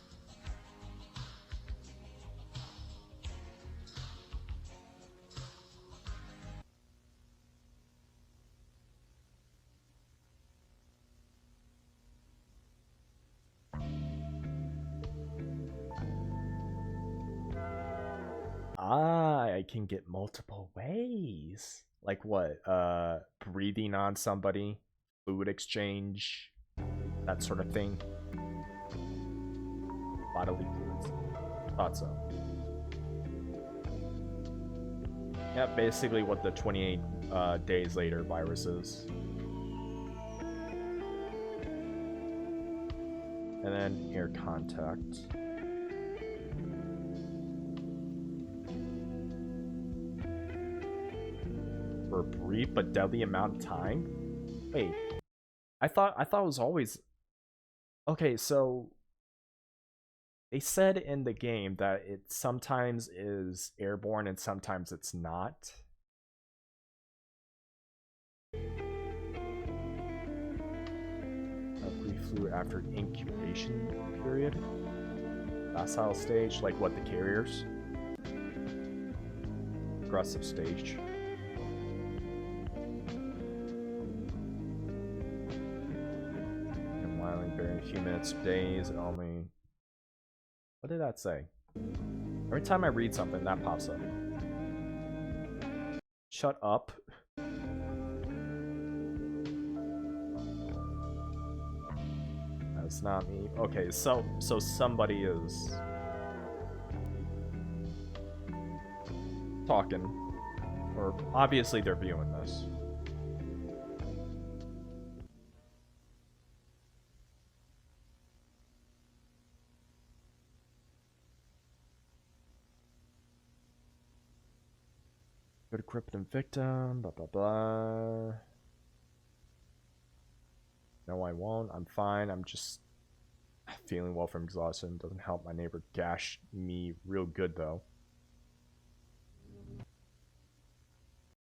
A: I can get multiple ways. Like what? Breathing on somebody, fluid exchange, that sort of thing. Bodily fluids. Thought so. Yeah, basically what the 28 days later virus is. And then air contact. For a brief but deadly amount of time? Wait. I thought it was always... Okay, so they said in the game that it sometimes is airborne and sometimes it's not. A brief flu after incubation period. Facile stage, like what, the carriers? Aggressive stage. A few minutes, days, only. What did that say? Every time I read something, that pops up. Shut up. That's not me. Okay, so somebody is talking, or obviously they're viewing this. Go to Crypt and Victim, blah blah blah. No, I won't. I'm fine. I'm just feeling well from exhaustion. Doesn't help my neighbor gash me real good though.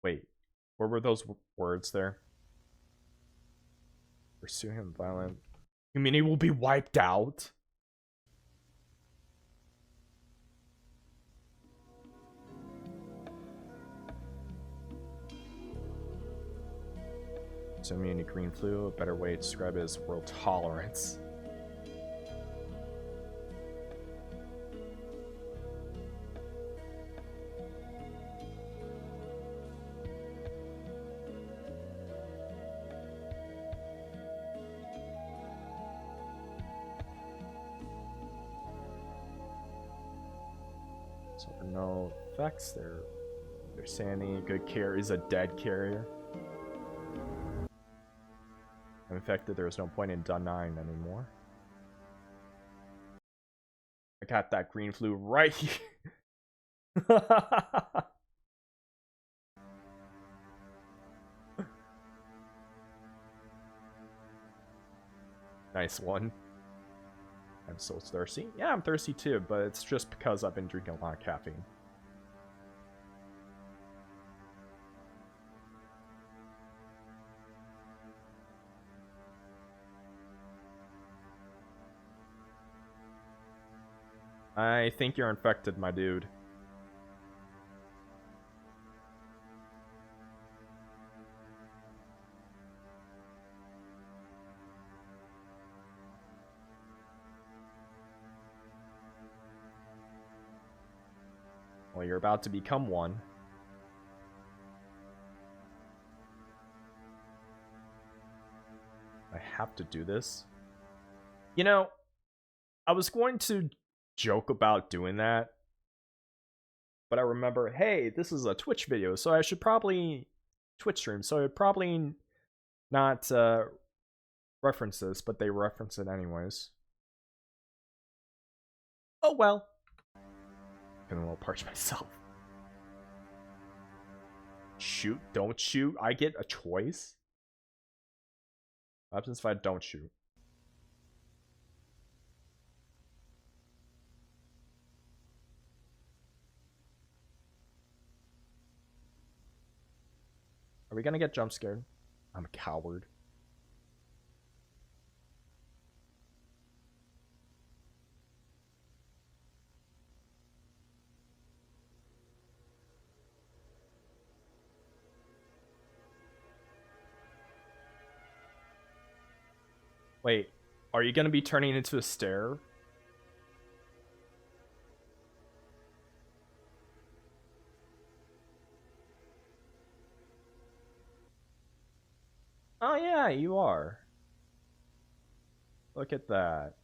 A: Wait, what were those words there? Pursue him violent. You mean he will be wiped out? So immunity green flu, a better way to describe it is world tolerance. So there are no effects. They're sandy. Good care is a dead carrier. I'm infected. There is no point in denying anymore. I got that green flu right here. Nice one. I'm so thirsty. Yeah, I'm thirsty too, but it's just because I've been drinking a lot of caffeine. I think you're infected, my dude. Well, you're about to become one. I have to do this. You know, I was going to joke about doing that, but I remember, hey, this is a Twitch video, so I should probably Twitch stream, so I'd probably not reference this, but they reference it anyways. Oh well. I'm a little parched myself. Shoot, don't shoot. I get a choice. What happens if I don't shoot? Are we gonna get jump scared? I'm a coward. Wait, are you gonna be turning into a stare? Oh yeah, you are. Look at that.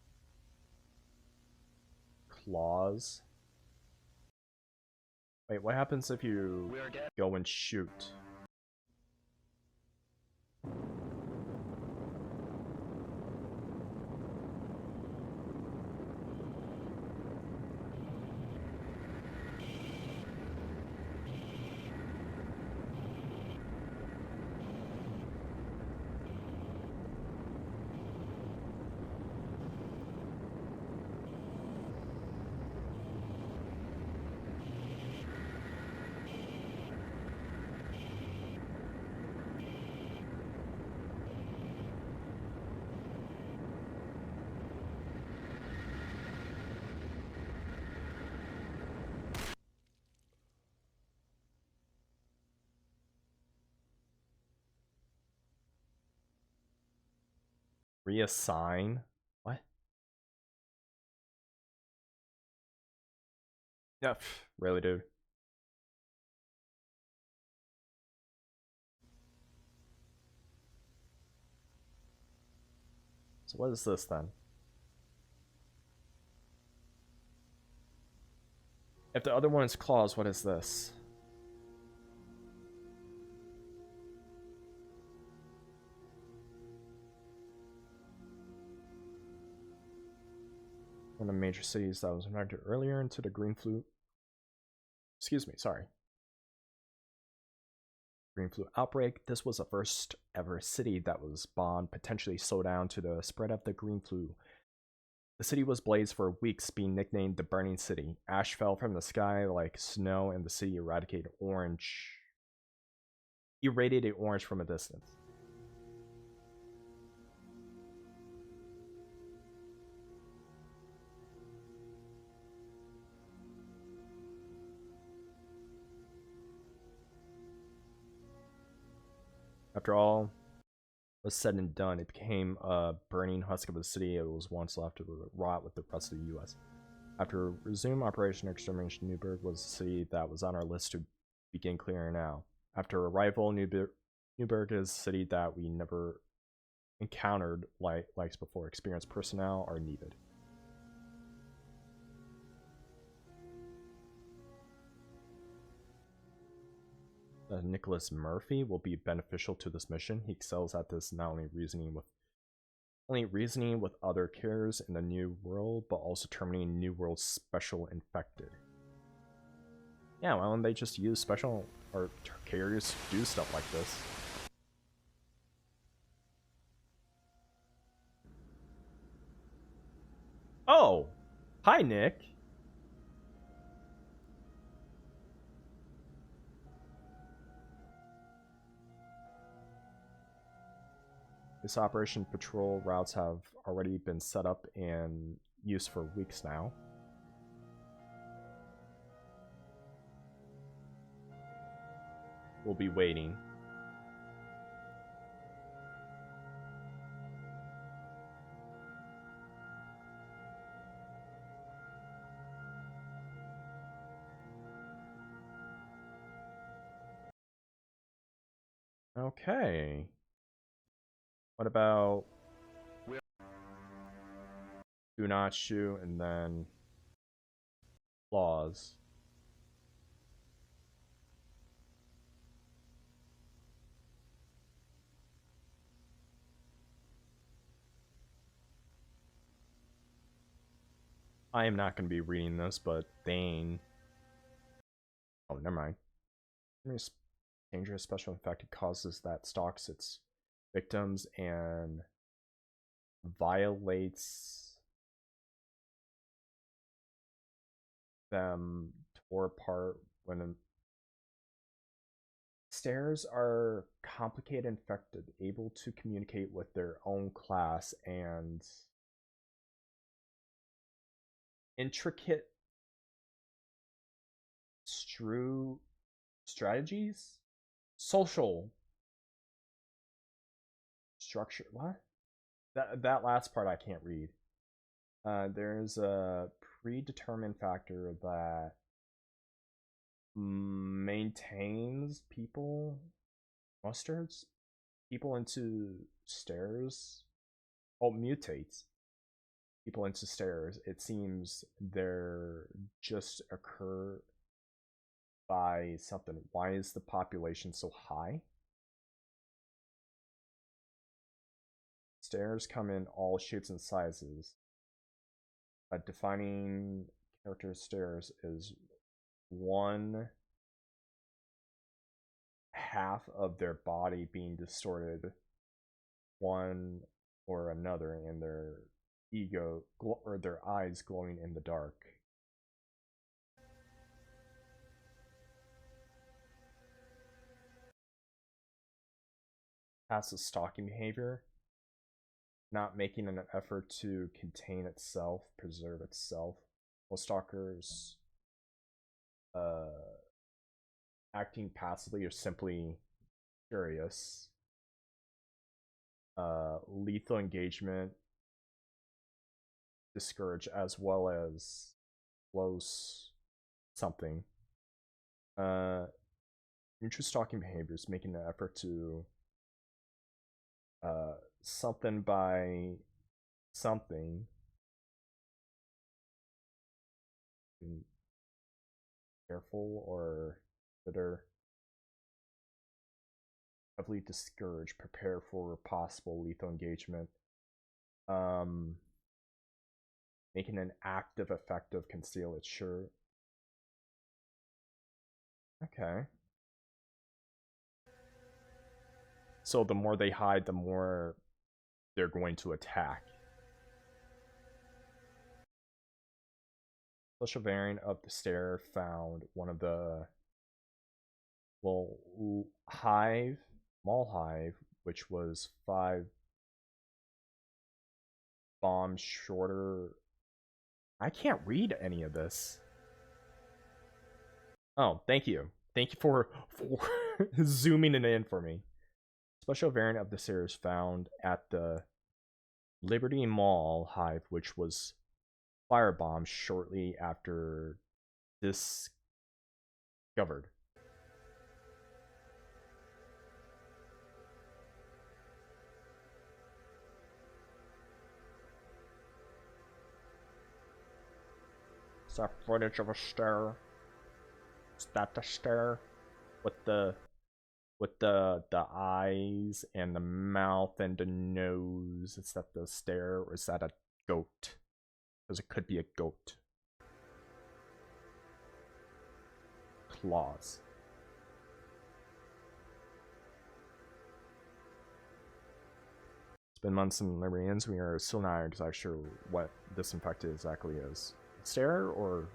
A: Claws. Wait, what happens if you go and shoot? Reassign? What? Yeah, really, dude. So what is this then? If the other one is claws, what is this? One of the major cities that was invited earlier into the green flu. Excuse me, sorry. green flu outbreak, this was the first ever city that was bombed, potentially slowed down to the spread of the green flu. The city was blazed for weeks, being nicknamed the Burning City. Ash fell from the sky like snow, and the city irradiated orange from a distance. After all was said and done, it became a burning husk of a city it was once left to rot with the rest of the U.S. After resumed Operation Extermination, Newburgh was the city that was on our list to begin clearing out. After arrival, Newburgh is a city that we never encountered likes before. Experienced personnel are needed. Nicholas Murphy will be beneficial to this mission. He excels at this, not only reasoning with other carriers in the New World, but also terminating New World's special infected. Yeah, why don't they just use special or carriers to do stuff like this? Oh, hi Nick. This operation patrol routes have already been set up and used for weeks now. We'll be waiting. Okay. What about do not shoot and then laws? I am not going to be reading this, but Thane. Oh, never mind. Dangerous special infected causes that stalks its victims and violates them, tore apart when stairs are complicated infected, able to communicate with their own class and intricate strategies, social structure. What? That last part I can't read. There's a predetermined factor that maintains mustards people into stairs. Oh, mutates people into stairs. It seems they're just occur by something. Why is the population so high? Stairs come in all shapes and sizes. A defining character of stairs is one half of their body being distorted one or another, and their ego or their eyes glowing in the dark. Passive stalking behavior, not making an effort to contain itself, preserve itself. Most stalkers acting passively or simply curious. Lethal engagement, discourage, as well as close something. Neutral stalking behaviors, making an effort to something by something. Careful or consider, heavily discourage, prepare for possible lethal engagement. Making an active, effective, conceal it, sure. Okay. So the more they hide, the more they're going to attack. Special variant of the stair found one of the hive, mall hive, which was 5 bombs shorter. I can't read any of this. Oh, thank you. Thank you for zooming it in for me. Special variant of the series found at the Liberty Mall hive, which was firebombed shortly after discovered. Is that footage of a stair? Is that the stair with the eyes and the mouth and the nose? Is that the stair, or is that a goat? Because it could be a goat. Claws. It's been months in Liberty, we are still not exactly sure what this infected exactly is. Stair or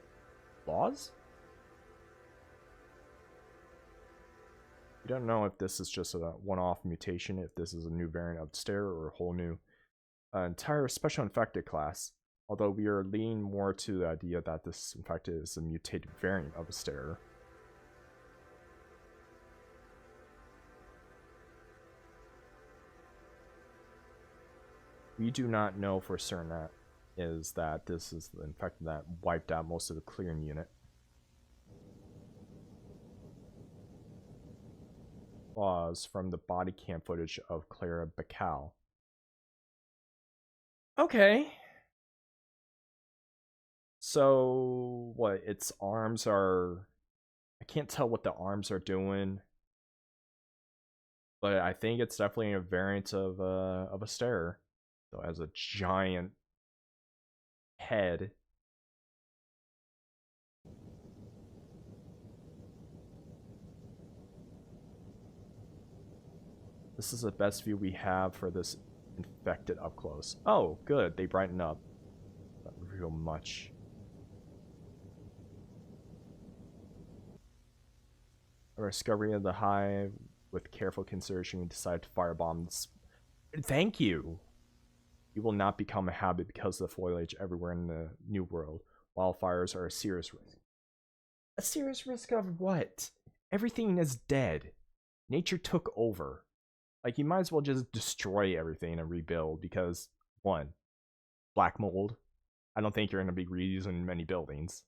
A: claws? We don't know if this is just a one-off mutation, if this is a new variant of Stair, or a whole new entire special infected class. Although we are leaning more to the idea that this infected is a mutated variant of a Stair. We do not know for certain that this is the infected that wiped out most of the clearing unit. Claws from the body cam footage of Clara Bacal. Okay. So, what, its arms are... I can't tell what the arms are doing. But I think it's definitely a variant of a stair. So it has a giant head. This is the best view we have for this infected up close. Oh, good. They brighten up. Not real much. Our discovery of the hive, with careful consideration, we decided to firebomb this. Thank you! You will not become a habit because of the foliage everywhere in the New World. Wildfires are a serious risk. A serious risk of what? Everything is dead. Nature took over. Like, you might as well just destroy everything and rebuild because, 1, black mold. I don't think you're going to be reusing many buildings.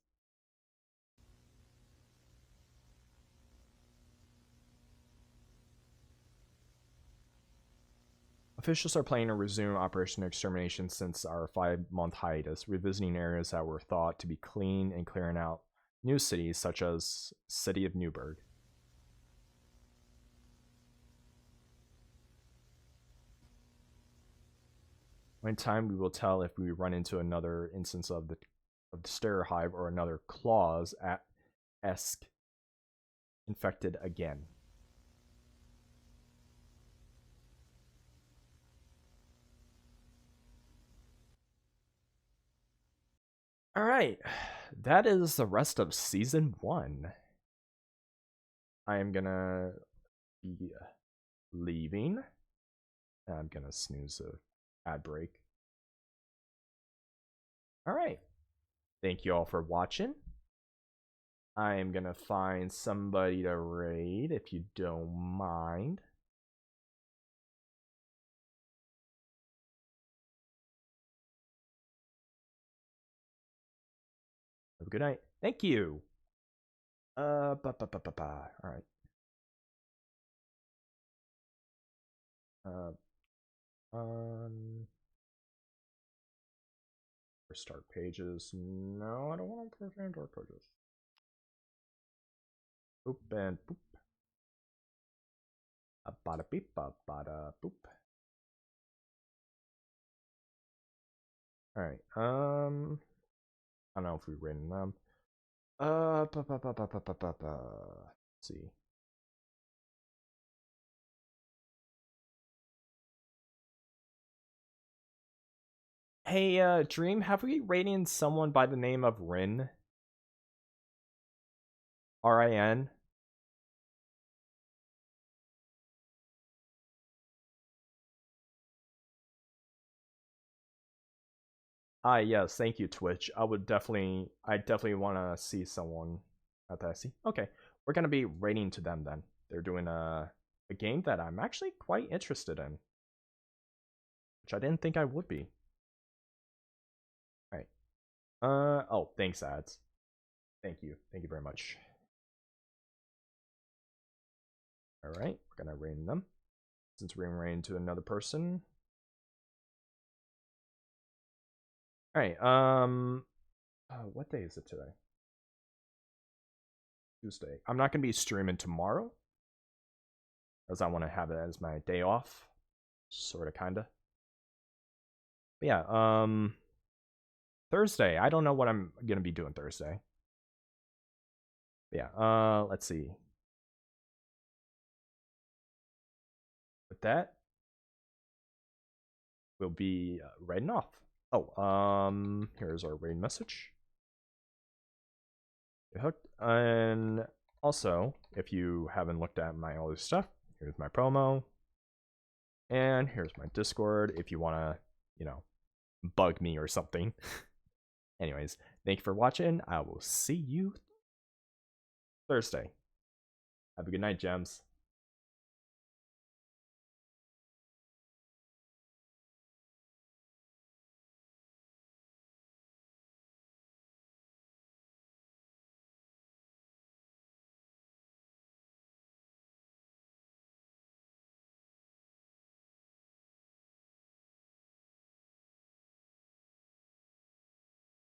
A: Officials are planning to resume Operation Extermination since our 5-month hiatus, revisiting areas that were thought to be clean and clearing out new cities such as City of Newburgh. In time, we will tell if we run into another instance of the Stair Hive or another Claws-esque infected again. Alright, that is the rest of Season 1. I am gonna be leaving. I'm gonna snooze a ad break. Alright, thank you all for watching. I am gonna find somebody to raid if you don't mind. Have a good night. Thank you. Alright. Start pages. No, I don't want to prevent our pages. Boop and boop. A bada beep, a bada boop. Alright, I don't know if we written them. Let's see. Hey, Dream, have we rated someone by the name of Rin? Rin? Ah, yes, thank you, Twitch. I definitely want to see someone at that. See, okay, we're gonna be rating to them then. They're doing a game that I'm actually quite interested in, which I didn't think I would be. All right. Oh, thanks, ads. Thank you very much. All right, we're gonna rating them since we're rating to another person. All right. What day is it today? Tuesday. I'm not gonna be streaming tomorrow, as I want to have it as my day off, sort of, kinda. But yeah. Thursday. I don't know what I'm gonna be doing Thursday. But yeah. Let's see. With that, we'll be writing off. Oh, here's our raid message. You're hooked. And also, if you haven't looked at my other stuff, here's my promo. And here's my Discord if you want to, bug me or something. Anyways, thank you for watching. I will see you Thursday. Have a good night, gems.